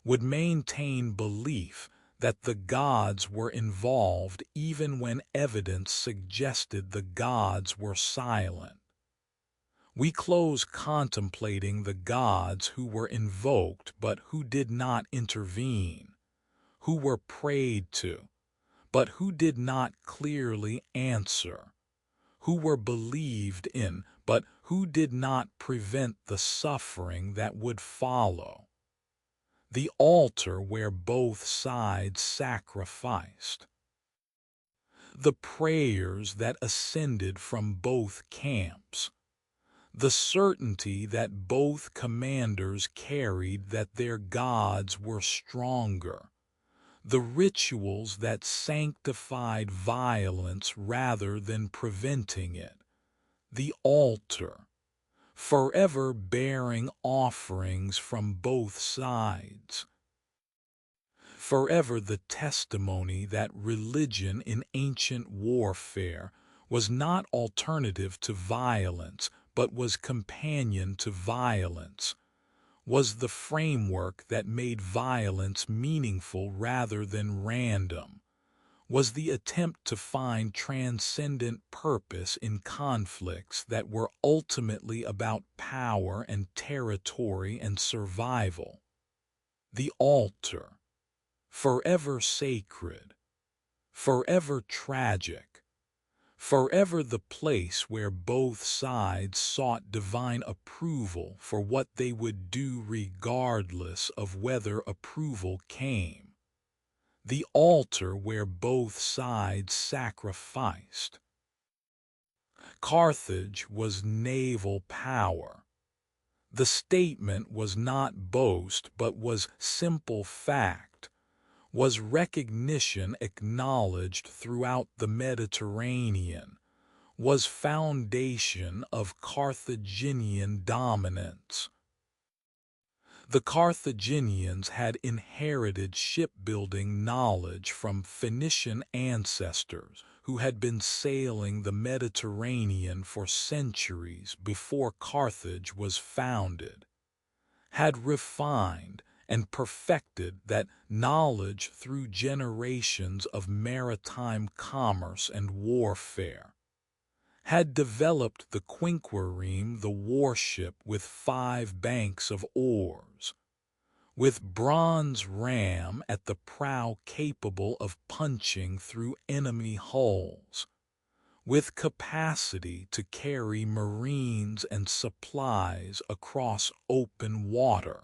would maintain belief that the gods were involved even when evidence suggested the gods were silent. We close contemplating the gods who were invoked but who did not intervene, who were prayed to, but who did not clearly answer, who were believed in, but who did not prevent the suffering that would follow. The altar where both sides sacrificed. The prayers that ascended from both camps. The certainty that both commanders carried that their gods were stronger. The rituals that sanctified violence rather than preventing it. The altar, forever bearing offerings from both sides. Forever the testimony that religion in ancient warfare was not alternative to violence, but was companion to violence, was the framework that made violence meaningful rather than random, was the attempt to find transcendent purpose in conflicts that were ultimately about power and territory and survival. The altar, forever sacred, forever tragic, forever the place where both sides sought divine approval for what they would do regardless of whether approval came. The altar where both sides sacrificed. Carthage was naval power. The statement was not boast but was simple fact, was recognition acknowledged throughout the Mediterranean, was foundation of Carthaginian dominance. The Carthaginians had inherited shipbuilding knowledge from Phoenician ancestors who had been sailing the Mediterranean for centuries before Carthage was founded, had refined and perfected that knowledge through generations of maritime commerce and warfare, had developed the quinquereme, the warship with 5 banks of oars, with bronze ram at the prow capable of punching through enemy hulls, with capacity to carry marines and supplies across open water.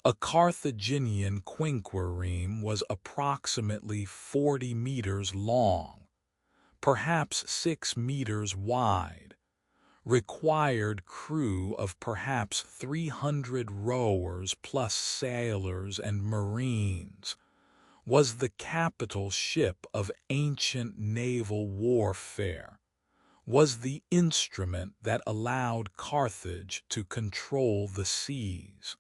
A Carthaginian quinquereme was approximately 40 meters long, perhaps 6 meters wide, required crew of perhaps 300 rowers plus sailors and marines, was the capital ship of ancient naval warfare, was the instrument that allowed Carthage to control the seas.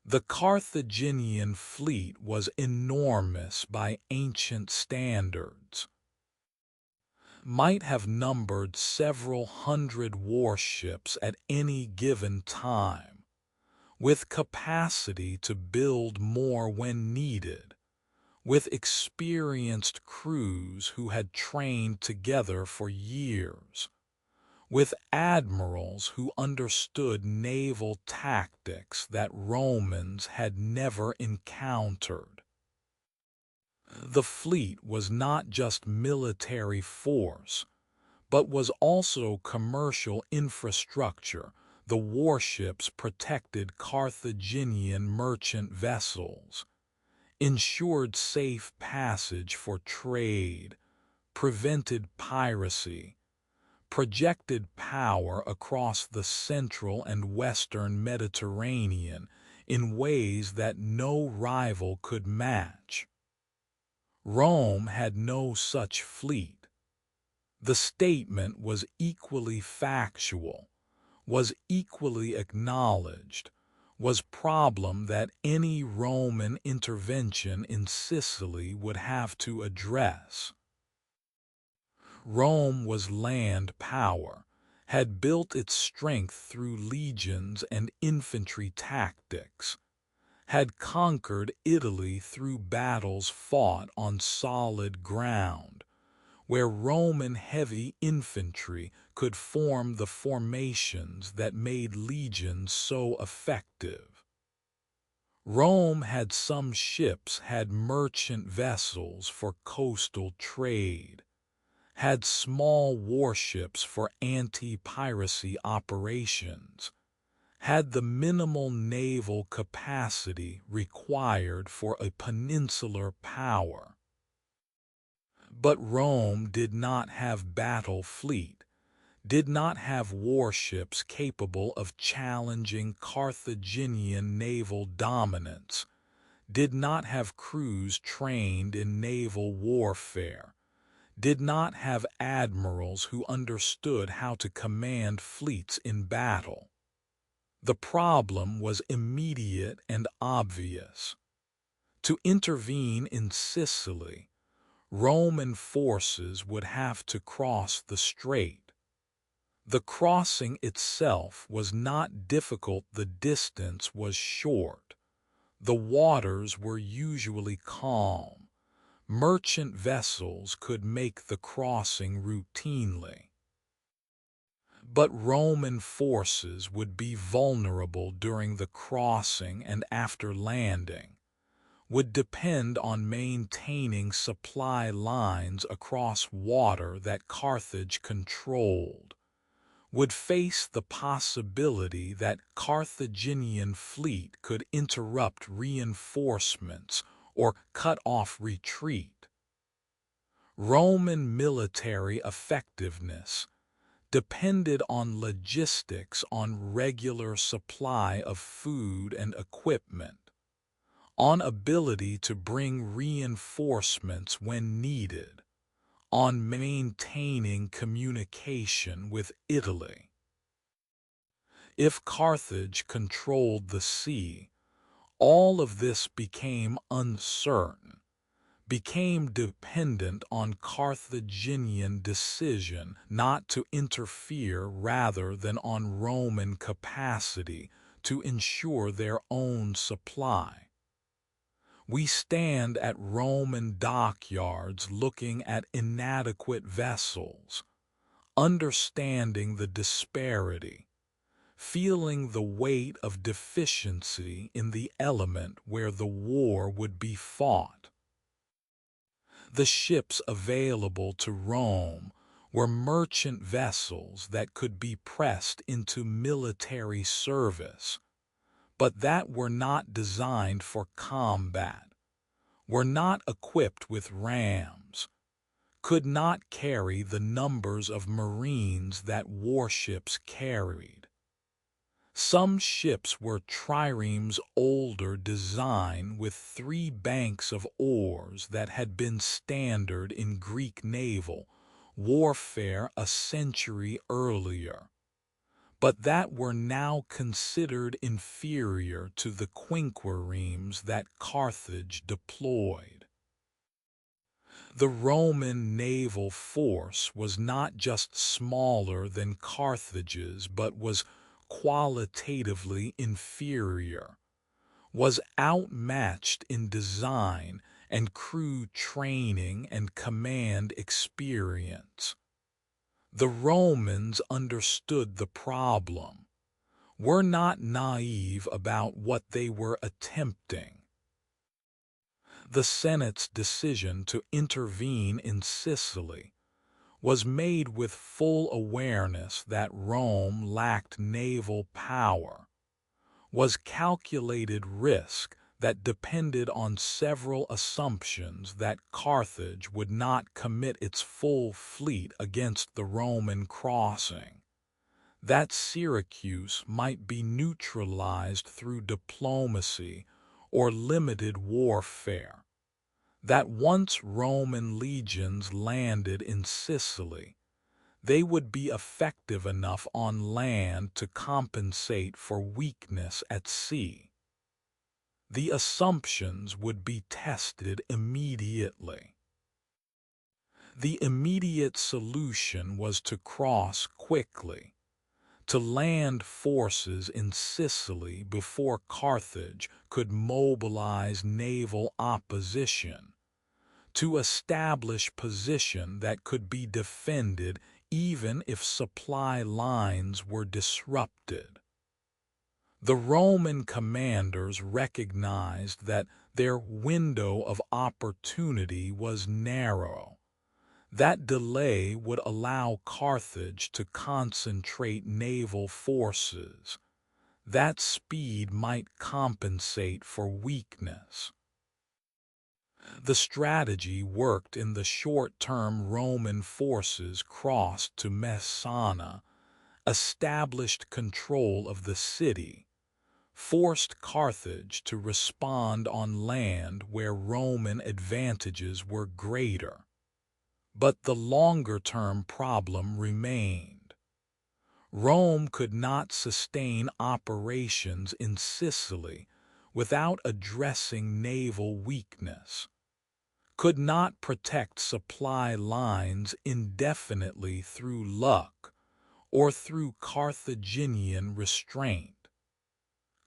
The Carthaginian fleet was enormous by ancient standards, might have numbered several hundred warships at any given time, with capacity to build more when needed, with experienced crews who had trained together for years, with admirals who understood naval tactics that Romans had never encountered. The fleet was not just military force, but was also commercial infrastructure. The warships protected Carthaginian merchant vessels, ensured safe passage for trade, prevented piracy, projected power across the central and western Mediterranean in ways that no rival could match. Rome had no such fleet. The statement was equally factual, was equally acknowledged, was problem that any Roman intervention in Sicily would have to address. Rome was land power, had built its strength through legions and infantry tactics, had conquered Italy through battles fought on solid ground, where Roman heavy infantry could form the formations that made legions so effective. Rome had some ships, had merchant vessels for coastal trade, had small warships for anti-piracy operations, had the minimal naval capacity required for a peninsular power. But Rome did not have battle fleet, did not have warships capable of challenging Carthaginian naval dominance, did not have crews trained in naval warfare, did not have admirals who understood how to command fleets in battle. The problem was immediate and obvious. To intervene in Sicily, Roman forces would have to cross the strait. The crossing itself was not difficult, the distance was short. The waters were usually calm. Merchant vessels could make the crossing routinely. But Roman forces would be vulnerable during the crossing and after landing, would depend on maintaining supply lines across water that Carthage controlled, would face the possibility that Carthaginian fleet could interrupt reinforcements or cut off retreat. Roman military effectiveness depended on logistics, on regular supply of food and equipment, on ability to bring reinforcements when needed, on maintaining communication with Italy. If Carthage controlled the sea, all of this became uncertain. became dependent on Carthaginian decision not to interfere rather than on Roman capacity to ensure their own supply. We stand at Roman dockyards looking at inadequate vessels, understanding the disparity, feeling the weight of deficiency in the element where the war would be fought. The ships available to Rome were merchant vessels that could be pressed into military service, but that were not designed for combat, were not equipped with rams, could not carry the numbers of marines that warships carried. Some ships were triremes older design with 3 banks of oars that had been standard in Greek naval warfare a century earlier, but that were now considered inferior to the quinquiremes that Carthage deployed. The Roman naval force was not just smaller than Carthage's but was qualitatively inferior, was outmatched in design and crew training and command experience. The Romans understood the problem, were not naive about what they were attempting. The Senate's decision to intervene in Sicily was made with full awareness that Rome lacked naval power, was calculated risk that depended on several assumptions that Carthage would not commit its full fleet against the Roman crossing, that Syracuse might be neutralized through diplomacy or limited warfare, that once Roman legions landed in Sicily, they would be effective enough on land to compensate for weakness at sea. The assumptions would be tested immediately. The immediate solution was to cross quickly, to land forces in Sicily before Carthage could mobilize naval opposition, to establish position that could be defended even if supply lines were disrupted. The Roman commanders recognized that their window of opportunity was narrow. That delay would allow Carthage to concentrate naval forces. That speed might compensate for weakness. The strategy worked in the short term. Roman forces crossed to Messana, established control of the city, forced Carthage to respond on land where Roman advantages were greater. But the longer-term problem remained. Rome could not sustain operations in Sicily without addressing naval weakness, could not protect supply lines indefinitely through luck or through Carthaginian restraint,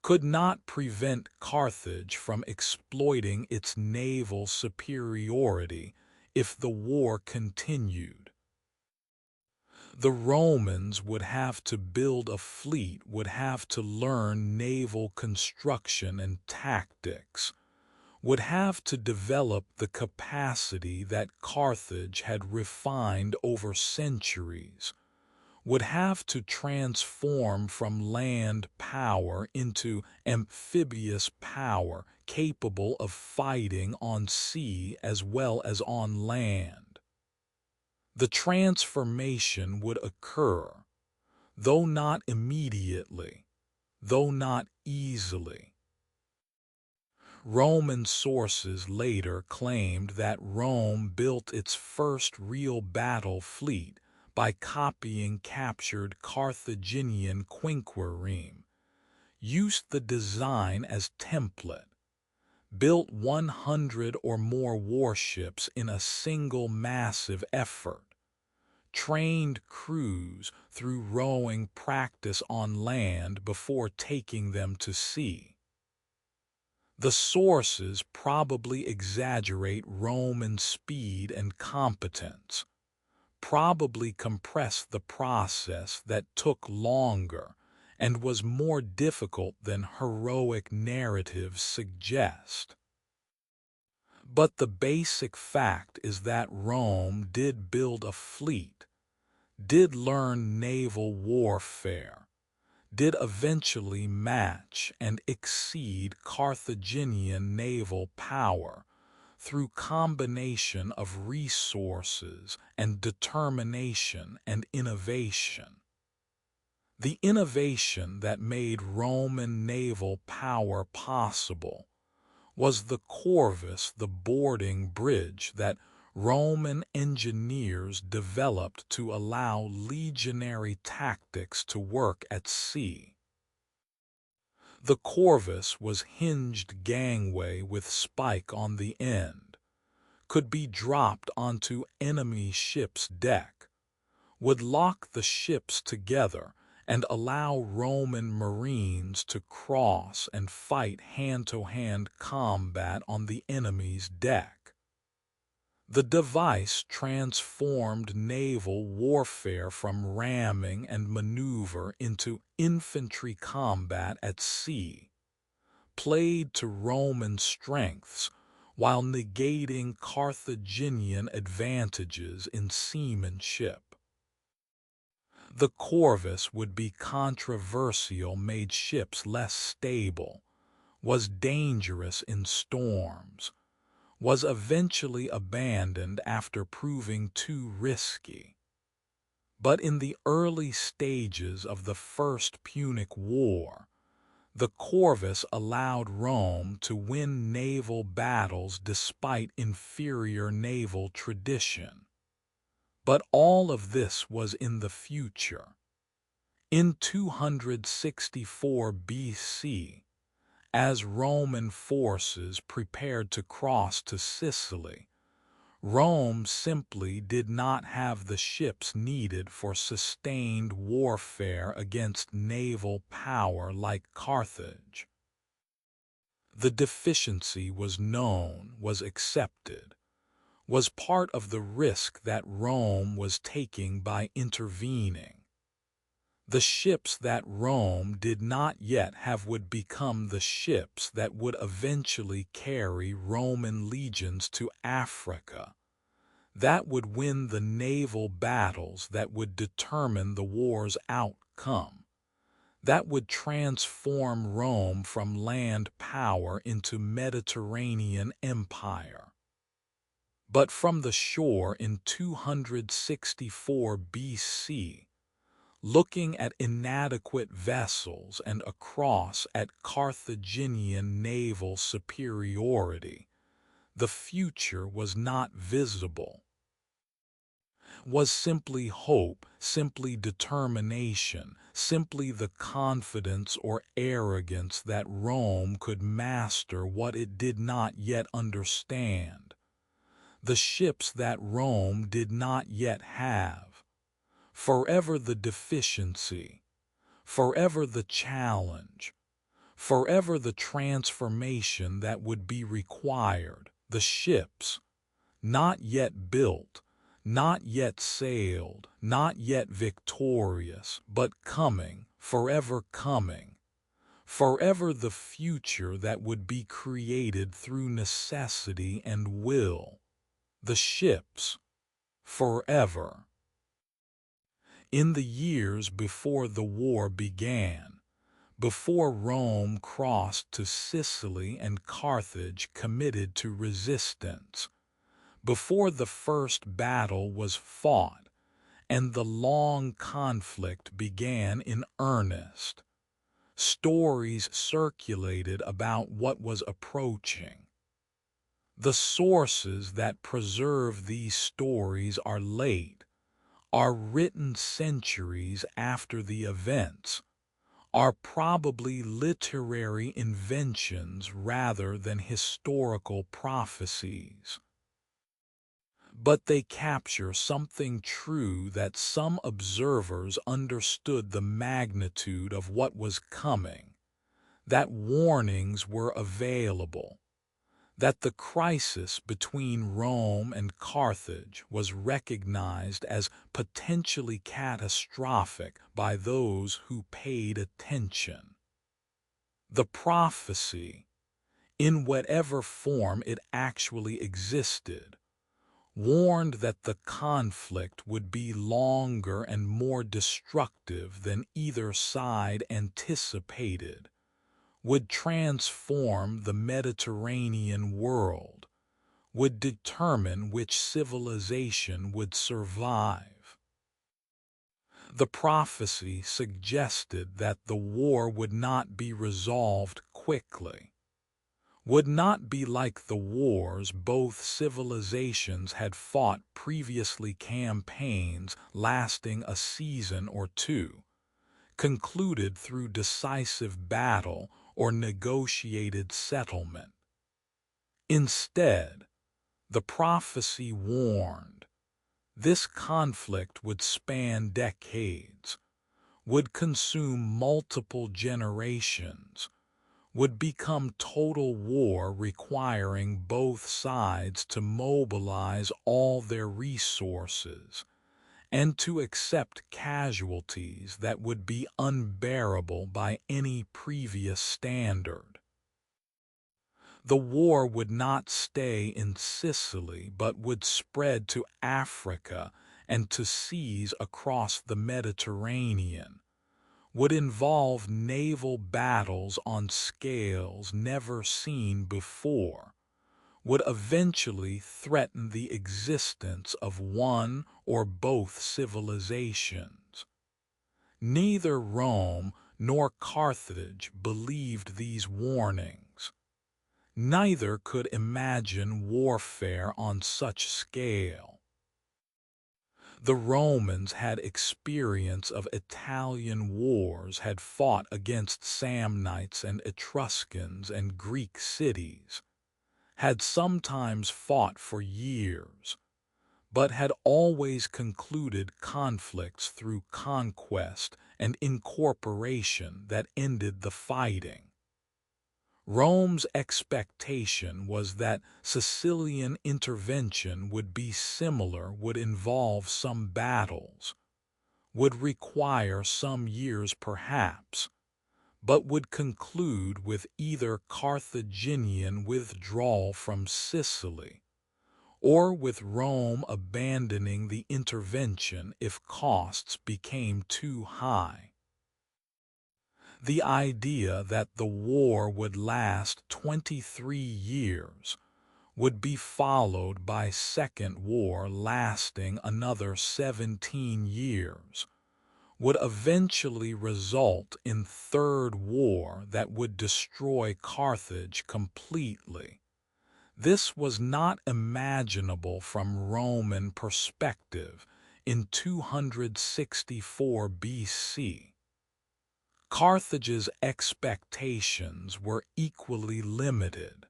could not prevent Carthage from exploiting its naval superiority if the war continued. The Romans would have to build a fleet, would have to learn naval construction and tactics, would have to develop the capacity that Carthage had refined over centuries, would have to transform from land power into amphibious power capable of fighting on sea as well as on land. The transformation would occur, though not immediately, though not easily. Roman sources later claimed that Rome built its first real battle fleet by copying captured Carthaginian quinquireme, used the design as template, built 100 or more warships in a single massive effort, trained crews through rowing practice on land before taking them to sea. The sources probably exaggerate Roman speed and competence, probably compress the process that took longer and was more difficult than heroic narratives suggest. But the basic fact is that Rome did build a fleet, did learn naval warfare, did eventually match and exceed Carthaginian naval power through combination of resources and determination and innovation. The innovation that made Roman naval power possible was the corvus, the boarding bridge that Roman engineers developed to allow legionary tactics to work at sea. The corvus was hinged gangway with spike on the end, could be dropped onto enemy ship's deck, would lock the ships together and allow Roman marines to cross and fight hand-to-hand combat on the enemy's deck. The device transformed naval warfare from ramming and maneuver into infantry combat at sea, played to Roman strengths while negating Carthaginian advantages in seamanship. The corvus would be controversial, made ships less stable, was dangerous in storms, was eventually abandoned after proving too risky. But in the early stages of the First Punic War, the corvus allowed Rome to win naval battles despite inferior naval tradition. But all of this was in the future. In 264 BC, as Roman forces prepared to cross to Sicily, Rome simply did not have the ships needed for sustained warfare against naval power like Carthage. The deficiency was known, was accepted, was part of the risk that Rome was taking by intervening. The ships that Rome did not yet have would become the ships that would eventually carry Roman legions to Africa, that would win the naval battles that would determine the war's outcome, that would transform Rome from land power into Mediterranean empire. But from the shore in 264 BC, looking at inadequate vessels and across at Carthaginian naval superiority, the future was not visible. Was simply hope, simply determination, simply the confidence or arrogance that Rome could master what it did not yet understand, the ships that Rome did not yet have. Forever the deficiency, forever the challenge, forever the transformation that would be required, the ships, not yet built, not yet sailed, not yet victorious, but coming, forever coming, forever the future that would be created through necessity and will. The ships, forever. In the years before the war began, before Rome crossed to Sicily and Carthage committed to resistance, before the first battle was fought and the long conflict began in earnest, stories circulated about what was approaching. The sources that preserve these stories are late, are written centuries after the events, are probably literary inventions rather than historical prophecies. But they capture something true that some observers understood the magnitude of what was coming, that warnings were available, that the crisis between Rome and Carthage was recognized as potentially catastrophic by those who paid attention. The prophecy, in whatever form it actually existed, warned that the conflict would be longer and more destructive than either side anticipated, would transform the Mediterranean world, would determine which civilization would survive. The prophecy suggested that the war would not be resolved quickly, would not be like the wars both civilizations had fought previously, campaigns lasting a season or two, concluded through decisive battle or negotiated settlement. Instead, the prophecy warned this conflict would span decades, would consume multiple generations, would become total war requiring both sides to mobilize all their resources and to accept casualties that would be unbearable by any previous standard. The war would not stay in Sicily but would spread to Africa and to seas across the Mediterranean, would involve naval battles on scales never seen before, would eventually threaten the existence of one or both civilizations. Neither Rome nor Carthage believed these warnings. Neither could imagine warfare on such scale. The Romans had experience of Italian wars, had fought against Samnites and Etruscans and Greek cities, had sometimes fought for years, but had always concluded conflicts through conquest and incorporation that ended the fighting. Rome's expectation was that Sicilian intervention would be similar, would involve some battles, would require some years perhaps, but would conclude with either Carthaginian withdrawal from Sicily or with Rome abandoning the intervention if costs became too high. The idea that the war would last 23 years, would be followed by second war lasting another 17 years, would eventually result in third war that would destroy Carthage completely. This was not imaginable from Roman perspective in 264 BC. Carthage's expectations were equally limited.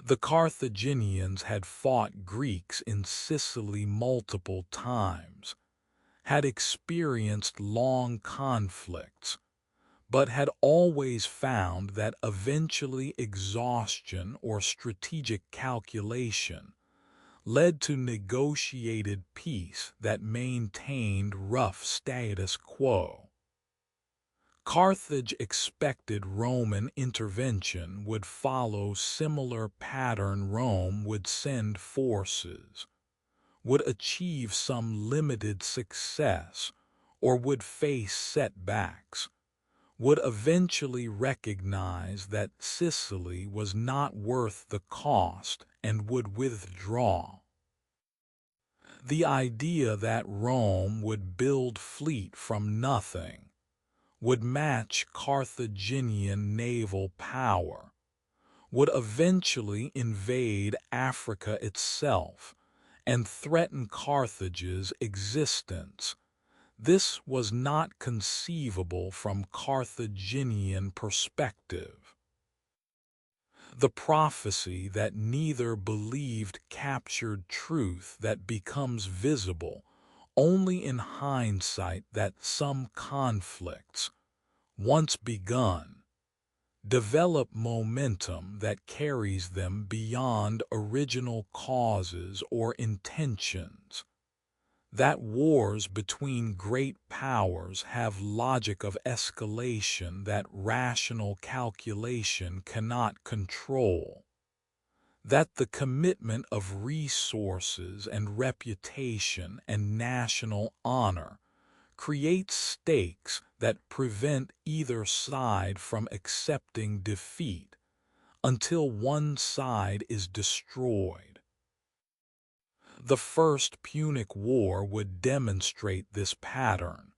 The Carthaginians had fought Greeks in Sicily multiple times, had experienced long conflicts, but had always found that eventually exhaustion or strategic calculation led to negotiated peace that maintained rough status quo. Carthage expected Roman intervention would follow similar pattern. Rome would send forces, would achieve some limited success, or would face setbacks, would eventually recognize that Sicily was not worth the cost and would withdraw. The idea that Rome would build fleet from nothing, would match Carthaginian naval power, would eventually invade Africa itself and threaten Carthage's existence. This was not conceivable from Carthaginian perspective. The prophecy that neither believed captured truth that becomes visible only in hindsight, that some conflicts, once begun, develop momentum that carries them beyond original causes or intentions. That wars between great powers have logic of escalation that rational calculation cannot control. That the commitment of resources and reputation and national honor creates stakes that prevent either side from accepting defeat until one side is destroyed. The First Punic War would demonstrate this pattern,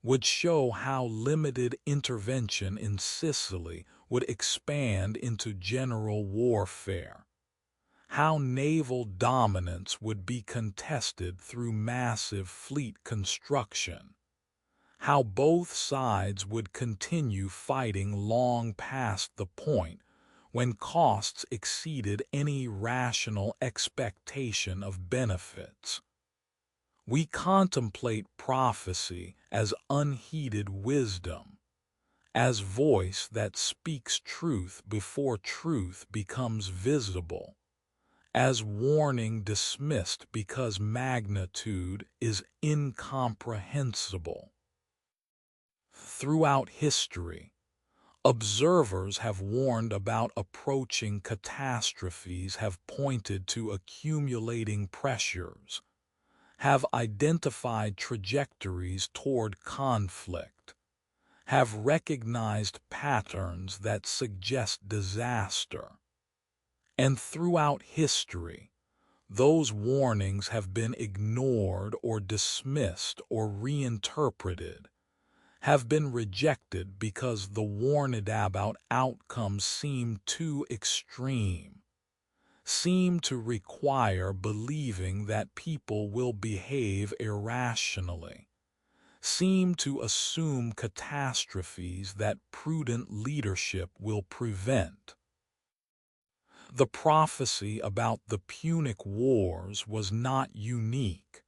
would show how limited intervention in Sicily would expand into general warfare, how naval dominance would be contested through massive fleet construction, how both sides would continue fighting long past the point when costs exceeded any rational expectation of benefits. We contemplate prophecy as unheeded wisdom, as voice that speaks truth before truth becomes visible, as warning dismissed because magnitude is incomprehensible. Throughout history, observers have warned about approaching catastrophes, have pointed to accumulating pressures, have identified trajectories toward conflict, have recognized patterns that suggest disaster. And throughout history, those warnings have been ignored or dismissed or reinterpreted, have been rejected because the warned about outcomes seem too extreme, seem to require believing that people will behave irrationally, seem to assume catastrophes that prudent leadership will prevent. The prophecy about the Punic Wars was not unique,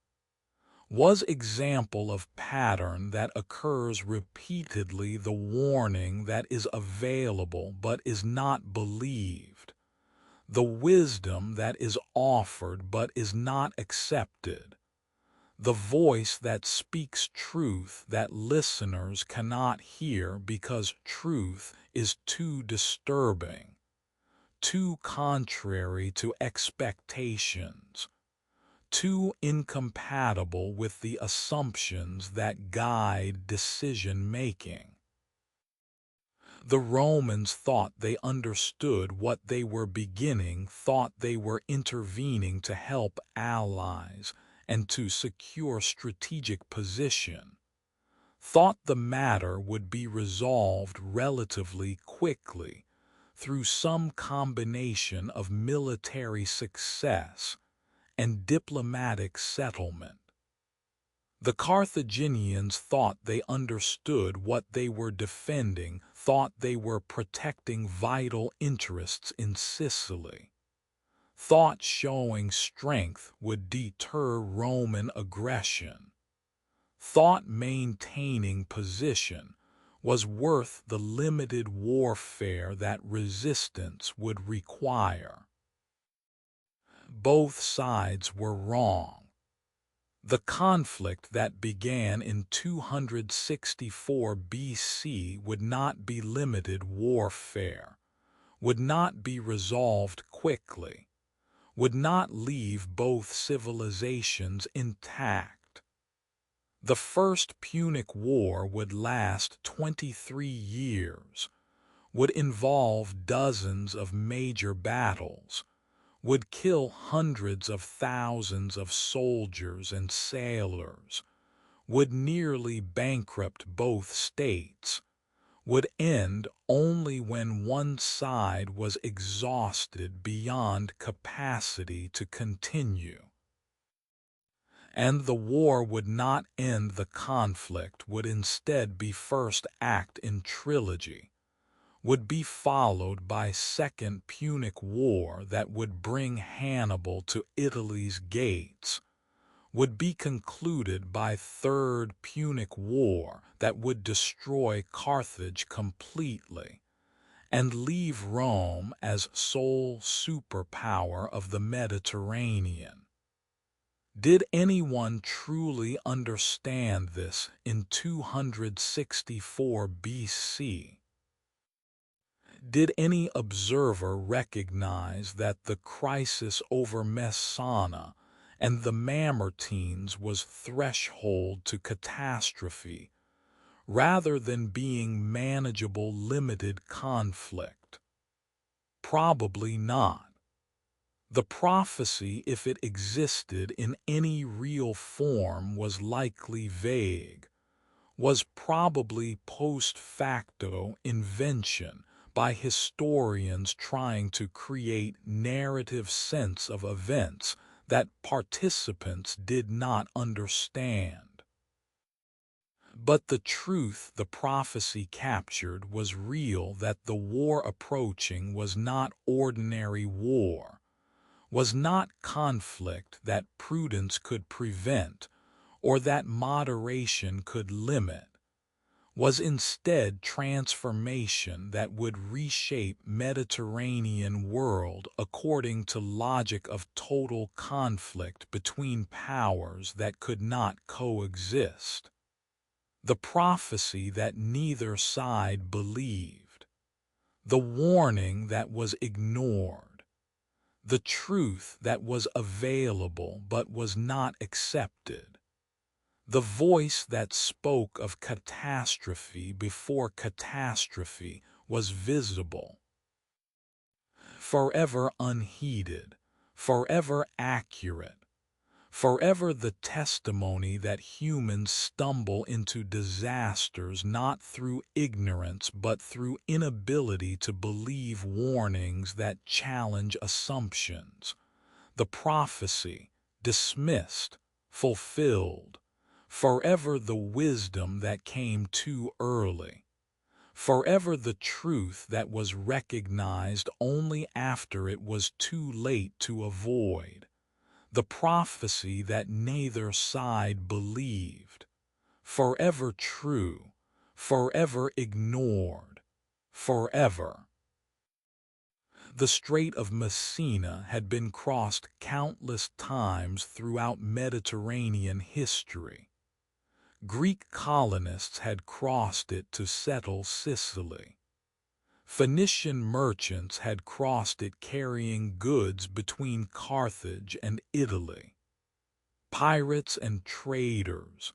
was example of pattern that occurs repeatedly, the warning that is available but is not believed, the wisdom that is offered but is not accepted, the voice that speaks truth that listeners cannot hear because truth is too disturbing, too contrary to expectations, too incompatible with the assumptions that guide decision-making. The Romans thought they understood what they were beginning, thought they were intervening to help allies and to secure strategic position, thought the matter would be resolved relatively quickly through some combination of military success and diplomatic settlement. The Carthaginians thought they understood what they were defending, thought they were protecting vital interests in Sicily, thought showing strength would deter Roman aggression, thought maintaining position was worth the limited warfare that resistance would require. Both sides were wrong. The conflict that began in 264 BC would not be limited warfare, would not be resolved quickly, would not leave both civilizations intact. The First Punic War would last 23 years, would involve dozens of major battles, would kill hundreds of thousands of soldiers and sailors, would nearly bankrupt both states, would end only when one side was exhausted beyond capacity to continue. And the war would not end the conflict, would instead be first act in trilogy, would be followed by Second Punic War that would bring Hannibal to Italy's gates, would be concluded by Third Punic War that would destroy Carthage completely and leave Rome as sole superpower of the Mediterranean. Did anyone truly understand this in 264 BC? Did any observer recognize that the crisis over Messana and the Mamertines was threshold to catastrophe, rather than being manageable limited conflict? Probably not. The prophecy, if it existed in any real form, was likely vague, was probably post facto invention by historians trying to create narrative sense of events that participants did not understand. But the truth the prophecy captured was real, that the war approaching was not ordinary war, was not conflict that prudence could prevent or that moderation could limit, was instead transformation that would reshape Mediterranean world according to logic of total conflict between powers that could not coexist. The prophecy that neither side believed, the warning that was ignored, the truth that was available but was not accepted, the voice that spoke of catastrophe before catastrophe was visible. Forever unheeded, forever accurate, forever the testimony that humans stumble into disasters not through ignorance but through inability to believe warnings that challenge assumptions. The prophecy, dismissed, fulfilled. Forever the wisdom that came too early. Forever the truth that was recognized only after it was too late to avoid. The prophecy that neither side believed. Forever true, forever ignored, forever. The Strait of Messina had been crossed countless times throughout Mediterranean history. Greek colonists had crossed it to settle Sicily. Phoenician merchants had crossed it carrying goods between Carthage and Italy. Pirates and traders,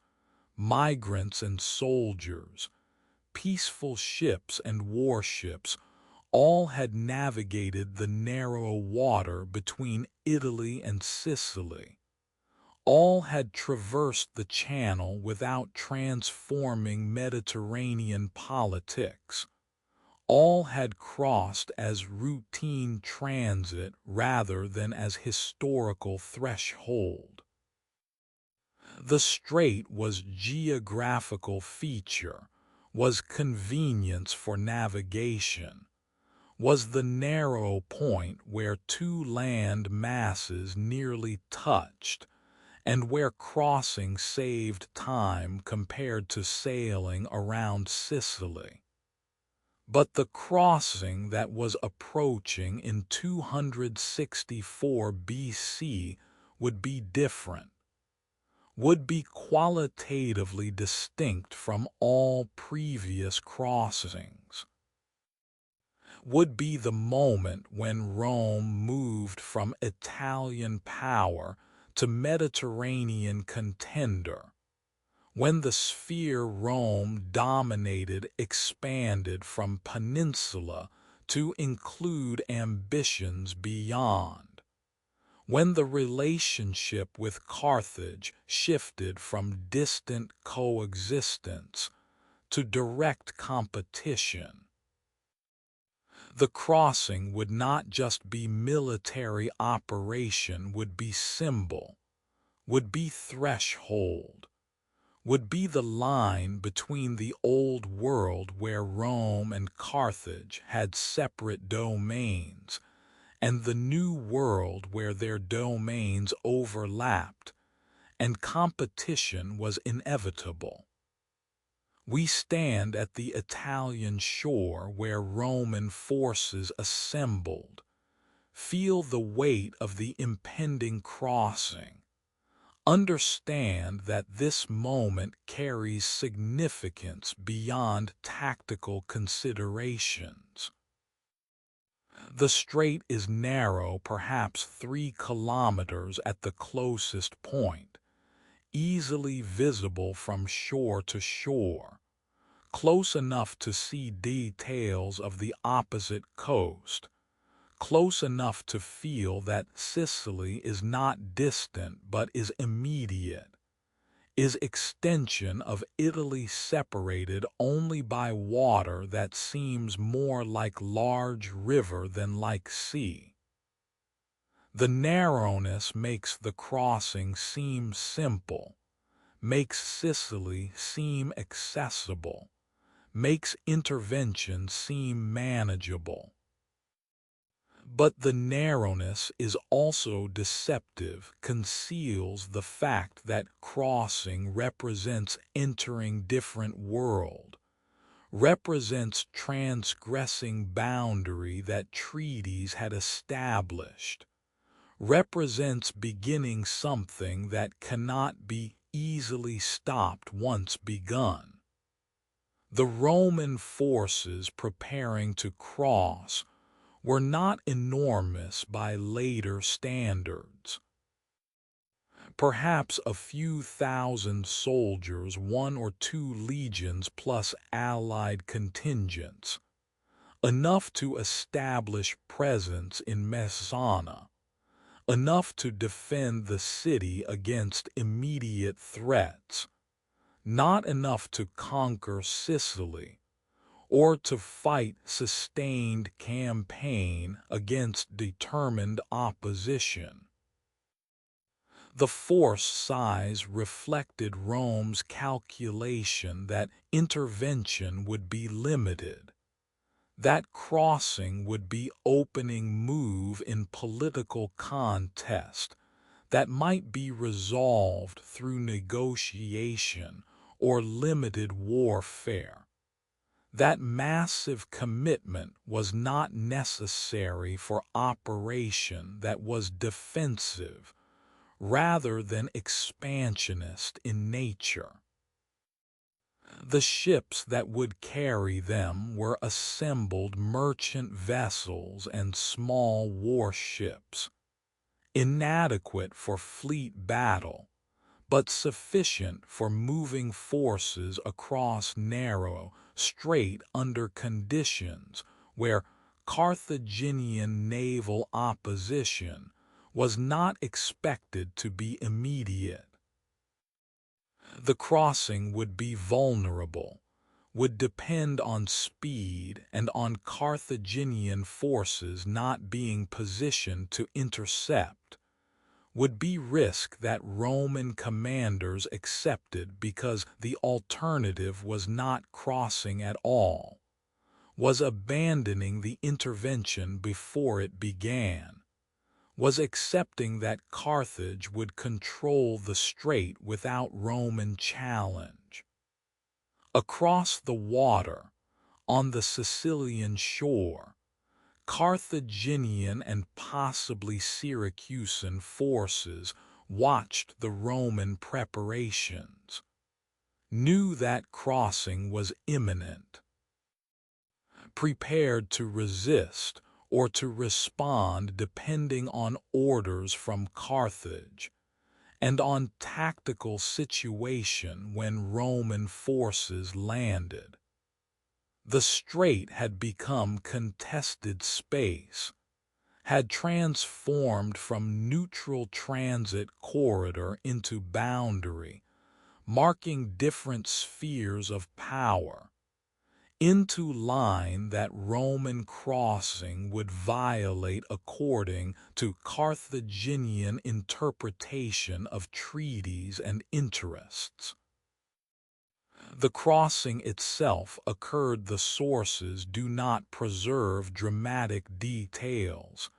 migrants and soldiers, peaceful ships and warships, all had navigated the narrow water between Italy and Sicily. All had traversed the Channel without transforming Mediterranean politics. All had crossed as routine transit rather than as historical threshold. The strait was geographical feature, was convenience for navigation, was the narrow point where two land masses nearly touched, and where crossing saved time compared to sailing around Sicily. But the crossing that was approaching in 264 BC would be different, would be qualitatively distinct from all previous crossings, would be the moment when Rome moved from Italian power to Mediterranean contender, when the sphere Rome dominated expanded from peninsula to include ambitions beyond, when the relationship with Carthage shifted from distant coexistence to direct competition. The crossing would not just be military operation, would be symbol, would be threshold, would be the line between the old world where Rome and Carthage had separate domains and the new world where their domains overlapped and competition was inevitable. We stand at the Italian shore where Roman forces assembled, feel the weight of the impending crossing, understand that this moment carries significance beyond tactical considerations. The strait is narrow, perhaps 3 kilometers at the closest point, easily visible from shore to shore, close enough to see details of the opposite coast, close enough to feel that Sicily is not distant but is immediate, is extension of Italy separated only by water that seems more like large river than like sea. The narrowness makes the crossing seem simple, makes Sicily seem accessible, makes intervention seem manageable. But the narrowness is also deceptive, conceals the fact that crossing represents entering different world, represents transgressing boundary that treaties had established, represents beginning something that cannot be easily stopped once begun. The Roman forces preparing to cross were not enormous by later standards. Perhaps a few thousand soldiers, 1 or 2 legions plus allied contingents, enough to establish presence in Messana, enough to defend the city against immediate threats, not enough to conquer Sicily, or to fight sustained campaign against determined opposition. The force size reflected Rome's calculation that intervention would be limited, that crossing would be opening move in political contest that might be resolved through negotiation or limited warfare. That massive commitment was not necessary for operation that was defensive rather than expansionist in nature. The ships that would carry them were assembled merchant vessels and small warships, inadequate for fleet battle, but sufficient for moving forces across narrow, strait under conditions where Carthaginian naval opposition was not expected to be immediate. The crossing would be vulnerable, would depend on speed and on Carthaginian forces not being positioned to intercept, would be risk that Roman commanders accepted because the alternative was not crossing at all, was abandoning the intervention before it began, was accepting that Carthage would control the strait without Roman challenge. Across the water, on the Sicilian shore, Carthaginian and possibly Syracusan forces watched the Roman preparations, knew that crossing was imminent, prepared to resist or to respond depending on orders from Carthage and on tactical situation when Roman forces landed. The strait had become contested space, had transformed from neutral transit corridor into boundary, marking different spheres of power. into line that Roman crossing would violate according to Carthaginian interpretation of treaties and interests. The crossing itself occurred. The sources do not preserve dramatic details,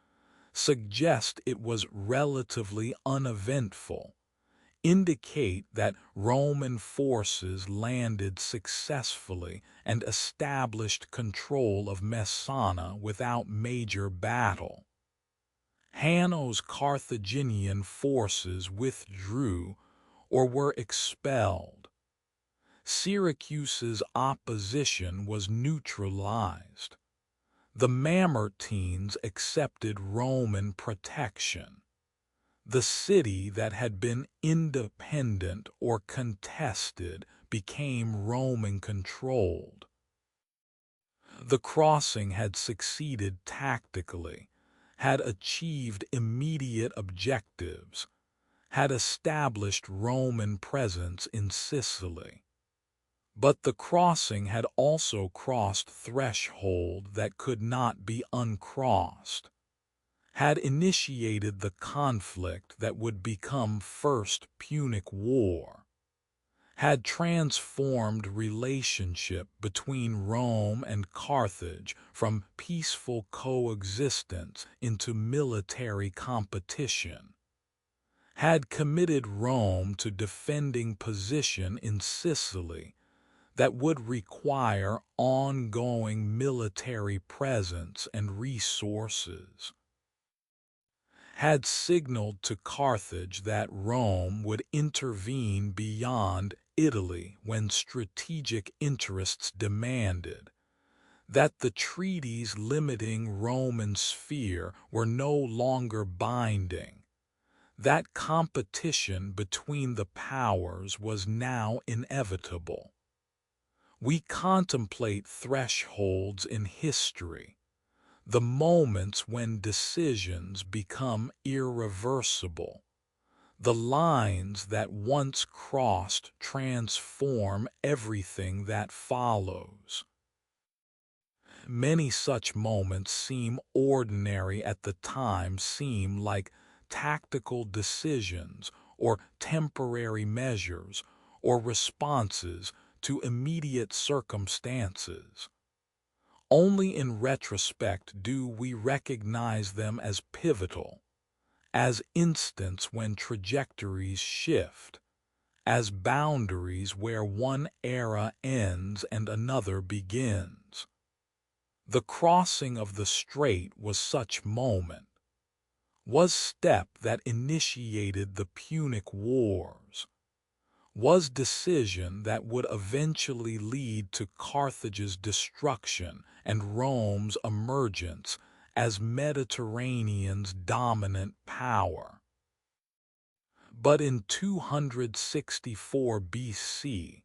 suggest it was relatively uneventful, indicate that Roman forces landed successfully and established control of Messana without major battle. Hanno's Carthaginian forces withdrew or were expelled. Syracuse's opposition was neutralized. The Mamertines accepted Roman protection. The city that had been independent or contested became Roman-controlled. The crossing had succeeded tactically, had achieved immediate objectives, had established Roman presence in Sicily. But the crossing had also crossed threshold that could not be uncrossed, had initiated the conflict that would become First Punic War, had transformed relationship between Rome and Carthage from peaceful coexistence into military competition, had committed Rome to defending position in Sicily that would require ongoing military presence and resources, had signaled to Carthage that Rome would intervene beyond Italy when strategic interests demanded, that the treaties limiting Roman sphere were no longer binding, that competition between the powers was now inevitable. We contemplate thresholds in history, the moments when decisions become irreversible. The lines that once crossed transform everything that follows. Many such moments seem ordinary at the time, seem like tactical decisions or temporary measures or responses to immediate circumstances. Only in retrospect do we recognize them as pivotal, as instants when trajectories shift, as boundaries where one era ends and another begins. The crossing of the strait was such moment, was step that initiated the Punic Wars, was decision that would eventually lead to Carthage's destruction and Rome's emergence as Mediterranean's dominant power. But in 264 BC,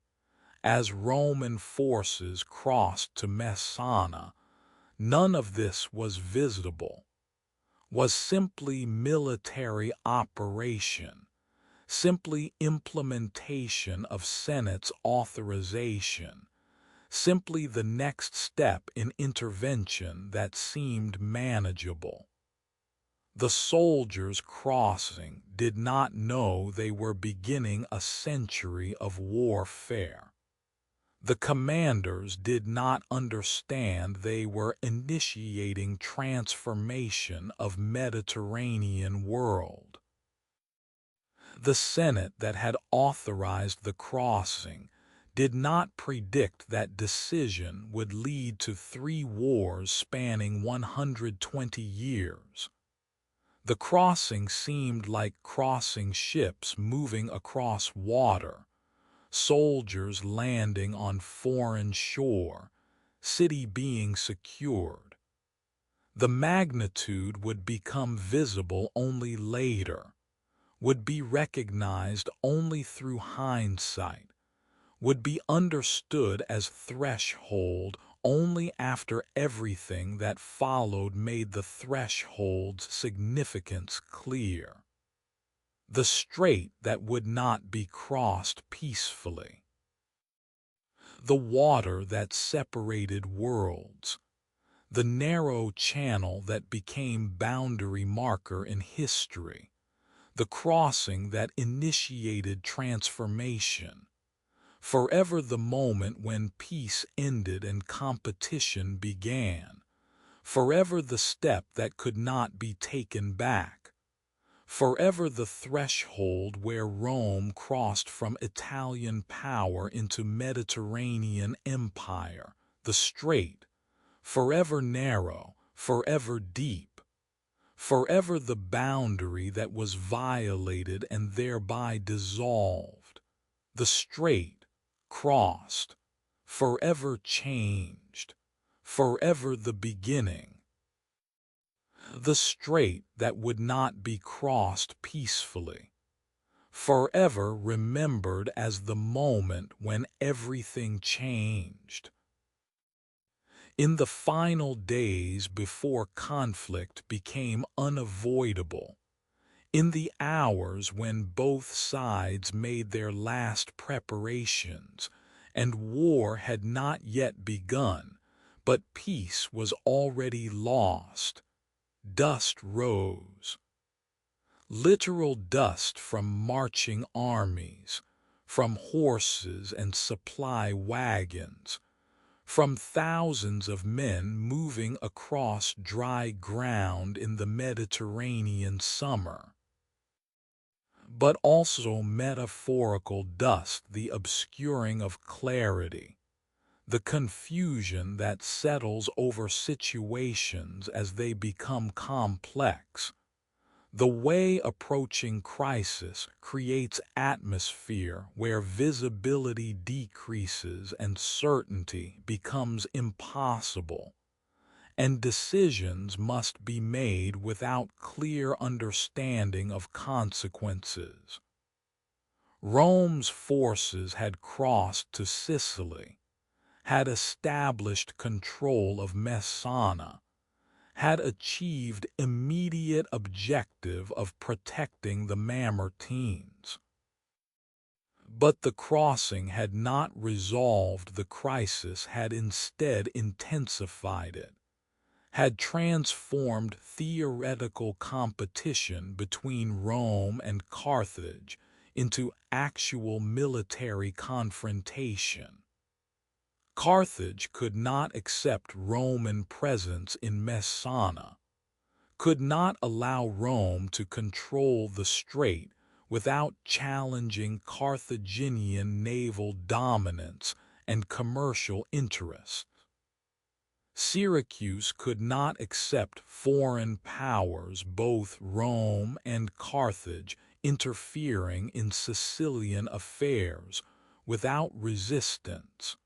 as Roman forces crossed to Messana, none of this was visible, was simply military operation, simply implementation of Senate's authorization, simply the next step in intervention that seemed manageable. The soldiers crossing did not know they were beginning a century of warfare. The commanders did not understand they were initiating transformation of Mediterranean world. The Senate that had authorized the crossing did not predict that decision would lead to 3 wars spanning 120 years. The crossing seemed like crossing ships moving across water, soldiers landing on foreign shore, city being secured. The magnitude would become visible only later, would be recognized only through hindsight, would be understood as threshold only after everything that followed made the threshold's significance clear. The strait that would not be crossed peacefully. the water that separated worlds, the narrow channel that became boundary marker in history, the crossing that initiated transformation, forever the moment when peace ended and competition began, forever the step that could not be taken back, forever the threshold where Rome crossed from Italian power into Mediterranean empire, the strait, forever narrow, forever deep, forever the boundary that was violated and thereby dissolved, the strait, crossed, forever changed, forever the beginning, the strait that would not be crossed peacefully, forever remembered as the moment when everything changed. In the final days before conflict became unavoidable, in the hours when both sides made their last preparations, and war had not yet begun, but peace was already lost, dust rose. Literal dust from marching armies, from horses and supply wagons, from thousands of men moving across dry ground in the Mediterranean summer. But also metaphorical dust, the obscuring of clarity, the confusion that settles over situations as they become complex. The way approaching crisis creates atmosphere where visibility decreases and certainty becomes impossible, and decisions must be made without clear understanding of consequences. Rome's forces had crossed to Sicily, had established control of Messana, had achieved immediate objective of protecting the Mamertines. But the crossing had not resolved the crisis, had instead intensified it, had transformed theoretical competition between Rome and Carthage into actual military confrontation. Carthage could not accept Roman presence in Messana, could not allow Rome to control the strait without challenging Carthaginian naval dominance and commercial interests. Syracuse could not accept foreign powers, both Rome and Carthage, interfering in Sicilian affairs without resistance.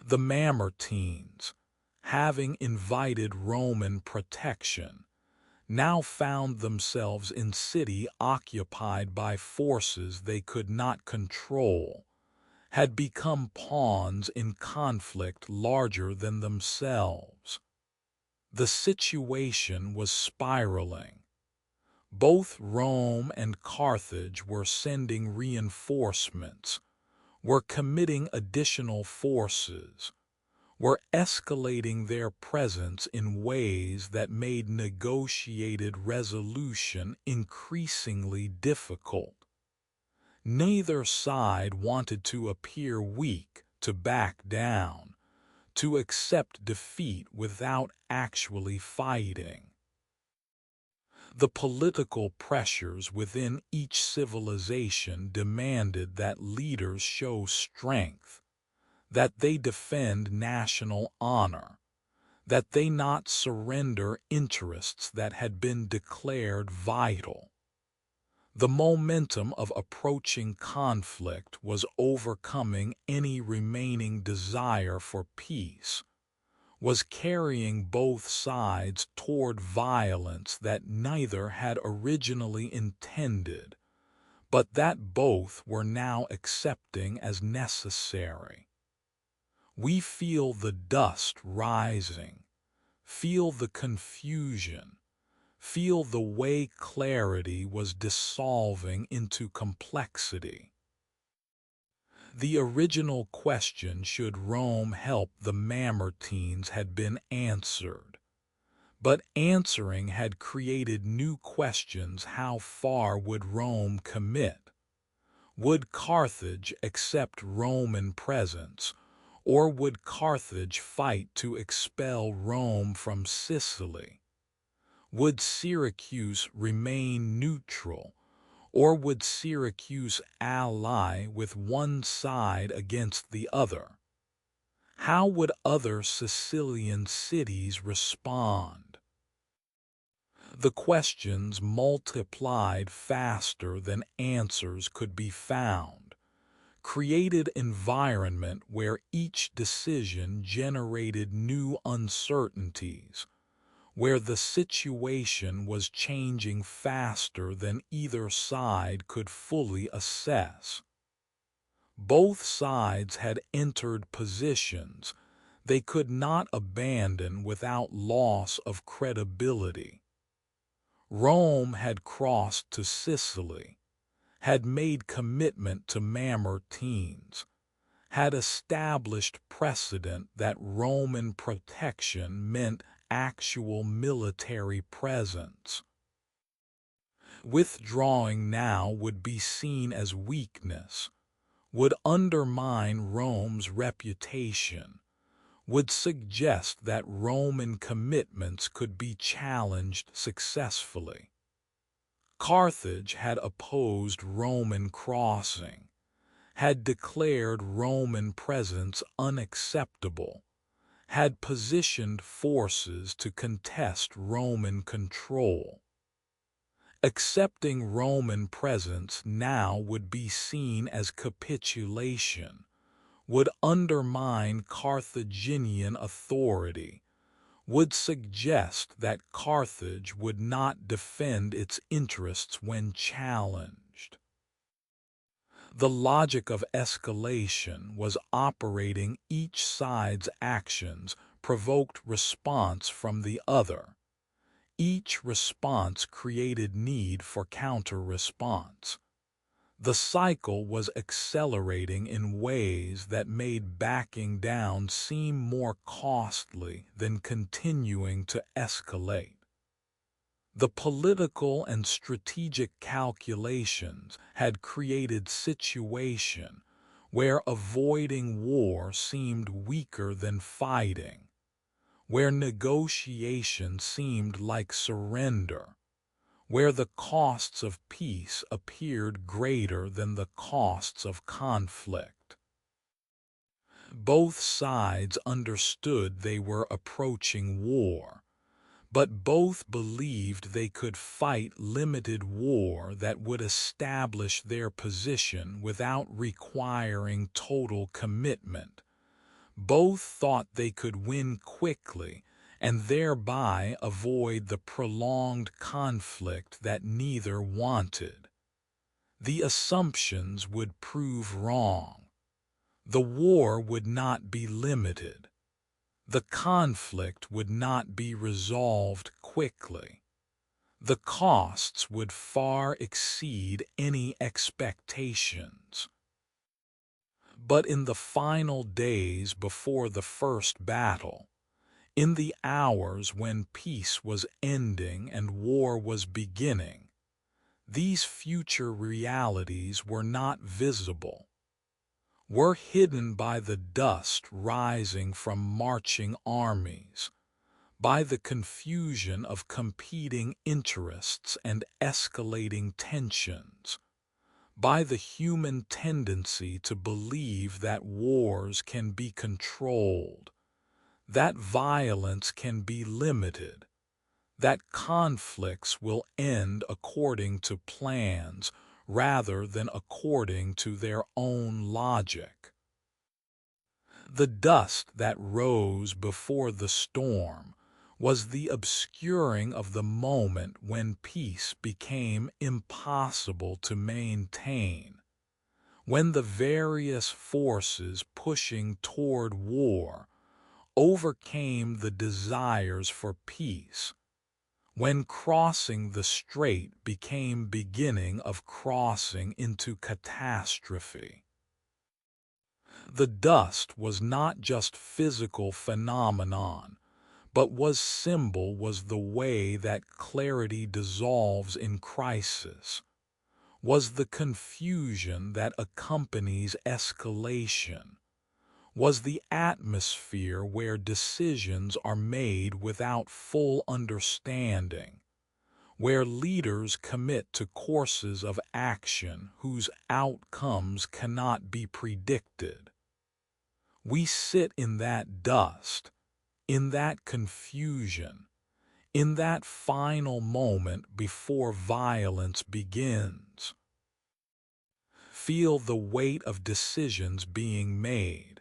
The Mamertines, having invited Roman protection, now found themselves in city occupied by forces they could not control, had become pawns in conflict larger than themselves. The situation was spiraling. Both Rome and Carthage were sending reinforcements, were committing additional forces, were escalating their presence in ways that made negotiated resolution increasingly difficult. Neither side wanted to appear weak, to back down, to accept defeat without actually fighting. The political pressures within each civilization demanded that leaders show strength, that they defend national honor, that they not surrender interests that had been declared vital. The momentum of approaching conflict was overcoming any remaining desire for peace, was carrying both sides toward violence that neither had originally intended, but that both were now accepting as necessary. We feel the dust rising, feel the confusion, feel the way clarity was dissolving into complexity. The original question, should Rome help the Mamertines, had been answered. But answering had created new questions. How far would Rome commit? Would Carthage accept Roman presence, or would Carthage fight to expel Rome from Sicily? Would Syracuse remain neutral, or would Syracuse ally with one side against the other? How would other Sicilian cities respond? The questions multiplied faster than answers could be found, created environment where each decision generated new uncertainties, where the situation was changing faster than either side could fully assess. Both sides had entered positions they could not abandon without loss of credibility. Rome had crossed to Sicily, had made commitment to Mamertines, had established precedent that Roman protection meant actual military presence. Withdrawing now would be seen as weakness, would undermine Rome's reputation, would suggest that Roman commitments could be challenged successfully. Carthage had opposed Roman crossing, had declared Roman presence unacceptable, had positioned forces to contest Roman control. Accepting Roman presence now would be seen as capitulation, would undermine Carthaginian authority, would suggest that Carthage would not defend its interests when challenged. The logic of escalation was operating. Each side's actions provoked response from the other. Each response created need for counter-response. The cycle was accelerating in ways that made backing down seem more costly than continuing to escalate. The political and strategic calculations had created situation where avoiding war seemed weaker than fighting, where negotiation seemed like surrender, where the costs of peace appeared greater than the costs of conflict. Both sides understood they were approaching war, but both believed they could fight limited war that would establish their position without requiring total commitment. Both thought they could win quickly and thereby avoid the prolonged conflict that neither wanted. The assumptions would prove wrong. The war would not be limited. The conflict would not be resolved quickly. The costs would far exceed any expectations. But in the final days before the first battle, in the hours when peace was ending and war was beginning, these future realities were not visible, were hidden by the dust rising from marching armies, by the confusion of competing interests and escalating tensions, by the human tendency to believe that wars can be controlled, that violence can be limited, that conflicts will end according to plans rather than according to their own logic. The dust that rose before the storm was the obscuring of the moment when peace became impossible to maintain, when the various forces pushing toward war overcame the desires for peace, when crossing the strait became beginning of crossing into catastrophe. The dust was not just physical phenomenon, but was the way that clarity dissolves in crisis, was the confusion that accompanies escalation, was the atmosphere where decisions are made without full understanding, where leaders commit to courses of action whose outcomes cannot be predicted. We sit in that dust, in that confusion, in that final moment before violence begins. Feel the weight of decisions being made.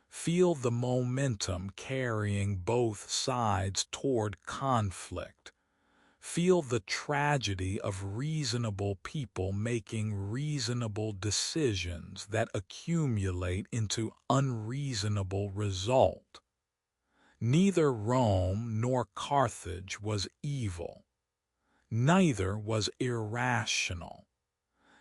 Feel the momentum carrying both sides toward conflict. Feel the tragedy of reasonable people making reasonable decisions that accumulate into unreasonable result. Neither Rome nor Carthage was evil. Neither was irrational.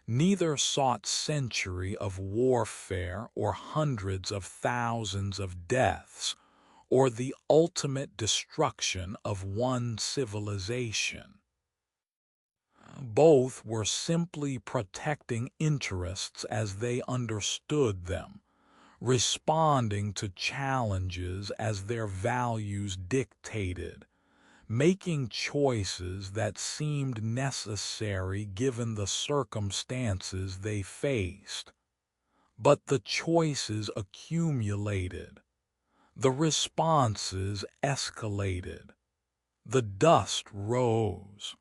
Neither sought century of warfare or hundreds of thousands of deaths, or the ultimate destruction of one civilization. Both were simply protecting interests as they understood them, responding to challenges as their values dictated, making choices that seemed necessary given the circumstances they faced. But the choices accumulated. The responses escalated. The dust rose.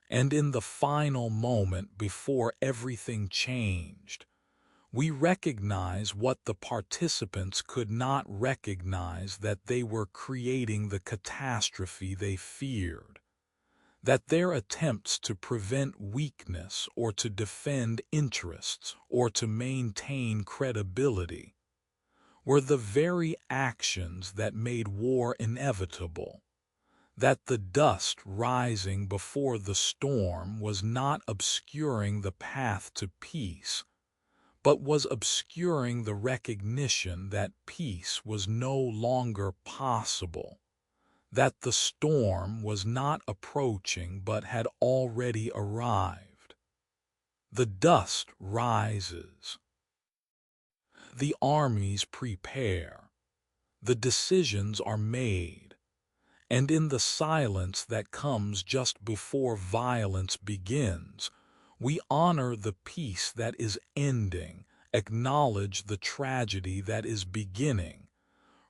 And in the final moment before everything changed, we recognize what the participants could not recognize, that they were creating the catastrophe they feared, that their attempts to prevent weakness or to defend interests or to maintain credibility were the very actions that made war inevitable, that the dust rising before the storm was not obscuring the path to peace, but was obscuring the recognition that peace was no longer possible, that the storm was not approaching but had already arrived. The dust rises. The armies prepare. The decisions are made. And in the silence that comes just before violence begins, we honor the peace that is ending, acknowledge the tragedy that is beginning,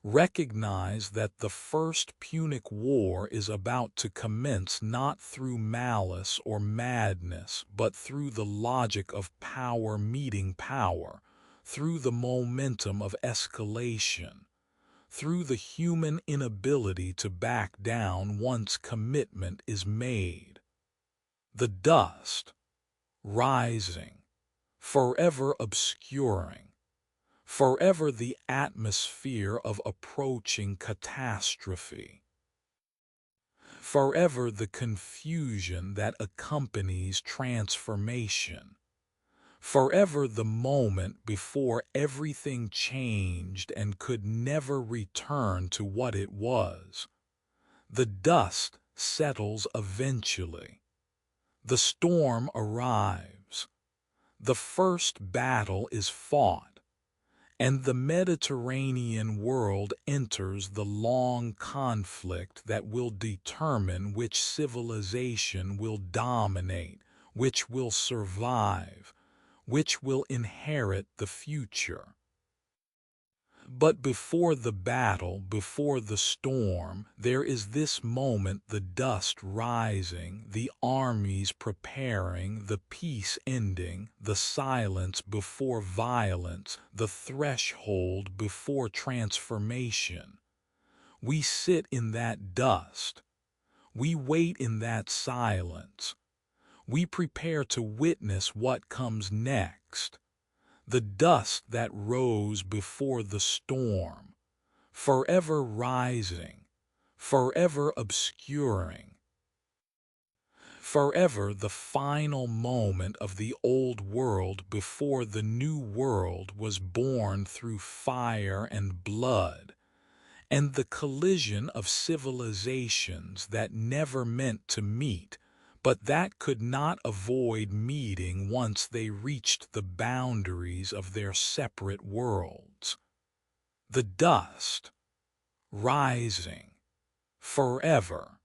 recognize that the first Punic War is about to commence not through malice or madness, but through the logic of power meeting power, through the momentum of escalation, through the human inability to back down once commitment is made. The dust, rising, forever obscuring, forever the atmosphere of approaching catastrophe, forever the confusion that accompanies transformation, forever the moment before everything changed and could never return to what it was. The dust settles eventually. The storm arrives. The first battle is fought, and the Mediterranean world enters the long conflict that will determine which civilization will dominate, which will survive, which will inherit the future. But before the battle, before the storm, there is this moment, the dust rising, the armies preparing, the peace ending, the silence before violence, the threshold before transformation. We sit in that dust. We wait in that silence. We prepare to witness what comes next. The dust that rose before the storm, forever rising, forever obscuring, forever the final moment of the old world before the new world was born through fire and blood, and the collision of civilizations that never meant to meet, but that could not avoid meeting once they reached the boundaries of their separate worlds. The dust, rising, forever,